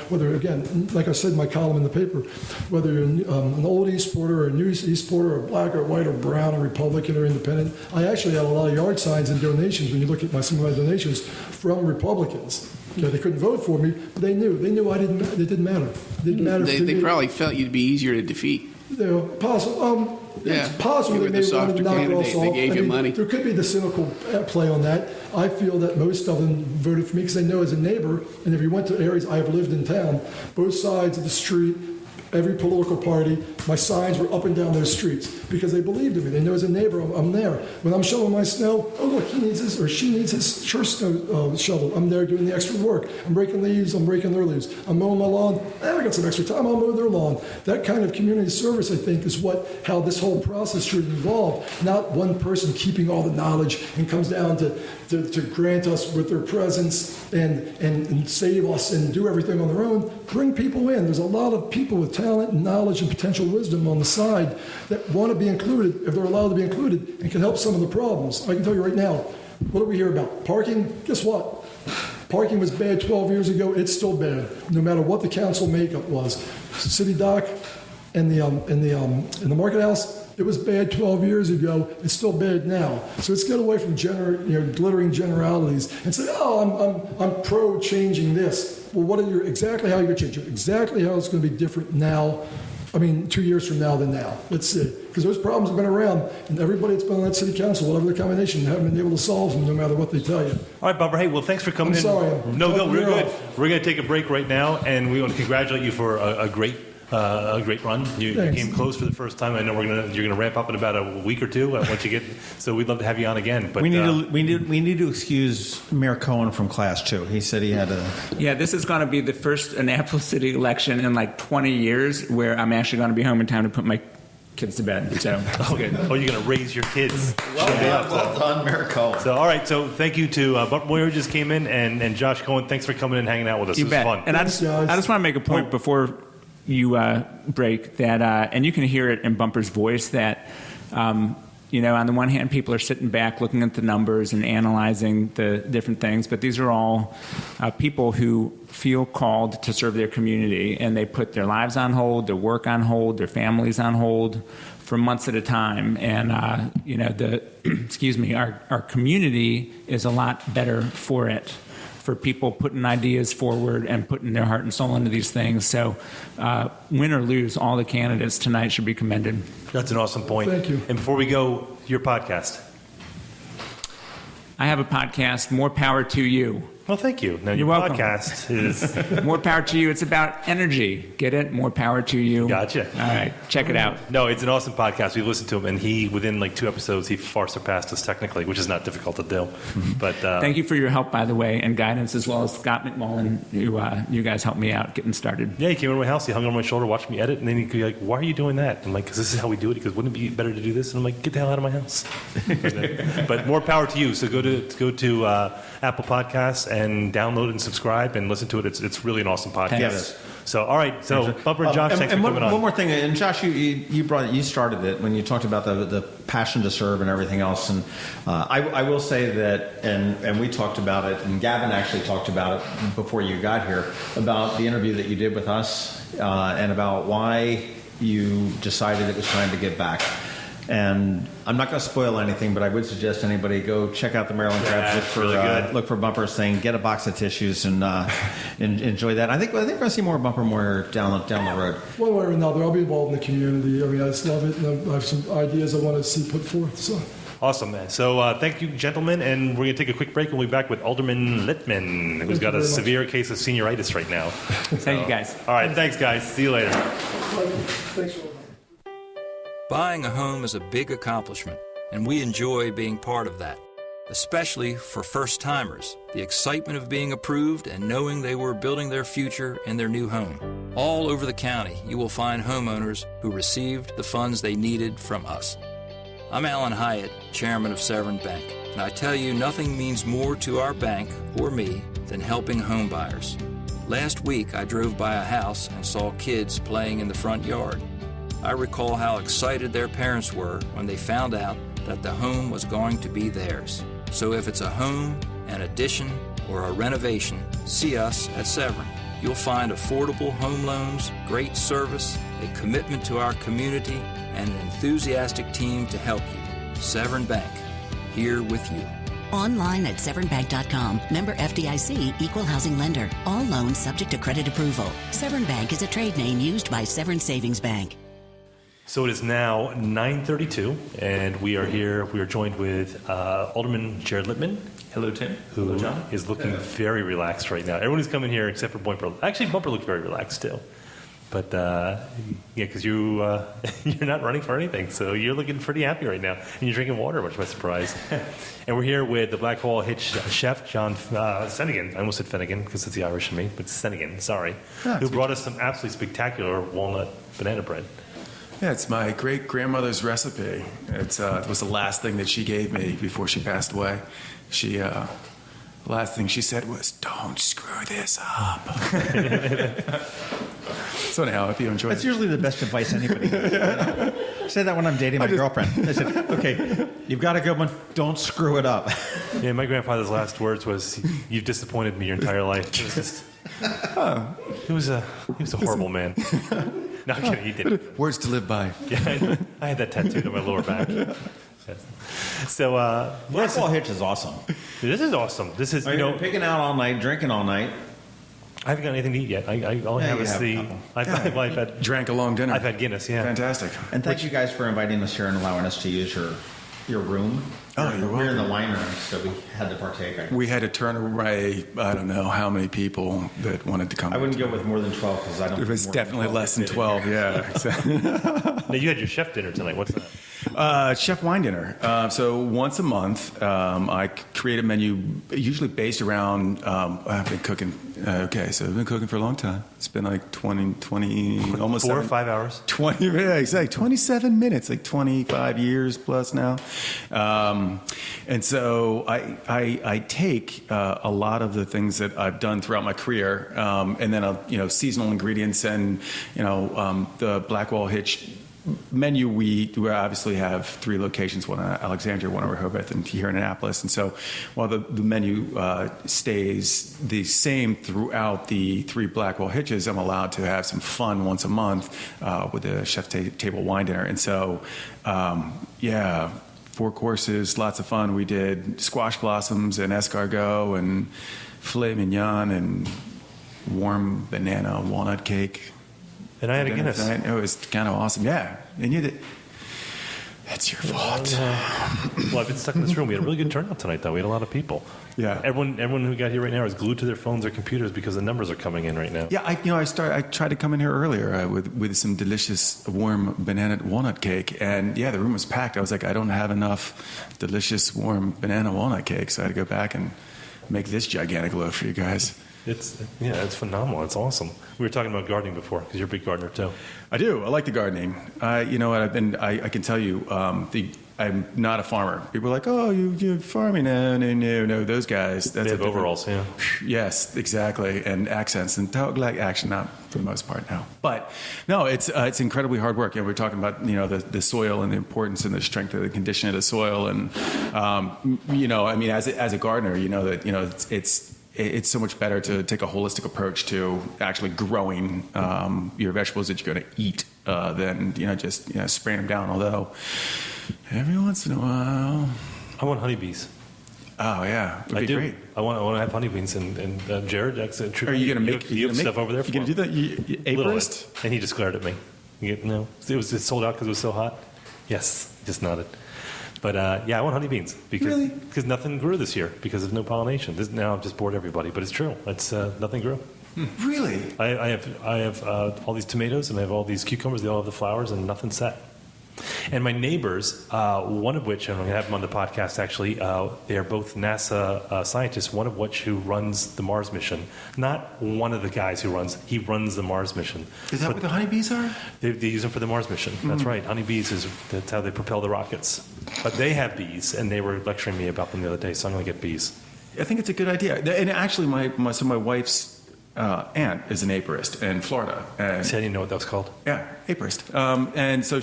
whether, again, like I said in my column in the paper, whether you're an old Eastporter or a new Eastporter or black or white or brown or Republican or independent. I actually had a lot of yard signs and donations, when you look at some of my donations, from Republicans. Okay, they couldn't vote for me, but they knew I didn't. It didn't matter. It didn't matter. They probably felt you'd be easier to defeat. Possible. It's possible they may want to knock Ross off. They gave you money. There could be the cynical play on that. I feel that most of them voted for me because they know as a neighbor, and if you went to areas I've lived in town, both sides of the street, every political party, my signs were up and down those streets because they believed in me. They know as a neighbor I'm there. When I'm shoveling my snow, oh look, he needs his or she needs his church snow shovel. I'm there doing the extra work. I'm breaking leaves. I'm breaking their leaves. I'm mowing my lawn. I got some extra time. I'll mow their lawn. That kind of community service, I think, is how this whole process should evolve. Not one person keeping all the knowledge and comes down to grant us with their presence and save us and do everything on their own. Bring people in. There's a lot of people with talent and knowledge and potential wisdom on the side that want to be included, if they're allowed to be included, and can help some of the problems. I can tell you right now, what do we hear about? Parking? Guess what? Parking was bad 12 years ago. It's still bad, no matter what the council makeup was. City dock and the market house, it was bad 12 years ago. It's still bad now. So let's get away from glittering generalities and say, "Oh, I'm pro changing this." Well, exactly how you're going to change it? Exactly how it's going to be different now. 2 years from now than now. Let's see. Because those problems have been around, and everybody that's been on that city council, whatever the combination, haven't been able to solve them no matter what they tell you. All right, Barbara. Hey, well, thanks for coming in. Sorry. No, we're good. We're going to take a break right now, and we want to congratulate you for a great run. You came close for the first time. I know you're gonna ramp up in about a week or two once you get. So we'd love to have you on again. But we need to excuse Mayor Cohen from class 2. He said he had a. Yeah, this is going to be the first Annapolis city election in like 20 years where I'm actually going to be home in time to put my kids to bed. So okay. Oh, you're going to raise your kids. Well done, Mayor Cohen. So all right. So thank you to Moyer just came in and Josh Cohen. Thanks for coming and hanging out with us. You it was bet. fun. And I just want to make a point before you break that, and you can hear it in Bumper's voice that, on the one hand, people are sitting back looking at the numbers and analyzing the different things, but these are all people who feel called to serve their community, and they put their lives on hold, their work on hold, their families on hold for months at a time. And, our community is a lot better for it. For people putting ideas forward and putting their heart and soul into these things. So win or lose, all the candidates tonight should be commended. That's an awesome point. Thank you. And before we go, your podcast. I have a podcast, More Power to You. Well, thank you. Now, You're your welcome. podcast is... More Power to You. It's about energy. Get it? More Power to You. Gotcha. All right. Check it out. No, it's an awesome podcast. We listened to him, and within like 2 episodes, he far surpassed us technically, which is not difficult to do. But thank you for your help, by the way, and guidance, as well as Scott MacMullan, who you guys helped me out getting started. Yeah, he came over to my house. He hung on my shoulder, watched me edit, and then he'd be like, "Why are you doing that?" I'm like, "Because this is how we do it." He goes, "Wouldn't it be better to do this?" And I'm like, "Get the hell out of my house." But more power to you. So go to Apple Podcasts and download and subscribe and listen to it. It's really an awesome podcast. Yes. So all right. So Bumper and Josh, thanks for coming on. One more thing, and Josh, you started it when you talked about the passion to serve and everything else. And I will say that, and we talked about it, and Gavin actually talked about it before you got here, about the interview that you did with us and about why you decided it was time to give back. And I'm not going to spoil anything, but I would suggest anybody go check out the Maryland Crabs. Look for Bumper's thing, get a box of tissues, and enjoy that. I think we're going to see more Bumper Moyer down the road. One way or another, I'll be involved in the community. I just love it, and I have some ideas I want to see put forth. So. Awesome, man. So thank you, gentlemen, and we're going to take a quick break. We'll be back with Alderman Littmann, who's got a severe case of senioritis right now. Thank you, guys. All right, thanks, guys. See you later. Thanks for Buying a home is a big accomplishment, and we enjoy being part of that. Especially for first-timers, the excitement of being approved and knowing they were building their future in their new home. All over the county, you will find homeowners who received the funds they needed from us. I'm Alan Hyatt, chairman of Severn Bank, and I tell you nothing means more to our bank or me than helping home buyers. Last week, I drove by a house and saw kids playing in the front yard. I recall how excited their parents were when they found out that the home was going to be theirs. So if it's a home, an addition, or a renovation, see us at Severn. You'll find affordable home loans, great service, a commitment to our community, and an enthusiastic team to help you. Severn Bank, here with you. Online at severnbank.com. Member FDIC, equal housing lender. All loans subject to credit approval. Severn Bank is a trade name used by Severn Savings Bank. So it is now 9:32, and we are here. We are joined with Alderman Jared Littmann. Hello, Tim. Who Hello, John. is looking very relaxed right now. Everyone who's coming here except for Bumper. Actually, Bumper looks very relaxed too. But yeah, because you're not running for anything, so you're looking pretty happy right now, and you're drinking water, much to my surprise. And we're here with the Blackwall Hitch chef, Jonathan Seningen. I almost said Finnegan because it's the Irish in me, but Seningen, sorry, who brought us some absolutely spectacular walnut banana bread. Yeah, it's my great-grandmother's recipe. It was the last thing that she gave me before she passed away. The last thing she said was, "Don't screw this up." So anyhow, if you enjoy That's usually the best advice anybody gives. I say that when I'm dating my girlfriend. I said, okay, you've got a good one. Don't screw it up. Yeah, my grandfather's last words was, "You've disappointed me your entire life." It was just, he was a horrible man. No, I'm kidding, he didn't. Words to live by. Yeah, I had that tattooed on my lower back. So, Blackwall Hitch is awesome. This is awesome. This is, picking out all night, drinking all night. I haven't got anything to eat yet. All I have is I've had drank a long dinner. I've had Guinness. Yeah, fantastic. And thank you guys for inviting us here and allowing us to use your room. Oh, you're welcome. We're in the wine room, so we had to partake. We had to turn away, I don't know how many people that wanted to come. I wouldn't go with more than 12 because I don't. It was definitely less than 12. Yeah. Now you had your chef dinner tonight. What's that? Chef wine dinner. So once a month, I create a menu usually based around. I've been cooking. So I've been cooking for a long time. It's been like 20 almost 4 or 5 hours. 20, yeah, exactly. 27 minutes, like 25 years plus now. And so I take a lot of the things that I've done throughout my career, and then seasonal ingredients and the Blackwall Hitch menu. We obviously have 3 locations: one in Alexandria, one in Rehoboth, and here in Annapolis. And so while the menu stays the same throughout the 3 Blackwall Hitches, I'm allowed to have some fun once a month with the chef table wine dinner. And so 4 courses, lots of fun. We did squash blossoms and escargot and filet mignon and warm banana walnut cake. And I had a Guinness. It was kind of awesome. Yeah. And you did. That's your fault. Well, I've been stuck in this room. We had a really good turnout tonight, though. We had a lot of people. Yeah. Everyone who got here right now is glued to their phones or computers because the numbers are coming in right now. Yeah, I tried to come in here earlier with some delicious warm banana walnut cake, and yeah, the room was packed. I was like, I don't have enough delicious warm banana walnut cake, so I had to go back and make this gigantic loaf for you guys. It's phenomenal. It's awesome. We were talking about gardening before because you're a big gardener too. I do. I like the gardening. You know what? I can tell you, I'm not a farmer. People are like, oh, you're farming. No, those guys. They have overalls, yeah. Yes, exactly, and accents and like action, not for the most part, no. But no, it's incredibly hard work. We're talking about the soil and the importance and the strength of the condition of the soil, and as a gardener, it's so much better to take a holistic approach to actually growing your vegetables that you're going to eat than just spraying them down. Although every once in a while, I want honeybees. Oh yeah, it'd be great. I want to have honeybees and Jared. That's Are you going to make? You have stuff over there? You going to do that? You apiarist? And he just glared at me. It sold out because it was so hot. Yes, just nodded. But I want honeybees because nothing grew this year because of no pollination. Now I've just bored everybody, but it's true. It's nothing grew. Really? I have all these tomatoes and I have all these cucumbers. They all have the flowers and nothing set. And my neighbors, one of which, and I'm going to have them on the podcast actually, they are both NASA scientists, one of which who runs the Mars mission. Not one of the guys he runs the Mars mission. Is that what the honeybees are? They use them for the Mars mission. That's right. Honeybees, that's how they propel the rockets. But they have bees, and they were lecturing me about them the other day, so I'm going to get bees. I think it's a good idea. And actually, my wife's aunt is an apiarist in Florida. And see, I didn't know what that was called. Yeah, apiarist. And so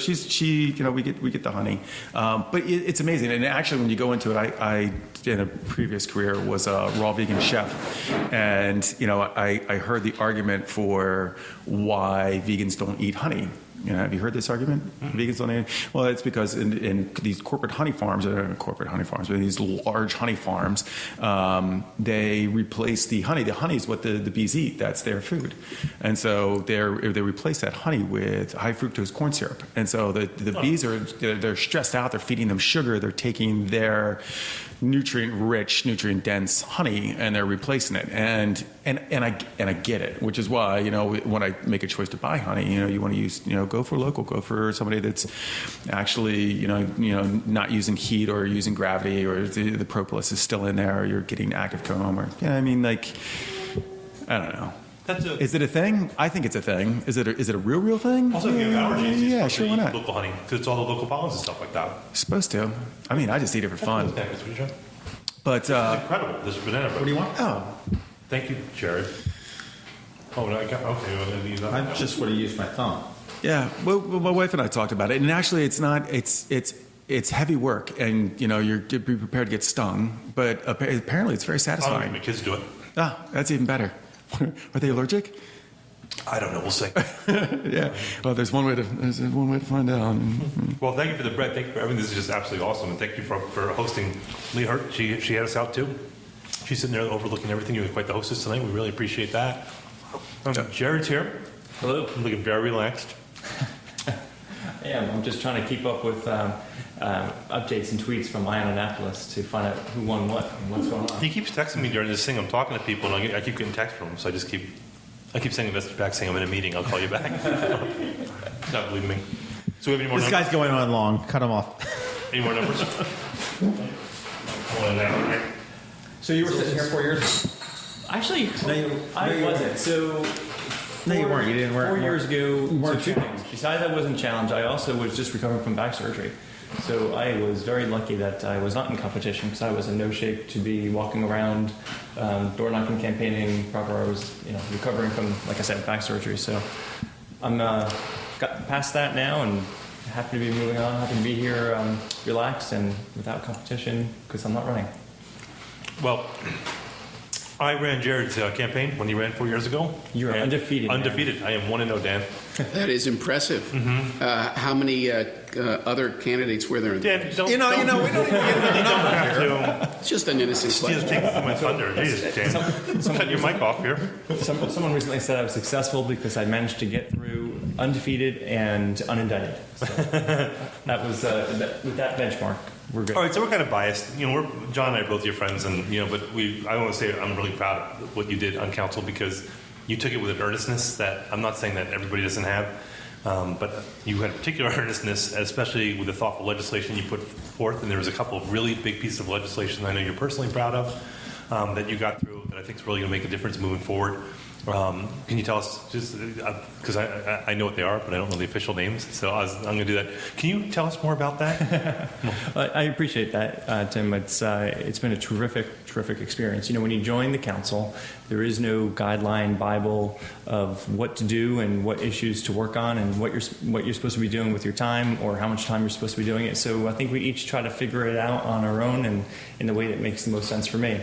we get the honey. But it's amazing. And actually, when you go into it, I in a previous career was a raw vegan chef, and I heard the argument for why vegans don't eat honey. Have you heard this argument? Vegans don't eat. Well, it's because in these corporate honey farms, but these large honey farms, they replace the honey. The honey is what the bees eat. That's their food, and so they replace that honey with high fructose corn syrup. And so the bees they're stressed out. They're feeding them sugar. They're taking their nutrient-rich, nutrient-dense honey, and they're replacing it. And I get it, which is why when I make a choice to buy honey, you want to use go for local, go for somebody that's actually not using heat or using gravity, or the propolis is still in there, or you're getting active comb, or I don't know. Is it a thing? I think it's a thing. Is it a real thing? Also, if you have allergies, yeah, sure, why not? Local honey, because it's all the local pollens and stuff like that. Supposed to. I just eat it for fun. But this is incredible. This banana bread. What do you want? Oh, thank you, Jared. Oh, no, okay. Well, I just would have used my thumb. Yeah, well, my wife and I talked about it, and actually, it's not. It's heavy work, and you're be prepared to get stung. But apparently, it's very satisfying. My kids do it. Ah, that's even better. Are they allergic? I don't know. We'll see. Yeah. Well, there's one way to find out. Well, thank you for the bread. Thank you for everything. This is just absolutely awesome, and thank you for hosting Lea Hurt. She had us out too. She's sitting there overlooking everything. You're quite the hostess tonight. We really appreciate that. Jared's here. Hello. I'm looking very relaxed. Yeah, I'm just trying to keep up with updates and tweets from Annapolis to find out who won what and what's going on. He keeps texting me during this thing. I'm talking to people, and I keep getting texts from him. So I keep sending a message back saying I'm in a meeting. I'll call you back. Not believing me. So we have any more? This numbers? guy's going on long. Cut him off. Any more numbers? So you were sitting here 4 years ago? Actually, I wasn't. So. No, you weren't. You didn't work. 4 years ago, so two things. Besides I wasn't challenged, I also was just recovering from back surgery. So I was very lucky that I was not in competition because I was in no shape to be walking around, door knocking, campaigning, proper. I was, recovering from, like I said, back surgery. So I'm got past that now and happy to be moving on. Happy to be here, relaxed and without competition because I'm not running. Well, I ran Jared's campaign when he ran 4 years ago. You were undefeated. Undefeated. I am 1-0, Dan. That is impressive. Mm-hmm. How many other candidates were there? Dan, don't, we don't even get the number here. It's just an innocent question. Just taking my thunder. Jesus, Dan. Cut your mic off here. Someone recently said I was successful because I managed to get through undefeated and unindicted. So that was with that benchmark. We're good. All right, so we're kind of biased. John and I are both your friends, and but I want to say I'm really proud of what you did on council because you took it with an earnestness that I'm not saying that everybody doesn't have, but you had a particular earnestness, especially with the thoughtful legislation you put forth. And there was a couple of really big pieces of legislation I know you're personally proud of that you got through that I think is really going to make a difference moving forward. Can you tell us, just because I know what they are, but I don't know the official names, so I'm going to do that. Can you tell us more about that? I appreciate that, Tim. It's been a terrific experience. When you join the council, there is no guideline Bible of what to do and what issues to work on and what you're supposed to be doing with your time or how much time you're supposed to be doing it. So I think we each try to figure it out on our own and in the way that makes the most sense for me.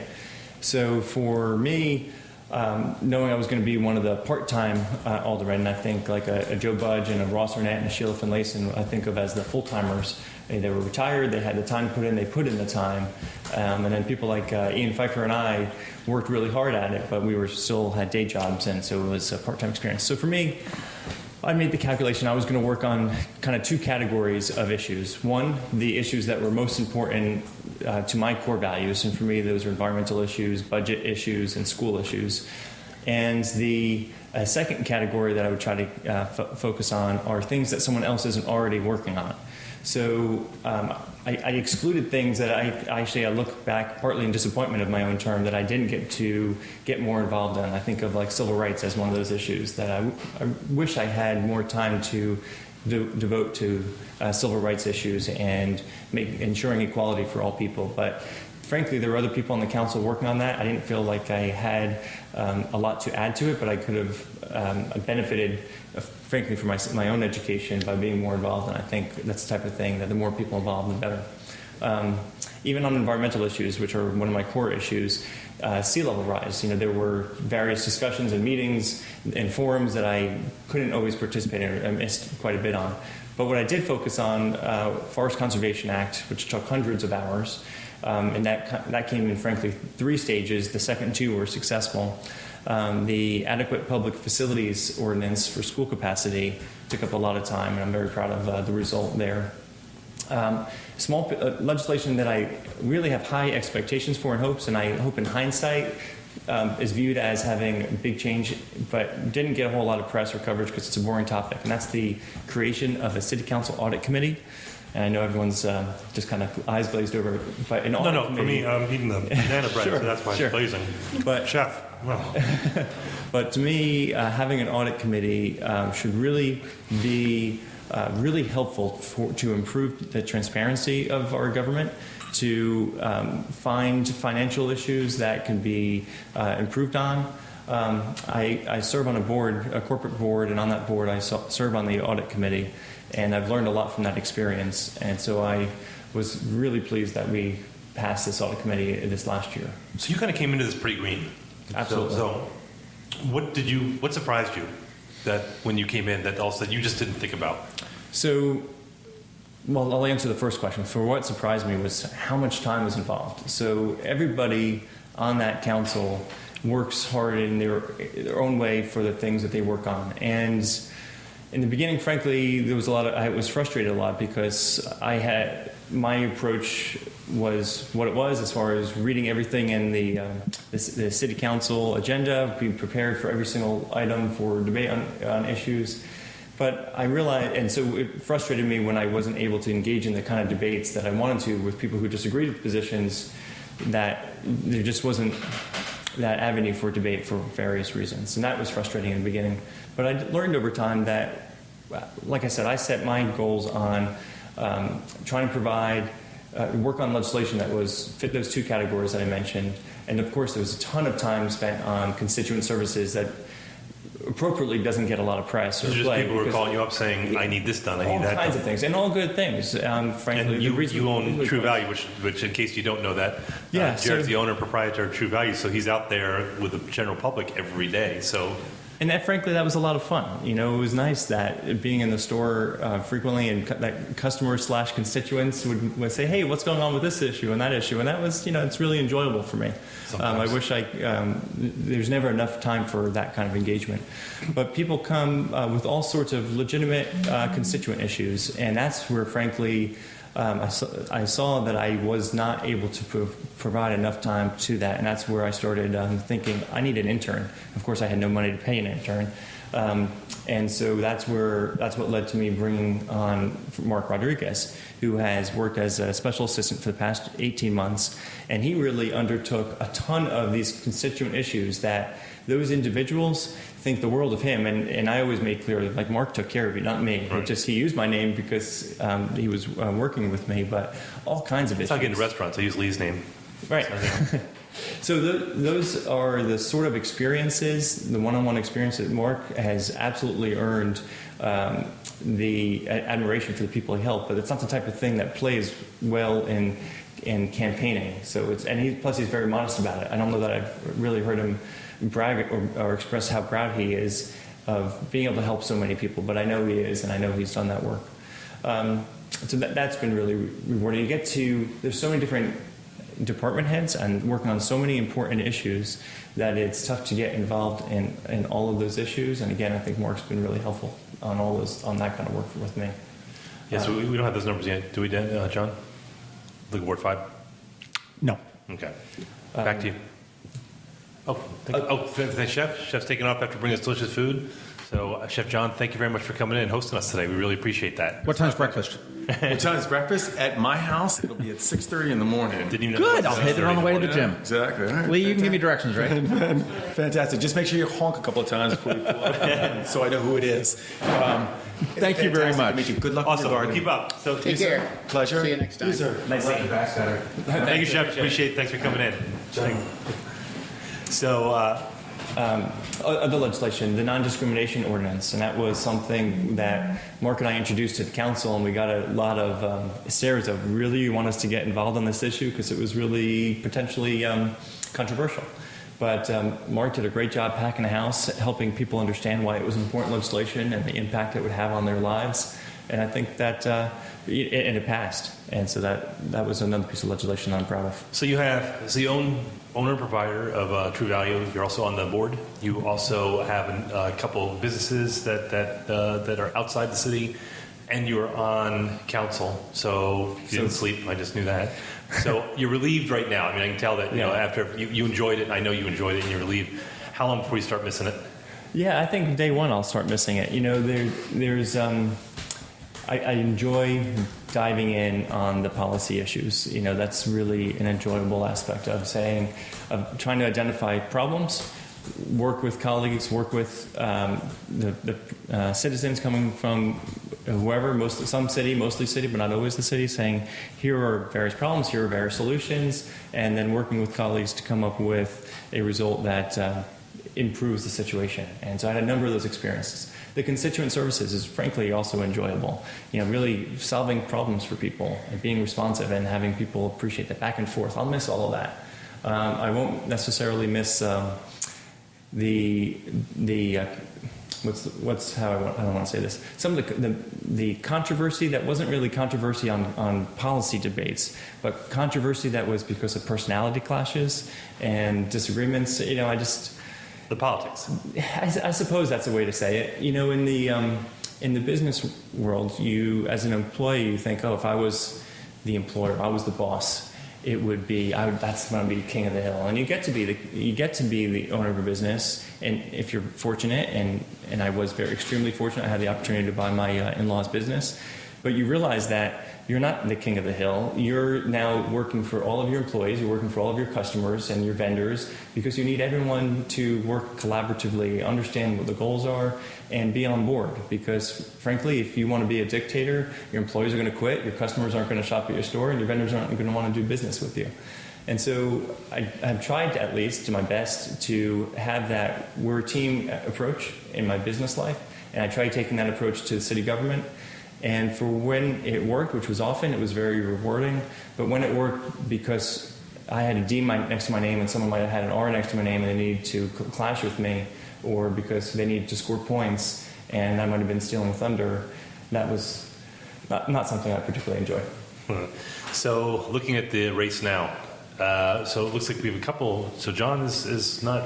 So for me, knowing I was going to be one of the part-time aldermen, I think like a Joe Budge and a Ross Arnett and a Sheila Finlayson, I think of as the full-timers. They were retired, they had the time to put in, they put in the time. And then people like Ian Pfeiffer and I worked really hard at it, but we still had day jobs, and so it was a part-time experience. So for me, I made the calculation I was going to work on kind of two categories of issues. One, the issues that were most important to my core values, and for me those are environmental issues, budget issues, and school issues. And the second category that I would try to focus on are things that someone else isn't already working on. So I excluded things that I look back partly in disappointment of my own term that I didn't get more involved in. I think of like civil rights as one of those issues that I wish I had more time to devote to civil rights issues and ensuring equality for all people. But frankly, there were other people on the council working on that. I didn't feel like I had a lot to add to it, but I could have benefited, frankly, from my own education by being more involved. And I think that's the type of thing that the more people involved, the better. Even on environmental issues, which are one of my core issues, sea level rise. There were various discussions and meetings and forums that I couldn't always participate in. I missed quite a bit on. But what I did focus on, Forest Conservation Act, which took hundreds of hours, and that came in, frankly, 3 stages. The second 2 were successful. The Adequate Public Facilities Ordinance for school capacity took up a lot of time, and I'm very proud of the result there. Small legislation that I really have high expectations for and hopes, and I hope in hindsight is viewed as having a big change, but didn't get a whole lot of press or coverage because it's a boring topic, and that's the creation of a City Council Audit Committee. And I know everyone's just kind of eyes glazed over, but an audit committee. For me, I'm eating the banana bread, so that's why it's glazing. But Chef, well. But to me, having an audit committee should really be really helpful to improve the transparency of our government, to find financial issues that can be improved on. I serve on a corporate board, and on that board I serve on the audit committee, and I've learned a lot from that experience. And so I was really pleased that we passed this audit committee this last year. So you kind of came into this pretty green. Absolutely. So what surprised you that when you came in that also you just didn't think about? So, well, I'll answer the first question. For what surprised me was how much time was involved. So everybody on that council works hard in their own way for the things that they work on. And in the beginning, frankly, there was I was frustrated a lot because my approach was what it was as far as reading everything in the city council agenda, being prepared for every single item for debate on issues. But I realized, and so it frustrated me when I wasn't able to engage in the kind of debates that I wanted to with people who disagreed with positions, that there just wasn't that avenue for debate for various reasons. And that was frustrating in the beginning. But I learned over time that, like I said, I set my goals on trying to provide, work on legislation that fit those 2 categories that I mentioned. And of course, there was a ton of time spent on constituent services that appropriately doesn't get a lot of press. Or just people who are calling you up saying, I need this done, I need that done. All kinds of things, and all good things. Frankly, and you own True Value, which in case you don't know that, Jared's the owner and proprietor of True Value, so he's out there with the general public every day. So. And frankly, that was a lot of fun. It was nice that being in the store frequently, and that customers/constituents would say, "Hey, what's going on with this issue and that issue?" And that was, it's really enjoyable for me. I wish there's never enough time for that kind of engagement. But people come with all sorts of legitimate constituent issues, and that's where, frankly, I saw that I was not able to provide enough time to that, and that's where I started thinking I need an intern. Of course, I had no money to pay an intern, and so that's what led to me bringing on Mark Rodriguez, who has worked as a special assistant for the past 18 months, and he really undertook a ton of these constituent issues that those individuals think the world of him, and I always made clear that, like, Mark took care of it, not me. Right. He used my name because he was working with me, but all kinds of issues. It's not getting to restaurants. I use Lee's name. Right. So those are the sort of experiences, the one-on-one experience that Mark has absolutely earned the admiration for the people he helped, but it's not the type of thing that plays well in campaigning. So plus he's very modest about it. I don't know that I've really heard him brag or express how proud he is of being able to help so many people, but I know he is, and I know he's done that work. So that's been really rewarding. There's so many different department heads and working on so many important issues that it's tough to get involved in all of those issues. And again, I think Mark's been really helpful on that kind of work with me. Yeah, so we don't have those numbers yet, do we, John? Look at Ward 5? No. Okay. Back to you. Thanks, Chef. Chef's taking off after bringing us delicious food. So, Chef John, thank you very much for coming in and hosting us today. We really appreciate that. What time's breakfast? What time is breakfast? At my house, it'll be at 6:30 in the morning. Good. I'll hit it on the way to the gym. Exactly. All right. Lee, you can give me directions, right? Fantastic. Just make sure you honk a couple of times before you pull up, so I know who it is. Thank you very much. To meet you. Good luck Awesome. with your garden. Keep up. So Take care. Pleasure. See you next time. Yes, sir. Nice seeing you. Thank you, Chef. Appreciate it. Thanks for coming in. So, other legislation, the non-discrimination ordinance, and that was something that Mark and I introduced to the council, and we got a lot of stares of really you want us to get involved on this issue because it was really potentially controversial. But Mark did a great job packing the house, helping people understand why it was important legislation and the impact it would have on their lives. And I think that it passed. And so that was another piece of legislation I'm proud of. So you own owner and provider of True Value. You're also on the board. You also have a couple of businesses that are outside the city, and you're on council. So you didn't sleep. I just knew that. So you're relieved right now. I mean, I can tell that after you enjoyed it. And I know you enjoyed it, and you're relieved. How long before you start missing it? Yeah, I think day one I'll start missing it. There's I enjoy diving in on the policy issues. That's really an enjoyable aspect of trying to identify problems, work with colleagues, work with the citizens coming from whoever, some city, mostly city, but not always the city, saying here are various problems, here are various solutions, and then working with colleagues to come up with a result that improves the situation. And so I had a number of those experiences. The constituent services is frankly also enjoyable. Really solving problems for people and being responsive and having people appreciate that back and forth. I'll miss all of that. I won't necessarily miss I don't want to say this. Some of the controversy that wasn't really controversy on policy debates, but controversy that was because of personality clashes and disagreements. The politics. I suppose that's a way to say it. In the business world, you as an employee, you think, if I was the employer, if I was the boss, it would be that's going to be king of the hill, and you get to be the owner of a business, and if you're fortunate, and I was extremely fortunate, I had the opportunity to buy my in-laws' business, but you realize that you're not the king of the hill. You're now working for all of your employees, you're working for all of your customers and your vendors, because you need everyone to work collaboratively, understand what the goals are, and be on board. Because frankly, if you want to be a dictator, your employees are going to quit, your customers aren't going to shop at your store, and your vendors aren't going to want to do business with you. And so I've tried, at least to my best, to have that we're a team approach in my business life, and I tried taking that approach to the city government. And for when it worked, which was often, it was very rewarding. But when it worked, because I had a D next to my name and someone might have had an R next to my name and they needed to clash with me, or because they needed to score points and I might have been stealing thunder, that was not something I particularly enjoyed. So looking at the race now, so it looks like we have a couple. So John is not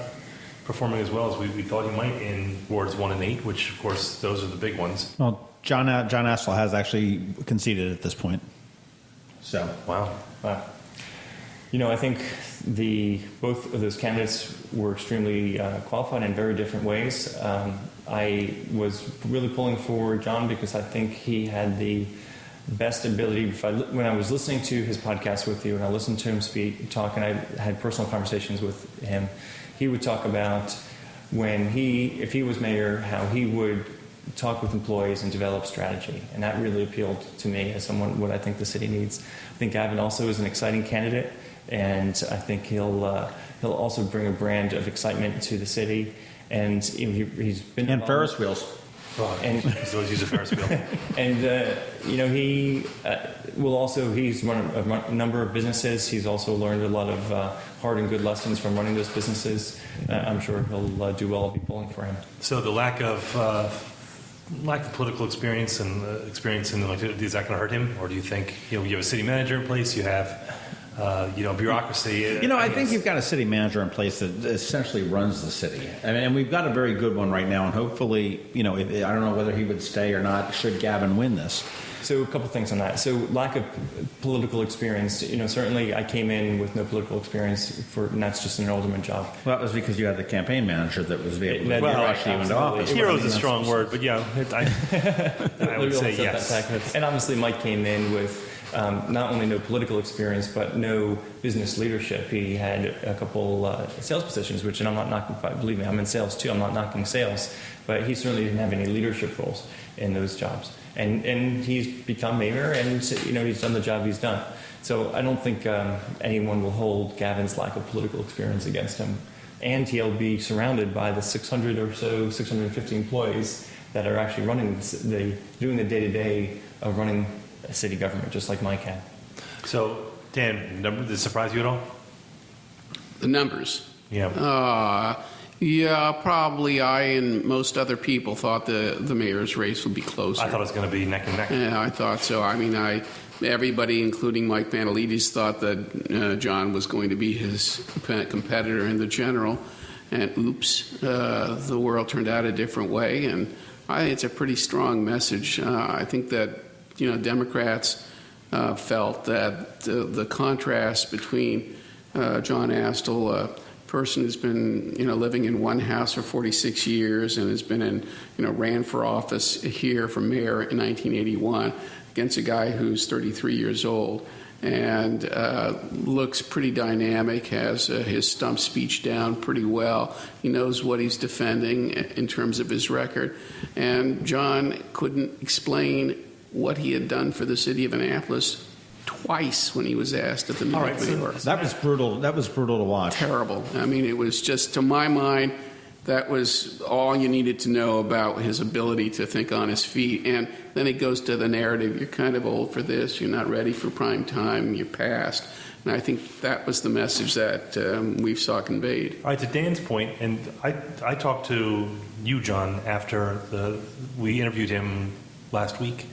performing as well as we thought he might in wards 1 and 8, which of course those are the big ones. Well, John Astle has actually conceded at this point. So wow. I think both of those candidates were extremely qualified in very different ways. I was really pulling for John because I think he had the best ability. When I was listening to his podcast with you, and I listened to him talk, and I had personal conversations with him, he would talk about if he was mayor, how he would talk with employees and develop strategy, and that really appealed to me as someone what I think the city needs. I think Gavin also is an exciting candidate, and I think he'll also bring a brand of excitement to the city. And he's been and Ferris wheels. And he's always used a Ferris wheel. And he will also. He's run a number of businesses. He's also learned a lot of hard and good lessons from running those businesses. I'm sure he'll do well. I'll be pulling for him. So the lack of political experience and experience in is that going to hurt him, or do you think you have a city manager in place? You have bureaucracy. I think you've got a city manager in place that essentially runs the city. I mean, and we've got a very good one right now, and hopefully, I don't know whether he would stay or not should Gavin win this. So a couple things on that. So lack of political experience. Certainly I came in with no political experience, and that's just an alderman job. Well, that was because you had the campaign manager that was able to rush you into office. Hero is a strong word, but yeah, I would say yes. And obviously Mike came in with not only no political experience, but no business leadership. He had a couple sales positions, and I'm not knocking, believe me, I'm in sales too, I'm not knocking sales, but he certainly didn't have any leadership roles in those jobs. And he's become mayor, and he's done the job he's done. So I don't think anyone will hold Gavin's lack of political experience against him. And he'll be surrounded by the 600 or so, 650 employees that are actually doing the day-to-day of running a city government, just like Mike had. So, Dan, did it surprise you at all? The numbers? Yeah. Yeah, probably I and most other people thought the mayor's race would be closer. I thought it was going to be neck and neck. Yeah, I thought so. I mean, everybody, including Mike Pantelides, thought that John was going to be his competitor in the general. And oops, the world turned out a different way. And I think it's a pretty strong message. I think that Democrats felt that the contrast between John Astle, a person who's been living in one house for 46 years and has been ran for office here for mayor in 1981, against a guy who's 33 years old and looks pretty dynamic, has his stump speech down pretty well. He knows what he's defending in terms of his record. And John couldn't explain what he had done for the city of Annapolis twice when he was asked at the meeting. That was brutal. That was brutal to watch. Terrible. I mean, it was just, to my mind, that was all you needed to know about his ability to think on his feet. And then it goes to the narrative. You're kind of old for this. You're not ready for prime time. You're past. And I think that was the message that we saw conveyed. All right, to Dan's point, and I talked to you, John, after we interviewed him last week.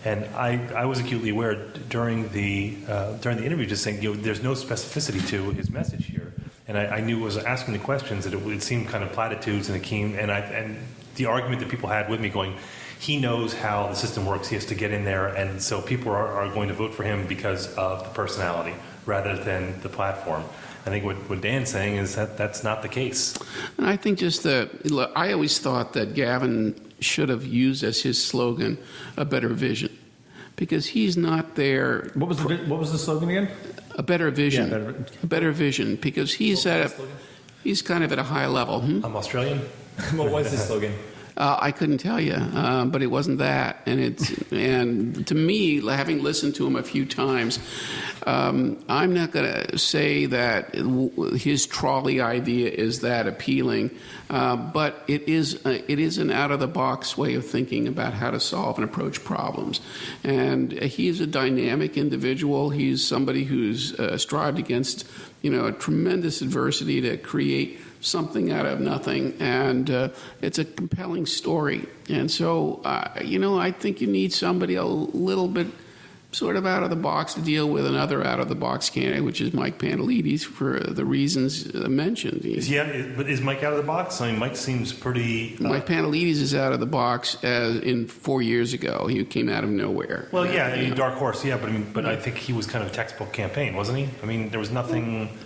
And I was acutely aware during the interview, just saying, there's no specificity to his message here. And I knew, was asking the questions, that it seemed kind of platitudes, and it came, and the argument that people had with me going, he knows how the system works, he has to get in there, and so people are going to vote for him because of the personality rather than the platform. I think what Dan's saying is that that's not the case. And I think I always thought that Gavin should have used as his slogan a better vision, because he's not there. What was the slogan again? A better vision. Yeah, a better vision, because he's he's kind of at a high level. I'm Australian. What was his slogan? I couldn't tell you, but it wasn't that. And to me, having listened to him a few times, I'm not going to say that his trolley idea is that appealing, but it is an out-of-the-box way of thinking about how to solve and approach problems. And he's a dynamic individual. He's somebody who's strived against a tremendous adversity to create something out of nothing, and it's a compelling story. And so, I think you need somebody a little bit sort of out of the box to deal with another out of the box candidate, which is Mike Pantelides, for the reasons mentioned. But is Mike out of the box? I mean, Mike seems pretty. Mike Pantelides is out of the box in 4 years ago. He came out of nowhere. Well, dark horse, but I think he was kind of a textbook campaign, wasn't he? I mean, there was nothing.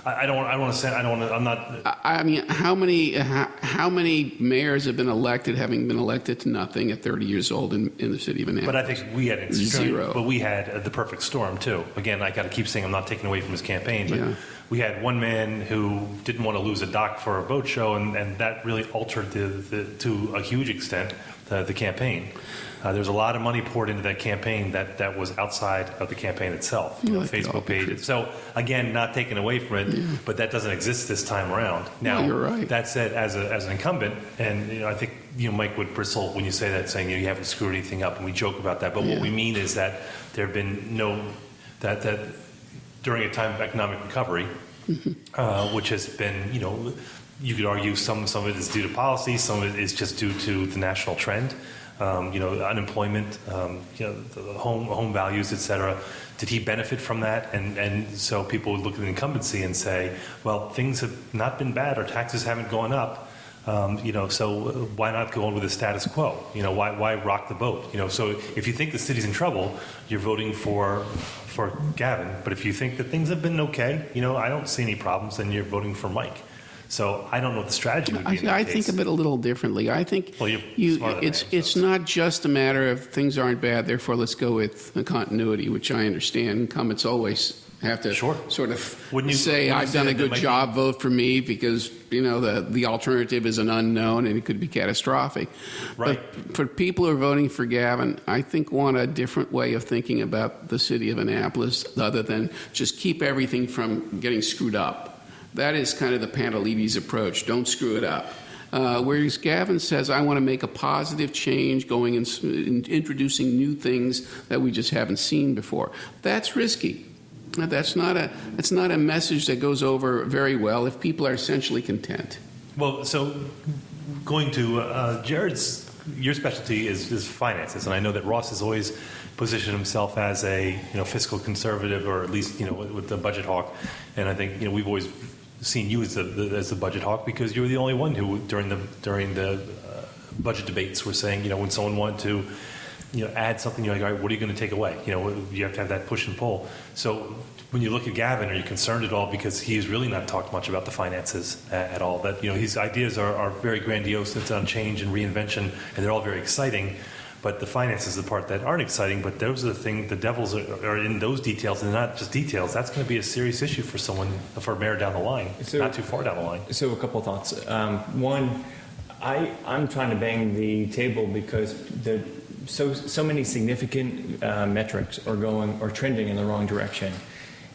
I want to say. I'm not. I mean, how many mayors have been elected, having been elected to nothing at 30 years old in the city of Annapolis? But I think we had zero. But we had the perfect storm too. Again, I got to keep saying I'm not taking away from his campaign, but we had one man who didn't want to lose a dock for a boat show, and that really altered to a huge extent the campaign. There's a lot of money poured into that campaign that was outside of the campaign itself, the Facebook page. So, again, not taken away from it, but that doesn't exist this time around. Now, you're right. That said, as an incumbent, and I think Mike would bristle when you say that, saying you haven't screwed anything up, and we joke about that. But what we mean is that there have been that during a time of economic recovery, which has been, you could argue some of it is due to policy, some of it is just due to the national trend. Unemployment, the home values, et cetera. Did he benefit from that? And so people would look at the incumbency and say, well, things have not been bad, or taxes haven't gone up. So why not go on with the status quo? Why rock the boat? So if you think the city's in trouble, you're voting for Gavin. But if you think that things have been okay, I don't see any problems, then you're voting for Mike. So I don't know what the strategy would be. I think of it a little differently. I think it's not just a matter of things aren't bad, therefore let's go with the continuity, which I understand. Incumbents always have to sort of say, I've done a good job, vote for me, because the alternative is an unknown and it could be catastrophic. Right. But for people who are voting for Gavin, I think want a different way of thinking about the city of Annapolis, other than just keep everything from getting screwed up. That is kind of the Pantelides approach. Don't screw it up. Whereas Gavin says, I want to make a positive change, going and introducing new things that we just haven't seen before. That's risky. That's not a message that goes over very well if people are essentially content. Well, so going to Jared's, your specialty is finances, and I know that Ross has always positioned himself as a fiscal conservative, or at least with the budget hawk. And I think we've always seen you as the budget hawk, because you were the only one who during the budget debates were saying when someone wanted to add something, you're like, all right, what are you going to take away? You have to have that push and pull. So when you look at Gavin, are you concerned at all? Because he's really not talked much about the finances at all. That his ideas are very grandiose. It's on change and reinvention, and they're all very exciting. But the finances are the part that aren't exciting. But those are the things. The devils are in those details, and not just details. That's going to be a serious issue for a mayor down the line. Not too far down the line. So a couple of thoughts. One, I'm trying to bang the table because so many significant metrics are trending in the wrong direction.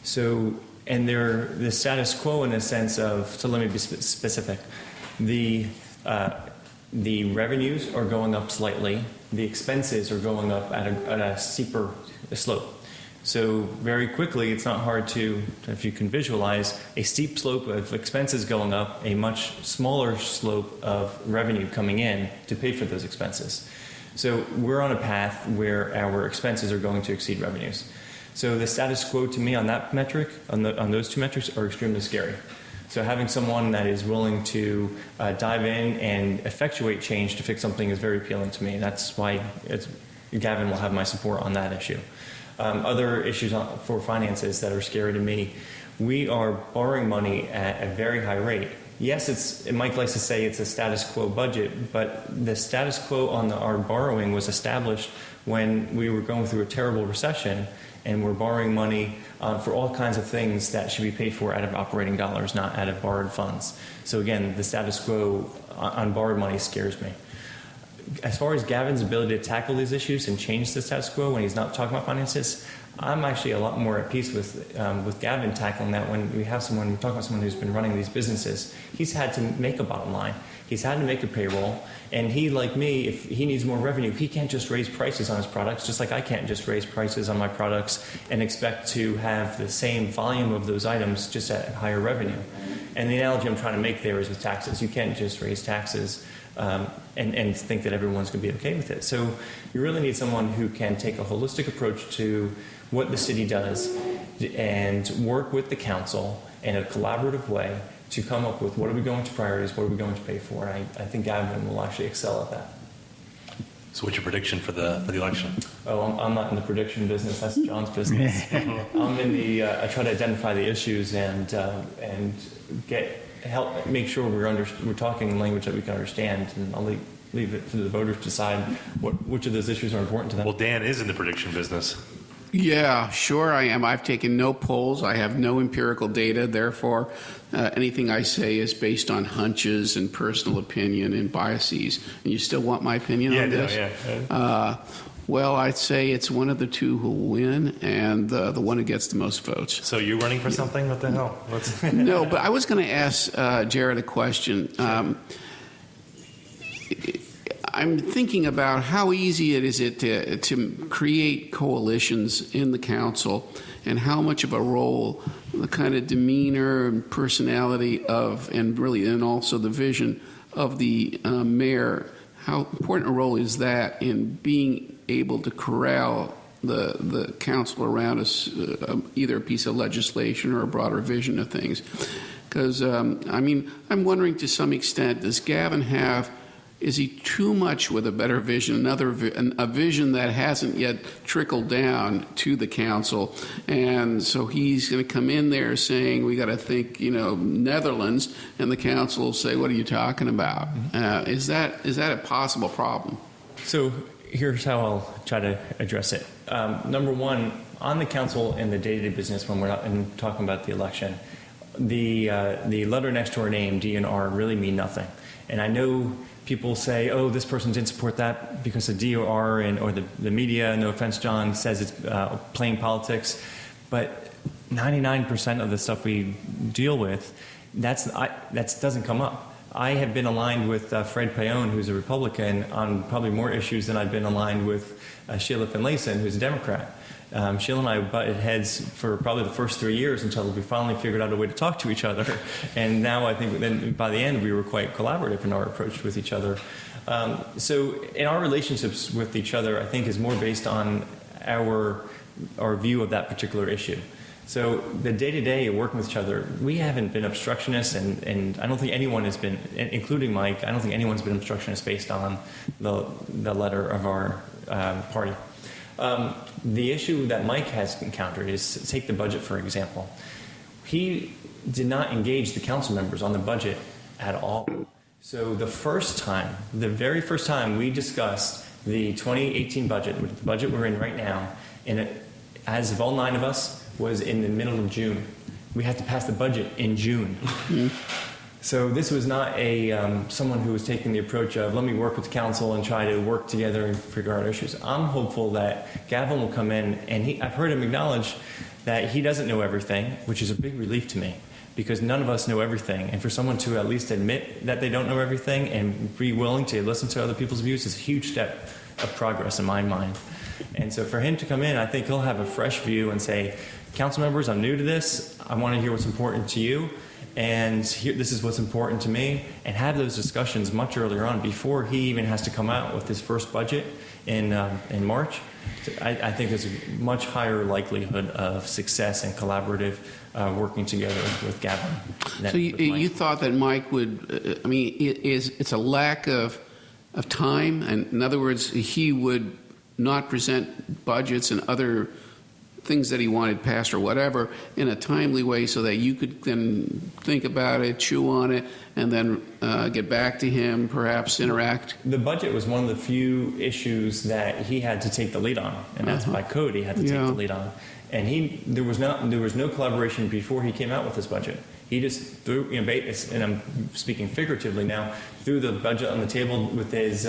So, and they're the status quo in a sense of, so let me be specific. The revenues are going up slightly. The expenses are going up at a steeper slope. So very quickly, it's not hard to, if you can visualize, a steep slope of expenses going up, a much smaller slope of revenue coming in to pay for those expenses. So we're on a path where our expenses are going to exceed revenues. So the status quo to me on that metric, on those two metrics, are extremely scary. So having someone that is willing to dive in and effectuate change to fix something is very appealing to me. That's why Gavin will have my support on that issue. Other issues for finances that are scary to me, we are borrowing money at a very high rate. Yes, Mike likes to say it's a status quo budget, but the status quo on our borrowing was established when we were going through a terrible recession, and we're borrowing money for all kinds of things that should be paid for out of operating dollars, not out of borrowed funds. So again, the status quo on borrowed money scares me. As far as Gavin's ability to tackle these issues and change the status quo when he's not talking about finances, I'm actually a lot more at peace with Gavin tackling that. When we talk about someone who's been running these businesses, he's had to make a bottom line. He's had to make a payroll. And he, like me, if he needs more revenue, he can't just raise prices on his products, just like I can't just raise prices on my products and expect to have the same volume of those items just at higher revenue. And the analogy I'm trying to make there is with taxes. You can't just raise taxes and think that everyone's going to be okay with it. So you really need someone who can take a holistic approach to what the city does and work with the council in a collaborative way to come up with what are we going to priorities, what are we going to pay for. And I think Gavin will actually excel at that. So what's your prediction for the election? Oh, I'm not in the prediction business. That's John's business. I'm in the. I try to identify the issues and help make sure we're talking in language that we can understand. And I'll leave it to the voters to decide which of those issues are important to them. Well, Dan is in the prediction business. Yeah, sure I am. I've taken no polls. I have no empirical data. Therefore, anything I say is based on hunches and personal opinion and biases. And you still want my opinion on this? Yeah. Well, I'd say it's one of the two who will win, and the one who gets the most votes. So you're running for something? What the hell? No, but I was going to ask Jared a question. I'm thinking about how easy it is to create coalitions in the council, and how much of a role the kind of demeanor and personality and also the vision of the mayor, how important a role is that in being able to corral the council around either a piece of legislation or a broader vision of things. Because, I'm wondering to some extent, does Gavin is he too much with a better vision, a vision that hasn't yet trickled down to the council? And so he's going to come in there saying, we got to think, Netherlands, and the council will say, what are you talking about? Is that a possible problem? So here's how I'll try to address it. Number one, on the council and the day-to-day business, when we're not talking about the election, the letter next to our name, D and R, really mean nothing. And I know people say, oh, this person didn't support that because of D or R, or the media, no offense, John, says it's playing politics. But 99% of the stuff we deal with, that doesn't come up. I have been aligned with Fred Payon, who's a Republican, on probably more issues than I've been aligned with Sheila Finlayson, who's a Democrat. Sheila and I butted heads for probably the first 3 years until we finally figured out a way to talk to each other. And now I think then by the end we were quite collaborative in our approach with each other. So in our relationships with each other, I think is more based on our view of that particular issue. So the day-to-day working with each other, we haven't been obstructionists, and I don't think anyone has been, including Mike, I don't think anyone's been obstructionist based on the letter of our party. The issue that Mike has encountered is, take the budget for example. He did not engage the council members on the budget at all. So the very first time we discussed the 2018 budget, the budget we're in right now, and as of all 9 of us, was in the middle of June. We had to pass the budget in June. So this was not someone who was taking the approach of, let me work with the council and try to work together and figure out issues. I'm hopeful that Gavin will come in, and I've heard him acknowledge that he doesn't know everything, which is a big relief to me, because none of us know everything. And for someone to at least admit that they don't know everything and be willing to listen to other people's views is a huge step of progress in my mind. And so for him to come in, I think he'll have a fresh view and say, council members, I'm new to this. I want to hear what's important to you. And this is what's important to me, and have those discussions much earlier on before he even has to come out with his first budget in March. I think there's a much higher likelihood of success and collaborative working together with Gavin. So you thought that Mike would, it's a lack of time, and in other words, he would not present budgets and other things that he wanted passed or whatever in a timely way so that you could then think about it, chew on it, and then get back to him, perhaps interact? The budget was one of the few issues that he had to take the lead on, and that's by code he had to take the lead on. And there was no collaboration before he came out with his budget. He just threw, and I'm speaking figuratively now, threw the budget on the table with his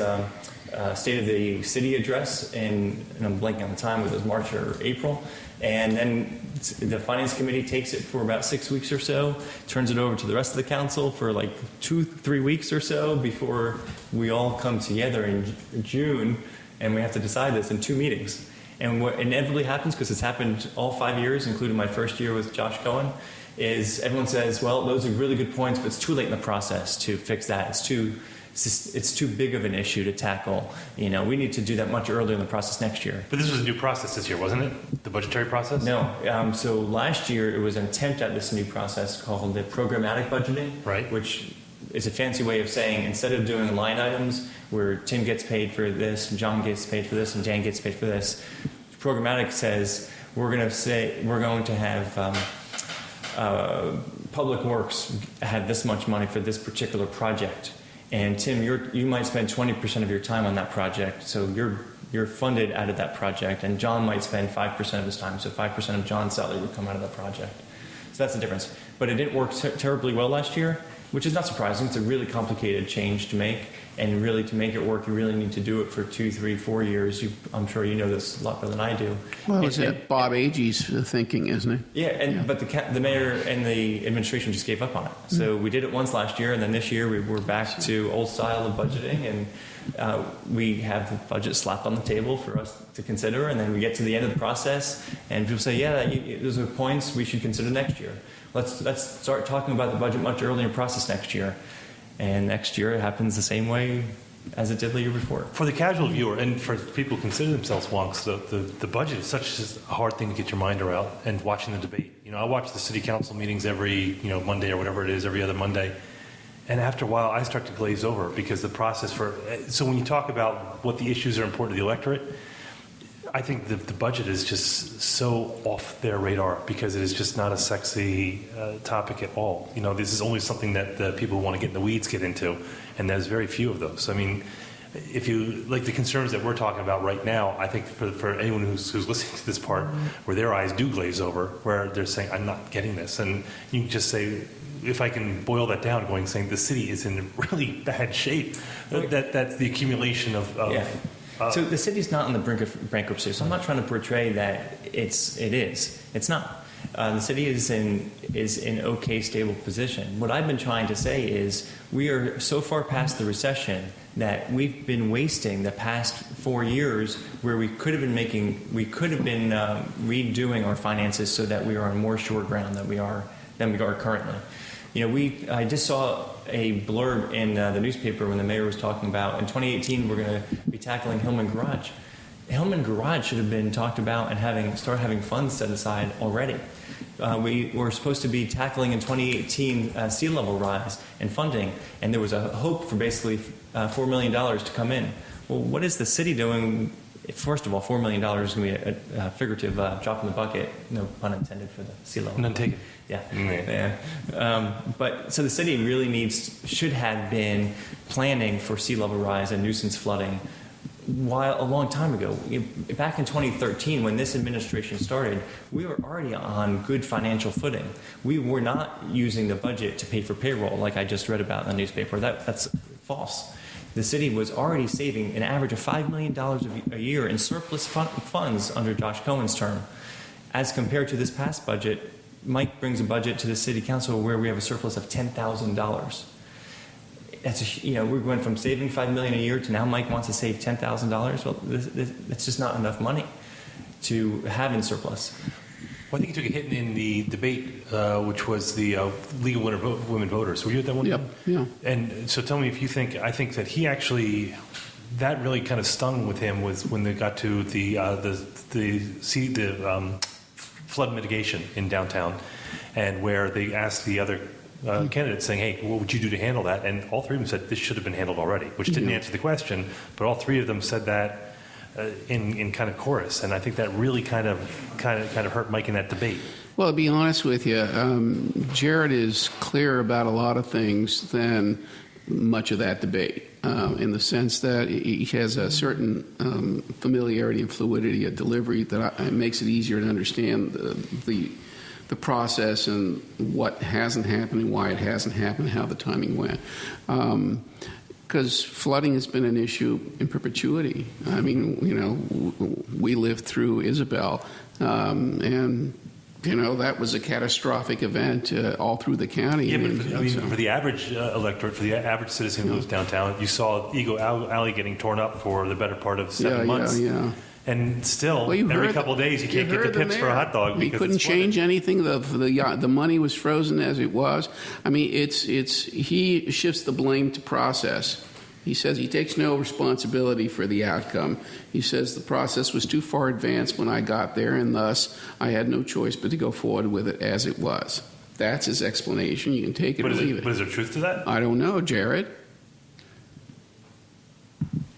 State of the City address, and I'm blanking on the time, whether it was March or April. And then the Finance Committee takes it for about 6 weeks or so, turns it over to the rest of the council for like 2-3 weeks or so before we all come together in June, and we have to decide this in 2 meetings. And what inevitably happens, because it's happened all 5 years, including my first year with Josh Cohen, is everyone says, well, those are really good points, but it's too late in the process to fix that. It's too big of an issue to tackle. We need to do that much earlier in the process next year. But this was a new process this year, wasn't it? The budgetary process? No. So last year it was an attempt at this new process called the programmatic budgeting, right? Which is a fancy way of saying, instead of doing line items where Tim gets paid for this, John gets paid for this, and Dan gets paid for this, programmatic says we're going to have Public Works have this much money for this particular project. And Tim, you might spend 20% of your time on that project, so you're funded out of that project. And John might spend 5% of his time, so 5% of John's salary would come out of that project. So that's the difference. But it didn't work terribly well last year, which is not surprising. It's a really complicated change to make, and really to make it work, you really need to do it for 2, 3, 4 years. I'm sure you know this a lot better than I do. Well, it's Bob Agee's thinking, isn't it? Yeah, but the mayor and the administration just gave up on it. So we did it once last year, and then this year we're back to old style of budgeting, and we have the budget slapped on the table for us to consider, and then we get to the end of the process, and people say, those are points we should consider next year. Let's start talking about the budget much earlier in the process next year. And next year it happens the same way as it did the year before. For the casual viewer, and for people who consider themselves wonks, the budget is such a hard thing to get your mind around, and watching the debate. You know, I watch the city council meetings every, Monday or whatever it is, every other Monday. And after a while, I start to glaze over because the process so when you talk about what the issues are important to the electorate, I think the budget is just so off their radar because it is just not a sexy topic at all. You know, this is only something that the people who want to get in the weeds get into, and there's very few of those. I mean, if you like the concerns that we're talking about right now, I think for anyone who's listening to this part, where their eyes do glaze over, where they're saying, I'm not getting this, and you can just say, if I can boil that down, saying the city is in really bad shape. That's the accumulation of so the city's not on the brink of bankruptcy, so I'm not trying to portray that it is. It's not. The city is in okay, stable position. What I've been trying to say is we are so far past the recession that we've been wasting the past 4 years where we could have been redoing our finances so that we are on more sure ground than we are currently. You know, I just saw a blurb in the newspaper when the mayor was talking about in 2018 we're going to be tackling Hillman Garage. Hillman Garage should have been talked about and start having funds set aside already. We were supposed to be tackling in 2018 sea level rise and funding, and there was a hope for basically $4 million to come in. Well, what is the city doing? First of all, $4 million is going to be a figurative drop in the bucket, no pun intended for the sea level. None taken. Yeah. But so the city really should have been planning for sea level rise and nuisance flooding a long time ago. Back in 2013, when this administration started, we were already on good financial footing. We were not using the budget to pay for payroll, like I just read about in the newspaper. That's false. The city was already saving an average of $5 million a year in surplus funds under Josh Cohen's term. As compared to this past budget, Mike brings a budget to the city council where we have a surplus of $10,000. We're going from saving $5 million a year to now Mike wants to save $10,000. Well, that's just not enough money to have in surplus. Well, I think he took a hit in the debate, which was the League of Women Voters. Were you at that one? Yeah. And so tell me if you think, I think that he actually, that really kind of stung with him was when they got to the flood mitigation in downtown, and where they asked the other candidates saying, hey, what would you do to handle that? And all three of them said this should have been handled already, which didn't answer the question, but all three of them said that in kind of chorus, and I think that really kind of hurt Mike in that debate. Well, to be honest with you, Jared is clearer about a lot of things than much of that debate, in the sense that he has a certain familiarity and fluidity of delivery that makes it easier to understand the process and what hasn't happened and why it hasn't happened, how the timing went. Because flooding has been an issue in perpetuity. I mean, we lived through Isabel, and that was a catastrophic event all through the county. Yeah, but for the average electorate, for the average citizen who lives downtown, you saw Eagle Alley getting torn up for the better part of 7 months. Yeah. And still, every couple of days, you can't get the pips for a hot dog. He couldn't change anything. The money was frozen as it was. I mean, he shifts the blame to process. He says he takes no responsibility for the outcome. He says the process was too far advanced when I got there, and thus I had no choice but to go forward with it as it was. That's his explanation. You can take it or leave it. But is there truth to that? I don't know, Jared.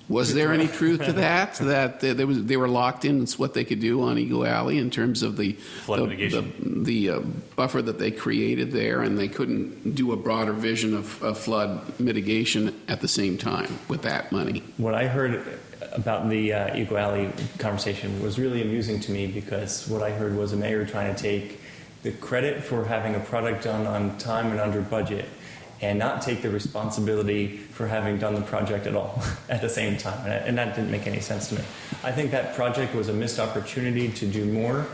Was there any truth to that? That they were locked in what they could do on Eagle Alley in terms of the buffer that they created there, and they couldn't do a broader vision of flood mitigation at the same time with that money? What I heard about the Eagle Alley conversation was really amusing to me, because what I heard was a mayor trying to take the credit for having a product done on time and under budget, and not take the responsibility for having done the project at all at the same time. And that didn't make any sense to me. I think that project was a missed opportunity to do more,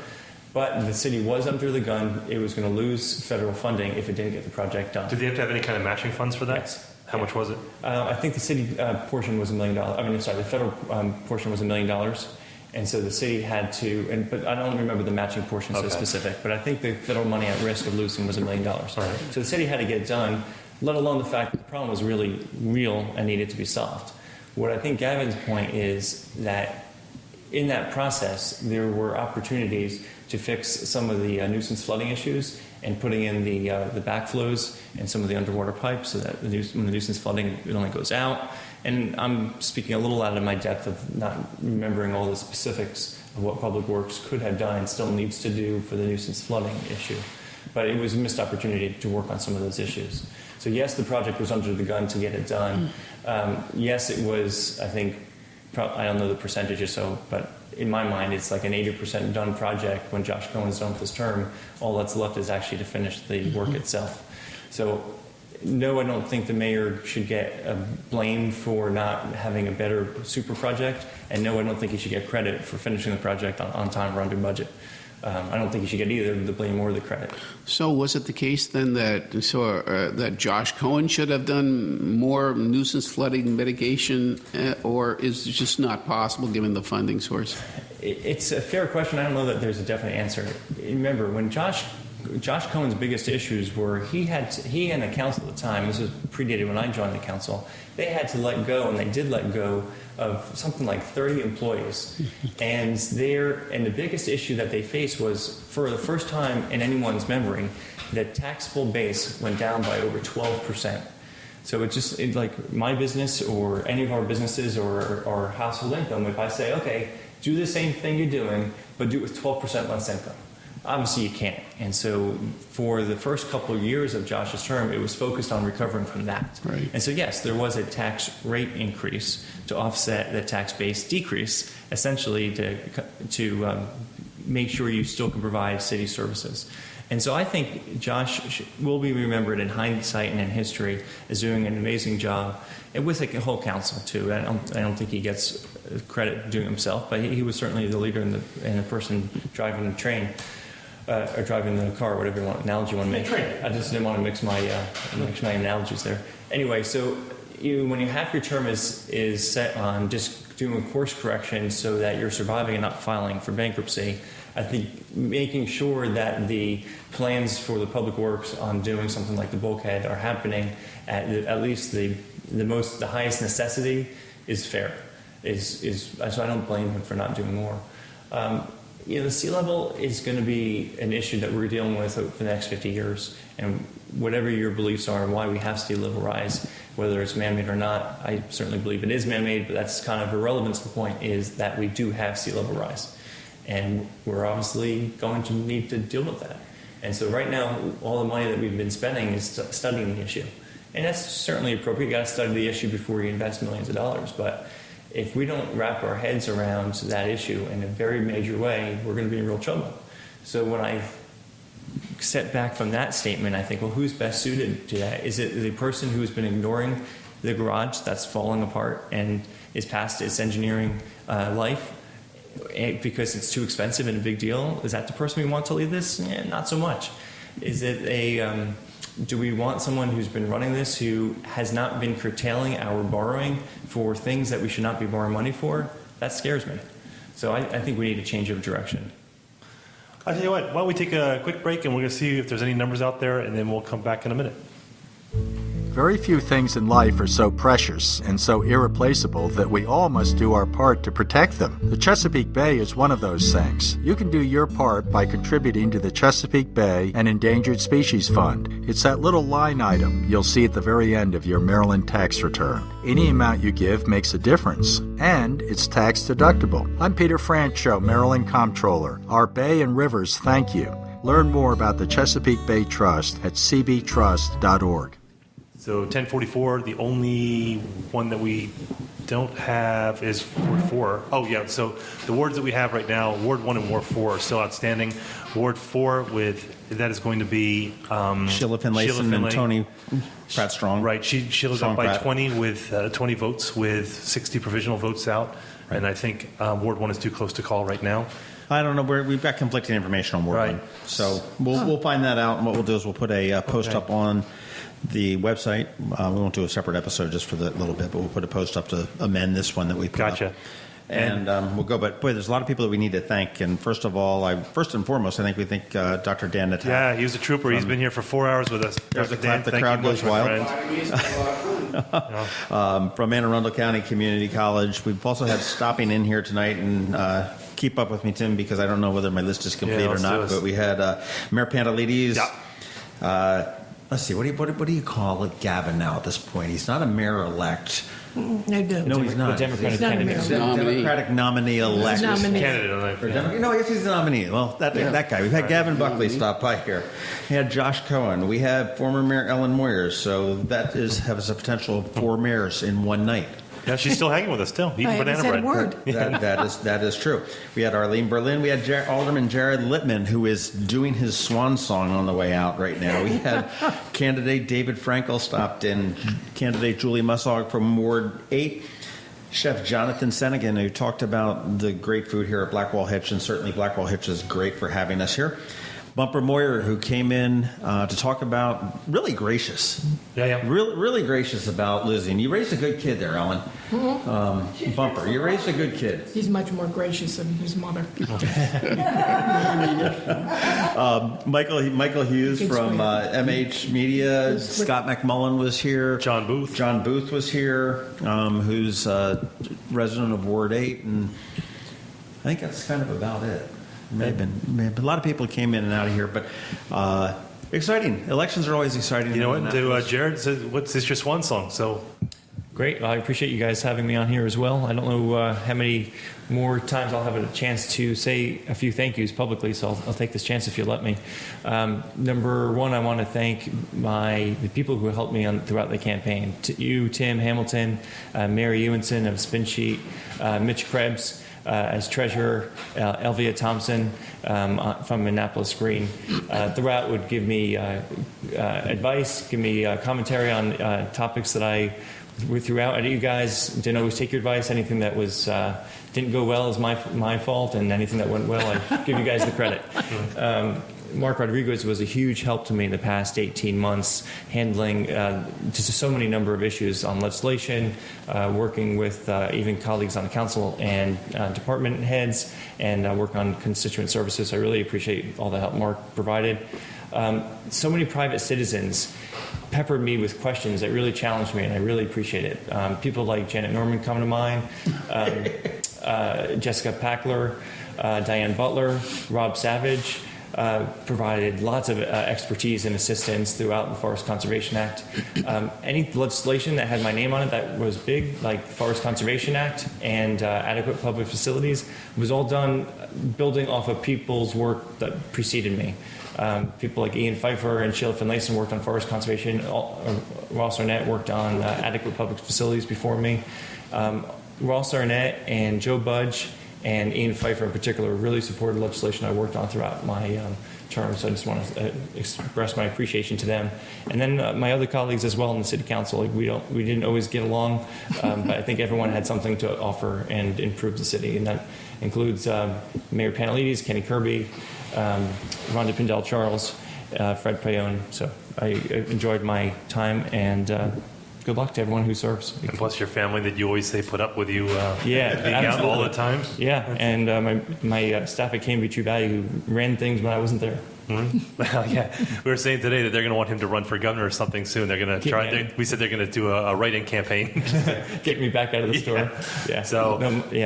but the city was under the gun. It was going to lose federal funding if it didn't get the project done. Did they have to have any kind of matching funds for that? Yes. How much was it? I think the city portion was $1 million. The federal portion was $1 million. And so the city had to, but I don't remember the matching portion so specific, but I think the federal money at risk of losing was $1 million. Right. So the city had to get it done, let alone the fact that the problem was really real and needed to be solved. What I think Gavin's point is that in that process, there were opportunities to fix some of the nuisance flooding issues and putting in the backflows and some of the underwater pipes so that when the nuisance flooding, it only goes out. And I'm speaking a little out of my depth of not remembering all the specifics of what Public Works could have done and still needs to do for the nuisance flooding issue. But it was a missed opportunity to work on some of those issues. So yes, the project was under the gun to get it done. Yes, it was, I think, I don't know the percentages, but in my mind, it's like an 80% done project. When Josh Cohen's done with his term, all that's left is actually to finish the work itself. So no, I don't think the mayor should get blamed for not having a better super project, and no, I don't think he should get credit for finishing the project on time or under budget. I don't think he should get either the blame or the credit. So was it the case then that Josh Cohen should have done more nuisance flooding mitigation, or is it just not possible given the funding source? It's a fair question. I don't know that there's a definite answer. Remember, when Josh Cohen's biggest issues were he and the council at the time, this was predated when I joined the council, they had to let go, and they did let go of something like 30 employees. And the biggest issue that they faced was, for the first time in anyone's memory, the taxable base went down by over 12%. So it's like my business or any of our businesses or household income, if I say, okay, do the same thing you're doing, but do it with 12% less income. Obviously you can't. And so for the first couple of years of Josh's term, it was focused on recovering from that. Right. And so yes, there was a tax rate increase to offset the tax base decrease, essentially to make sure you still can provide city services. And so I think Josh will be remembered in hindsight and in history as doing an amazing job, and with the whole council too. I don't think he gets credit for doing it himself, but he was certainly the leader and the person driving the train. Or driving the car, whatever analogy you want to make. I just didn't want to mix my analogies there. Anyway, so when half your term is set on just doing a course correction so that you're surviving and not filing for bankruptcy, I think making sure that the plans for the public works on doing something like the bulkhead are happening at least the highest necessity is fair. So I don't blame him for not doing more. The sea level is going to be an issue that we're dealing with for the next 50 years. And whatever your beliefs are and why we have sea level rise, whether it's man-made or not, I certainly believe it is man-made, but that's kind of irrelevant to the point, is that we do have sea level rise. And we're obviously going to need to deal with that. And so right now, all the money that we've been spending is studying the issue. And that's certainly appropriate. You've got to study the issue before you invest millions of dollars. But if we don't wrap our heads around that issue in a very major way, we're going to be in real trouble. So when I step back from that statement, I think, well, who's best suited to that? Is it the person who's been ignoring the garage that's falling apart and is past its engineering life because it's too expensive and a big deal? Is that the person we want to lead this? Not so much. Is it do we want someone who's been running this who has not been curtailing our borrowing for things that we should not be borrowing money for? That scares me. So I think we need a change of direction. I'll tell you what, why don't we take a quick break and we're going to see if there's any numbers out there, and then we'll come back in a minute. Very few things in life are so precious and so irreplaceable that we all must do our part to protect them. The Chesapeake Bay is one of those things. You can do your part by contributing to the Chesapeake Bay and Endangered Species Fund. It's that little line item you'll see at the very end of your Maryland tax return. Any amount you give makes a difference, and it's tax deductible. I'm Peter Francho, Maryland Comptroller. Our bay and rivers thank you. Learn more about the Chesapeake Bay Trust at cbtrust.org. So 1044, the only one that we don't have is Ward 4. Oh, yeah, so the wards that we have right now, Ward 1 and Ward 4 are still outstanding. Ward 4, that is going to be Sheila Finlayson and Tony Pratt Strong. Right, Sheila's up by 20 with 20 votes with 60 provisional votes out. Right. And I think Ward 1 is too close to call right now. I don't know. We've got conflicting information on Ward 1. So we'll find that out, and what we'll do is we'll put a post up on the website. We won't do a separate episode just for that little bit, but we'll put a post up to amend this one that we put up. And we'll go. But boy, there's a lot of people that we need to thank. And first and foremost, I think we thank Dr. Dan Nataf. Yeah, he was a trooper. He's been here for 4 hours with us. There's Dr. a clap. Dan, The crowd goes wild. Yeah. From Anne Arundel County Community College. We've also had stopping in here tonight, and keep up with me, Tim, because I don't know whether my list is complete or not. But we had Mayor Pantelides. Yeah. Let's see. What do you call it, Gavin? Now at this point, he's not a mayor-elect. No, he's not. Democratic nominee-elect. Candidate. No, I guess he's the nominee. Well, that guy. We've had Gavin Buckley stop by here. We had Josh Cohen. We have former Mayor Ellen Moyer. So that has a potential of 4 mayors in one night. Yeah, she's still hanging with us still, eating banana bread. That is true. We had Arlene Berlin. We had Alderman Jared Littmann, who is doing his swan song on the way out right now. We had candidate David Frankel stopped in, candidate Julie Mussog from Ward 8, Chef Jonathan Seningen, who talked about the great food here at Blackwall Hitch, and certainly Blackwall Hitch is great for having us here. Bumper Moyer, who came in to talk about, really gracious. Yeah. Really gracious about Lizzie. And you raised a good kid there, Ellen. Mm-hmm. Bumper, you raised a good kid. He's much more gracious than his mother. Michael Hughes from MH Media. Scott MacMullan was here. John Booth was here, who's a resident of Ward 8. And I think that's kind of about it. Maybe a lot of people came in and out of here, but exciting. Elections are always exciting. You know what? To Jared, what's this your swan song? So great. Well, I appreciate you guys having me on here as well. I don't know how many more times I'll have a chance to say a few thank yous publicly, so I'll take this chance if you let me. Number one, I want to thank the people who helped me throughout the campaign. You, Tim Hamilton, Mary Ewenson of Spin Sheet, Mitch Krebs, as treasurer, Elvia Thompson from Annapolis Green. Throughout would give me advice, give me commentary on topics that I threw out at you guys. Didn't always take your advice. Anything that didn't go well is my fault, and anything that went well, I give you guys the credit. Mark Rodriguez was a huge help to me in the past 18 months, handling just so many number of issues on legislation, working with even colleagues on the council and department heads, and work on constituent services. I really appreciate all the help Mark provided. So many private citizens peppered me with questions that really challenged me, and I really appreciate it. People like Janet Norman come to mind, Jessica Packler, Diane Butler, Rob Savage, provided lots of expertise and assistance throughout the Forest Conservation Act. Any legislation that had my name on it that was big, like the Forest Conservation Act and adequate public facilities, was all done building off of people's work that preceded me. People like Ian Pfeiffer and Sheila Finlayson worked on forest conservation. Ross Arnett worked on adequate public facilities before me. Ross Arnett and Joe Budge and Ian Pfeiffer in particular really supported legislation I worked on throughout my term, so I just want to express my appreciation to them. And then my other colleagues as well in the City Council. We didn't always get along, but I think everyone had something to offer and improve the city, and that includes Mayor Pantelides, Kenny Kirby, Rhonda Pindell Charles, Fred Payone. So I enjoyed my time, and good luck to everyone who serves. And plus your family that you always say put up with you being absolutely. out all the time. Yeah, and my staff at KMB True Value who ran things when I wasn't there. Mm-hmm. Well, yeah, we were saying today that they're going to want him to run for governor or something soon. They're going to try. We said they're going to do a write-in campaign, get me back out of the store. Yeah. So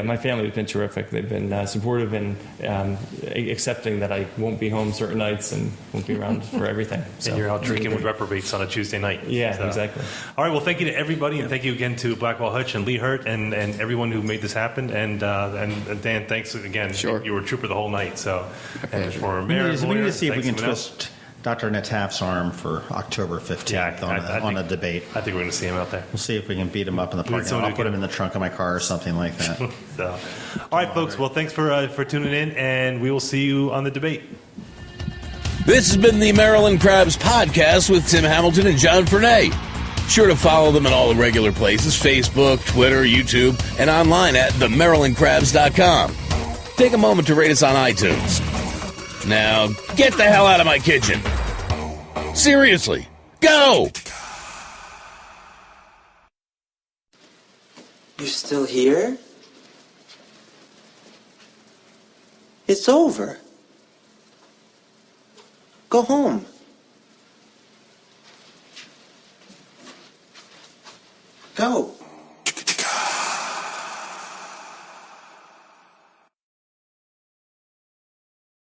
my family has been terrific. They've been supportive and accepting that I won't be home certain nights and won't be around for everything. So, and you're out drinking with reprobates on a Tuesday night. Yeah, so. Exactly. All right. Well, thank you to everybody, and thank you again to Blackwall Hitch and Lea Hurt and everyone who made this happen. And Dan, thanks again. Sure. You were a trooper the whole night. So, and for Mayor, we need to see if we can twist Dr. Nataf's arm for October 15th on a debate. I think we're going to see him out there. We'll see if we can beat him up in the parking lot. I'll put him in the trunk of my car or something like that. So, all right, folks. Well, thanks for tuning in, and we will see you on the debate. This has been the Maryland Crabs Podcast with Tim Hamilton and John Fernay. Sure to follow them in all the regular places, Facebook, Twitter, YouTube, and online at themarylandcrabs.com. Take a moment to rate us on iTunes. Now, get the hell out of my kitchen. Seriously, go! You're still here? It's over. Go home. Go.